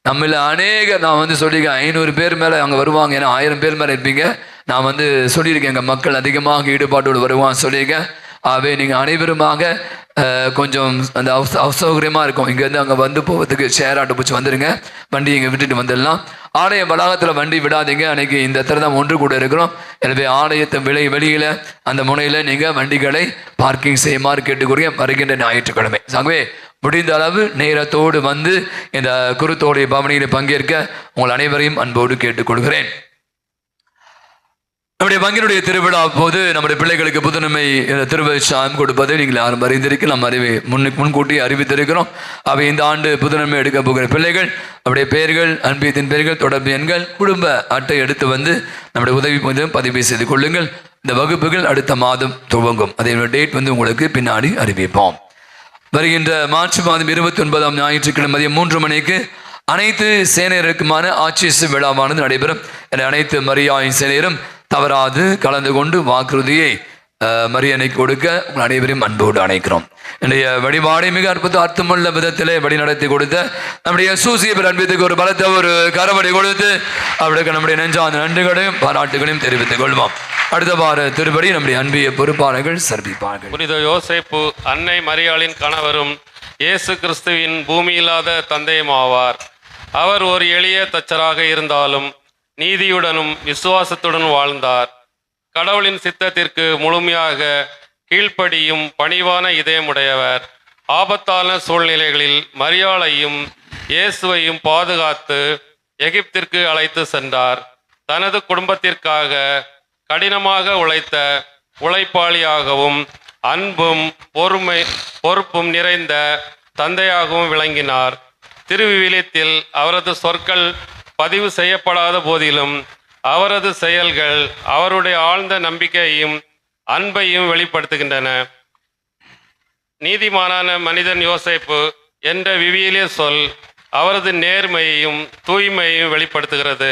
நம்மள அநேகர் நான் வந்து சொல்லியிருக்கேன், 500 பேர் மேலே அங்கே வருவாங்க. ஏன்னா 1000 பேர் மேலே இருப்பீங்க. நான் வந்து சொல்லியிருக்கேன், எங்கள் மக்கள் அதிகமாக ஈடுபாட்டோடு வருவான்னு சொல்லியிருக்கேன். ஆகவே நீங்கள் அனைவருமாக கொஞ்சம் அந்த அசௌகரியமாக இருக்கும். இங்கேருந்து அங்கே வந்து போகிறதுக்கு ஷேர் ஆட்டோ பிடிச்சி வந்துடுங்க. வண்டி இங்கே விட்டுட்டு வந்துடலாம். ஆலய வளாகத்தில் வண்டி விடாதீங்க. அன்றைக்கி இந்த இடத்துல தான் ஒன்று கூட இருக்கிறோம். எனவே ஆலயத்தை வெளியில் அந்த முனையில் நீங்கள் வண்டிகளை பார்க்கிங் செய்யுமாறு கேட்டுக்கொரிய வருகின்ற ஞாயிற்றுக்கிழமை. ஆகவே முடிந்த அளவு நேரத்தோடு வந்து இந்த குருத்தோடைய பவனியில் பங்கேற்க உங்கள் அனைவரையும் அன்போடு கேட்டுக்கொள்கிறேன். நம்முடைய பங்கினுடைய திருவிழா போது நம்முடைய பிள்ளைகளுக்கு புதுநன்மை திருவிழாம் கொடுப்பதை நீங்கள் யாரும் அறிந்திருக்க நம்ம முன்கூட்டி அறிவித்திருக்கிறோம். அவை இந்த ஆண்டு புதுநன்மை எடுக்க போகிற பிள்ளைகள் அவருடைய பெயர்கள், அன்பியத்தின் பெயர்கள், தொடர்பு எண்கள், குடும்ப அட்டை எடுத்து வந்து நம்முடைய உதவி பதிவு செய்து கொள்ளுங்கள். இந்த வகுப்புகள் அடுத்த மாதம் துவங்கும். அதே டேட் வந்து உங்களுக்கு பின்னாடி அறிவிப்போம். வருகின்ற மார்ச் மாதம் 29ஆம் ஞாயிற்றுக்கிழமை மதியம் 3 மணிக்கு அனைத்து சேனையருக்குமான ஆட்சி விழாவானது நடைபெறும். அனைத்து மரியாயின் சேனையரும் தவறாது கலந்து கொண்டு வாக்குறுதியை மரியனை கொடுக்க உங்கள் அனைவரையும் அன்போடு அணைக்கிறோம். என்னுடைய வழிபாடை மிக அர்த்தமுள்ள விதத்திலே வழி நடத்தி கொடுத்த நம்முடைய சூசியர் அன்பித்துக்கு ஒரு பலத்த ஒரு கரவடை கொடுத்து அவருக்கு நம்முடைய நெஞ்சார்ந்த நன்றிகளையும் பாராட்டுகளையும் தெரிவித்துக் கொள்வோம். அடுத்த வார திருப்படி நம்முடைய அன்பிய பொறுப்பாளர்கள் சர்பிப்பார்கள். புனித யோசேப்பு அன்னை மரியாளின் கணவரும் இயேசு கிறிஸ்துவின் பூமியில்லாத தந்தையும் ஆவார். அவர் ஒரு எளிய தச்சராக இருந்தாலும் நீதியுடனும் விசுவாசத்துடன் வாழ்ந்தார். கடவுளின் சித்தத்திற்கு முழுமையாக கீழ்ப்படியும் பணிவான இதயமுடையவர். ஆபத்தான சூழ்நிலைகளில் மரியாளையும் இயேசுவையும் பாதுகாத்து எகிப்திற்கு அழைத்து சென்றார். தனது குடும்பத்திற்காக கடினமாக உழைத்த உழைப்பாளியாகவும் அன்பும் பொறுப்பும் நிறைந்த தந்தையாகவும் விளங்கினார். திருவிவிலியத்தில் அவரது சொற்கள் பதிவு செய்யப்படாத போதிலும் அவரது செயல்கள் அவருடைய ஆழ்ந்த நம்பிக்கையையும் அன்பையும் வெளிப்படுத்துகின்றன. நீதிமானான மனிதன் யோசேப்பு என்ற விவிலிய சொல் அவரது நேர்மையையும் தூய்மையையும் வெளிப்படுத்துகிறது.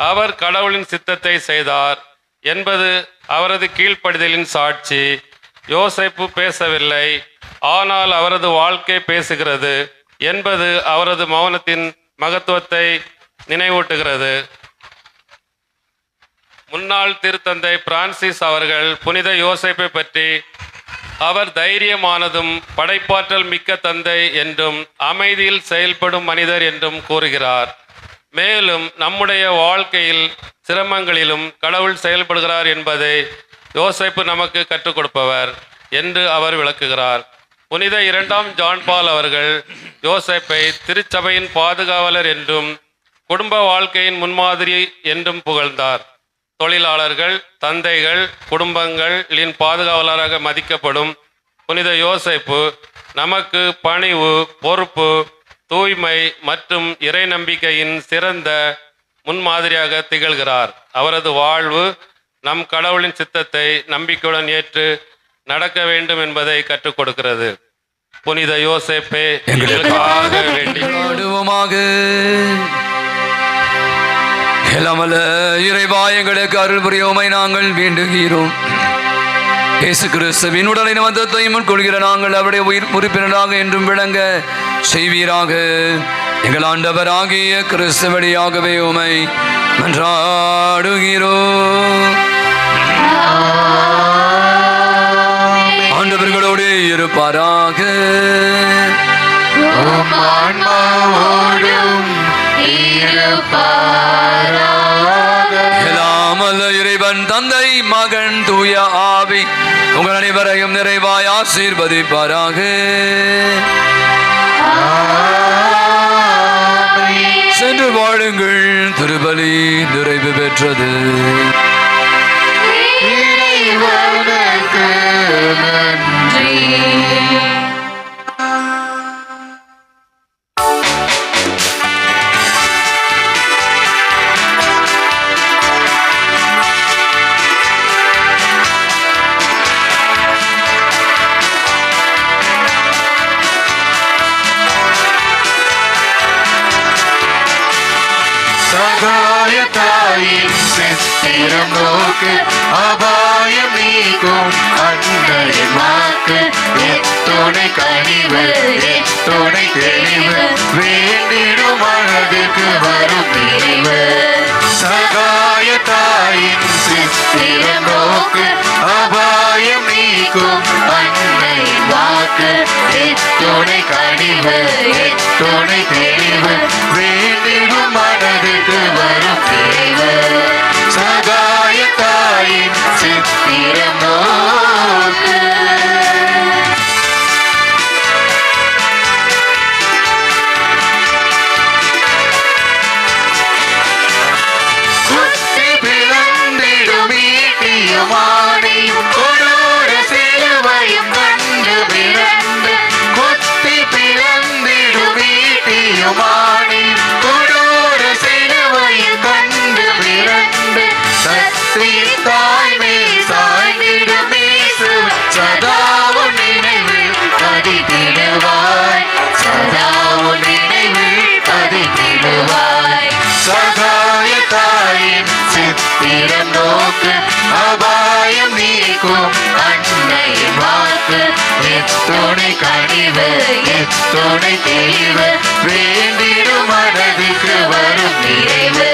அவர் கடவுளின் சித்தத்தை செய்தார் என்பது அவரது கீழ்ப்படிதலின் சாட்சி. யோசேப்பு பேசவில்லை, ஆனால் அவரது வாழ்க்கை பேசுகிறது என்பது அவரது மௌனத்தின் மகத்துவத்தை நினைவூட்டுகிறது. முன்னாள் திருத்தந்தை பிரான்சிஸ் அவர்கள் புனித யோசேப்பை பற்றி அவர் தைரியமானதும் படைப்பாற்றல் மிக்க தந்தை என்றும் அமைதியில் செயல்படும் மனிதர் என்றும் கூறுகிறார். மேலும் நம்முடைய வாழ்க்கையில் சிரமங்களிலும் கடவுள் செயல்படுகிறார் என்பதை யோசேப்பு நமக்கு கற்றுக் கொடுப்பவர் என்று அவர் விளக்குகிறார். புனித 2ஆம் ஜான் பால் அவர்கள் யோசேப்பை திருச்சபையின் பாதுகாவலர் என்றும் குடும்ப வாழ்க்கையின் முன்மாதிரி என்றும் புகழ்ந்தார். தொழிலாளர்கள், தந்தைகள், குடும்பங்களின் பாதுகாவலராக மதிக்கப்படும் புனித யோசேப்பு நமக்கு பணிவு, பொறுப்பு, தூய்மை மற்றும் இறை நம்பிக்கையின் சிறந்த முன்மாதிரியாக திகழ்கிறார். அவரது வாழ்வு நம் கடவுளின் சித்தத்தை நம்பிக்கையுடன் ஏற்று நடக்க வேண்டும் என்பதை கற்றுக் கொடுக்கிறது. புனித யோசேப்பே எங்களுக்காக வேண்டிக் கொள்வோமாக. எல்லாமல்ல இறைவா, எங்களுக்கு அருள் புரியோமை நாங்கள் வேண்டுகிறோம். இயேசு கிறிஸ்துவின் உடலின் வந்தத்தை முன்கொள்கிற நாங்கள் அவருடைய உறுப்பினராக என்றும் விளங்க செய்வீராக. எங்கள் ஆண்டவராகிய கிறிஸ்து வழியாகவே உமை மன்றாடுகிறோம். ஆண்டவர்களோடு இருப்பாராக. எல்லாமல்ல இறைவன் தந்தை, மகன், தூய ஆவி உங்கள் அனைவரையும் நிறைவாய் ஆசீர்வதிப்பாராக. சென்று வாழுங்கள். திருபலி நிறைவு பெற்றது. நன்றி. சகாய தாயின் சித்திரம் நோக்கு அபாயம் நீக்கும் அன்னையின் வாக்கு எத்துணை கனிவு எத்துணை தெளிவு வேண்டிடும் மனதுக்கு வரும் நிறைவு சகாய தாயின் சித்திரம் நோக்கு அபாயம் நீக்கும் அன்னையின் வாக்கு எத்துணை கனிவு எத்துணை தெளிவு வேண்டிடும் மனதுக்கு வரும் நிறைவு சகாய தாயின் சித்திரம் நோக்கு குத்தி பிளந்திடும் ஈட்டியுமானையும் கொடூர சிலுவையும் கண்டு விரண்டு குத்தி பிளந்திடும் ஈட்டியுமானையும் கொடூர சிலுவையும் கண்டு விரண்டு சக்தி தாய்மேல் சாய்ந்திடும் இயேசுவை சதாவும் நினைவில் பதித்திடுவாய் சதாவும் நினைவில் பதித்திடுவாய் சகாய தாயின் சித்திரம் நோக்கு அபாயம் நீக்கும் அன்னையின் வாக்கு எத்துணை கனிவு எத்துணை தெளிவு வேண்டிடும் மனதுக்கு வரும் நிறைவு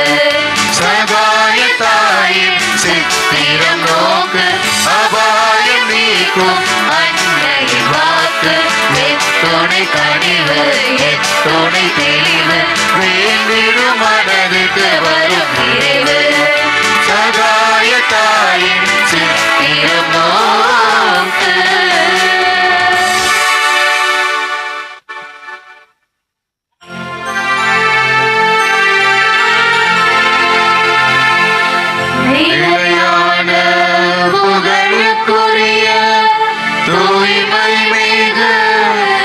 சகாய தாயின் சித்திரம் நோக்கு அபாயம் நீக்கும் அன்னையின் வாக்கு எத்துணை கனிவு எத்துணை தெளிவு வேண்டிடும் மனதுக்கு வரும் நிறைவு சகாய தாயின் சித்திரம் நோக்கு நிலையான புகழுக்குரிய தூய்மை மிகு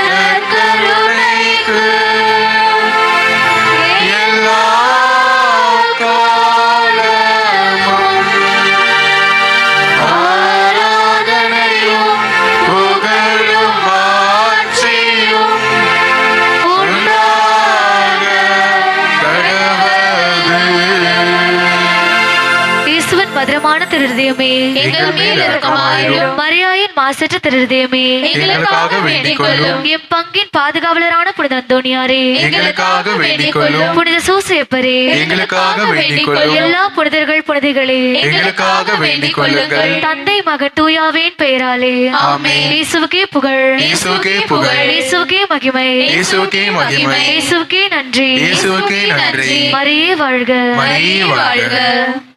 நற்கருணைக்கு எல்லா காலமும் ஆராதனையும் புகழும் மாட்சியும் உண்டாக கடவது இயேசுவின் மதுரமான திருதயமே எங்கள் மேல் இரக்கமாயிரும். மரியாயின் மாசற்ற திருதயமே எங்களுக்காக வேண்டிக் கொள்ளும். எம் பங்கின் பாதுகாவலரான புனித அந்தோணியாரே எங்களுக்காக வேண்டிக் கொள்ளும் புனித சூசையப்பரே எங்களுக்காக வேண்டிக் கொள்ளும் எல்லா புனிதர்கள் புனிதைகளே எங்களுக்காக வேண்டிக் கொள்ளுங்கள் தந்தை மகன் தூயாவின் பெயராலே ஆமென். இயேசுவுக்கே புகழ் இயேசுவுக்கே புகழ் இயேசுவுக்கே மகிமை இயேசுவுக்கே மகிமை இயேசுவுக்கே நன்றி இயேசுவுக்கே நன்றி மரியே வாழ்க மரியே வாழ்க